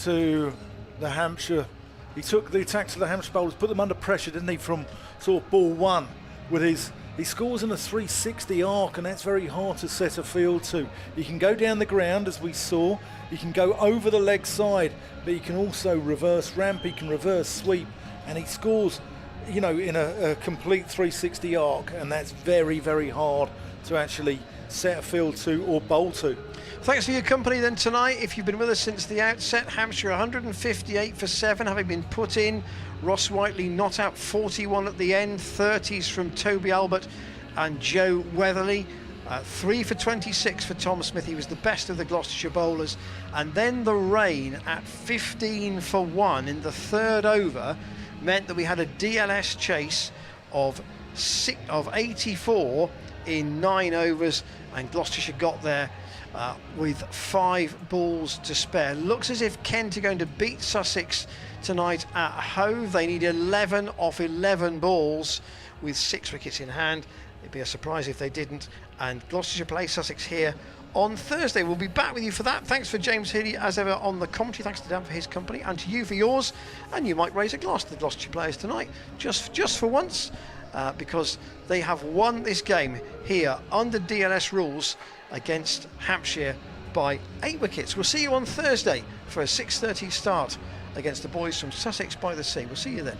to the Hampshire. He took the attack to the Hampshire bowlers, put them under pressure, didn't he, from sort of ball 1 with his. He scores in a 360 arc, and that's very hard to set a field to. You can go down the ground, as we saw. You can go over the leg side, but you can also reverse ramp. He can reverse sweep, and he scores, you know, in a complete 360 arc, and that's very, very hard to actually set a field to or bowl to. Thanks for your company then tonight. If you've been with us since the outset, Hampshire 158 for 7, having been put in. Ross Whiteley not out 41 at the end, 30s from Toby Albert and Joe Weatherly. 3 for 26 for Tom Smith. He was the best of the Gloucestershire bowlers. And then the rain at 15 for 1 in the 3rd over meant that we had a DLS chase of 84 in 9 overs, and Gloucestershire got there with 5 balls to spare. Looks as if Kent are going to beat Sussex tonight at Hove. They need 11 off 11 balls with 6 wickets in hand. It'd be a surprise if they didn't. And Gloucestershire play Sussex here on Thursday. We'll be back with you for that. Thanks for James Healy, as ever, on the commentary. Thanks to Dan for his company, and to you for yours. And you might raise a glass to the Gloucestershire players tonight, just for once, because they have won this game here under DLS rules against Hampshire by 8 wickets. We'll see you on Thursday for a 6:30 start against the boys from Sussex by the Sea. We'll see you then.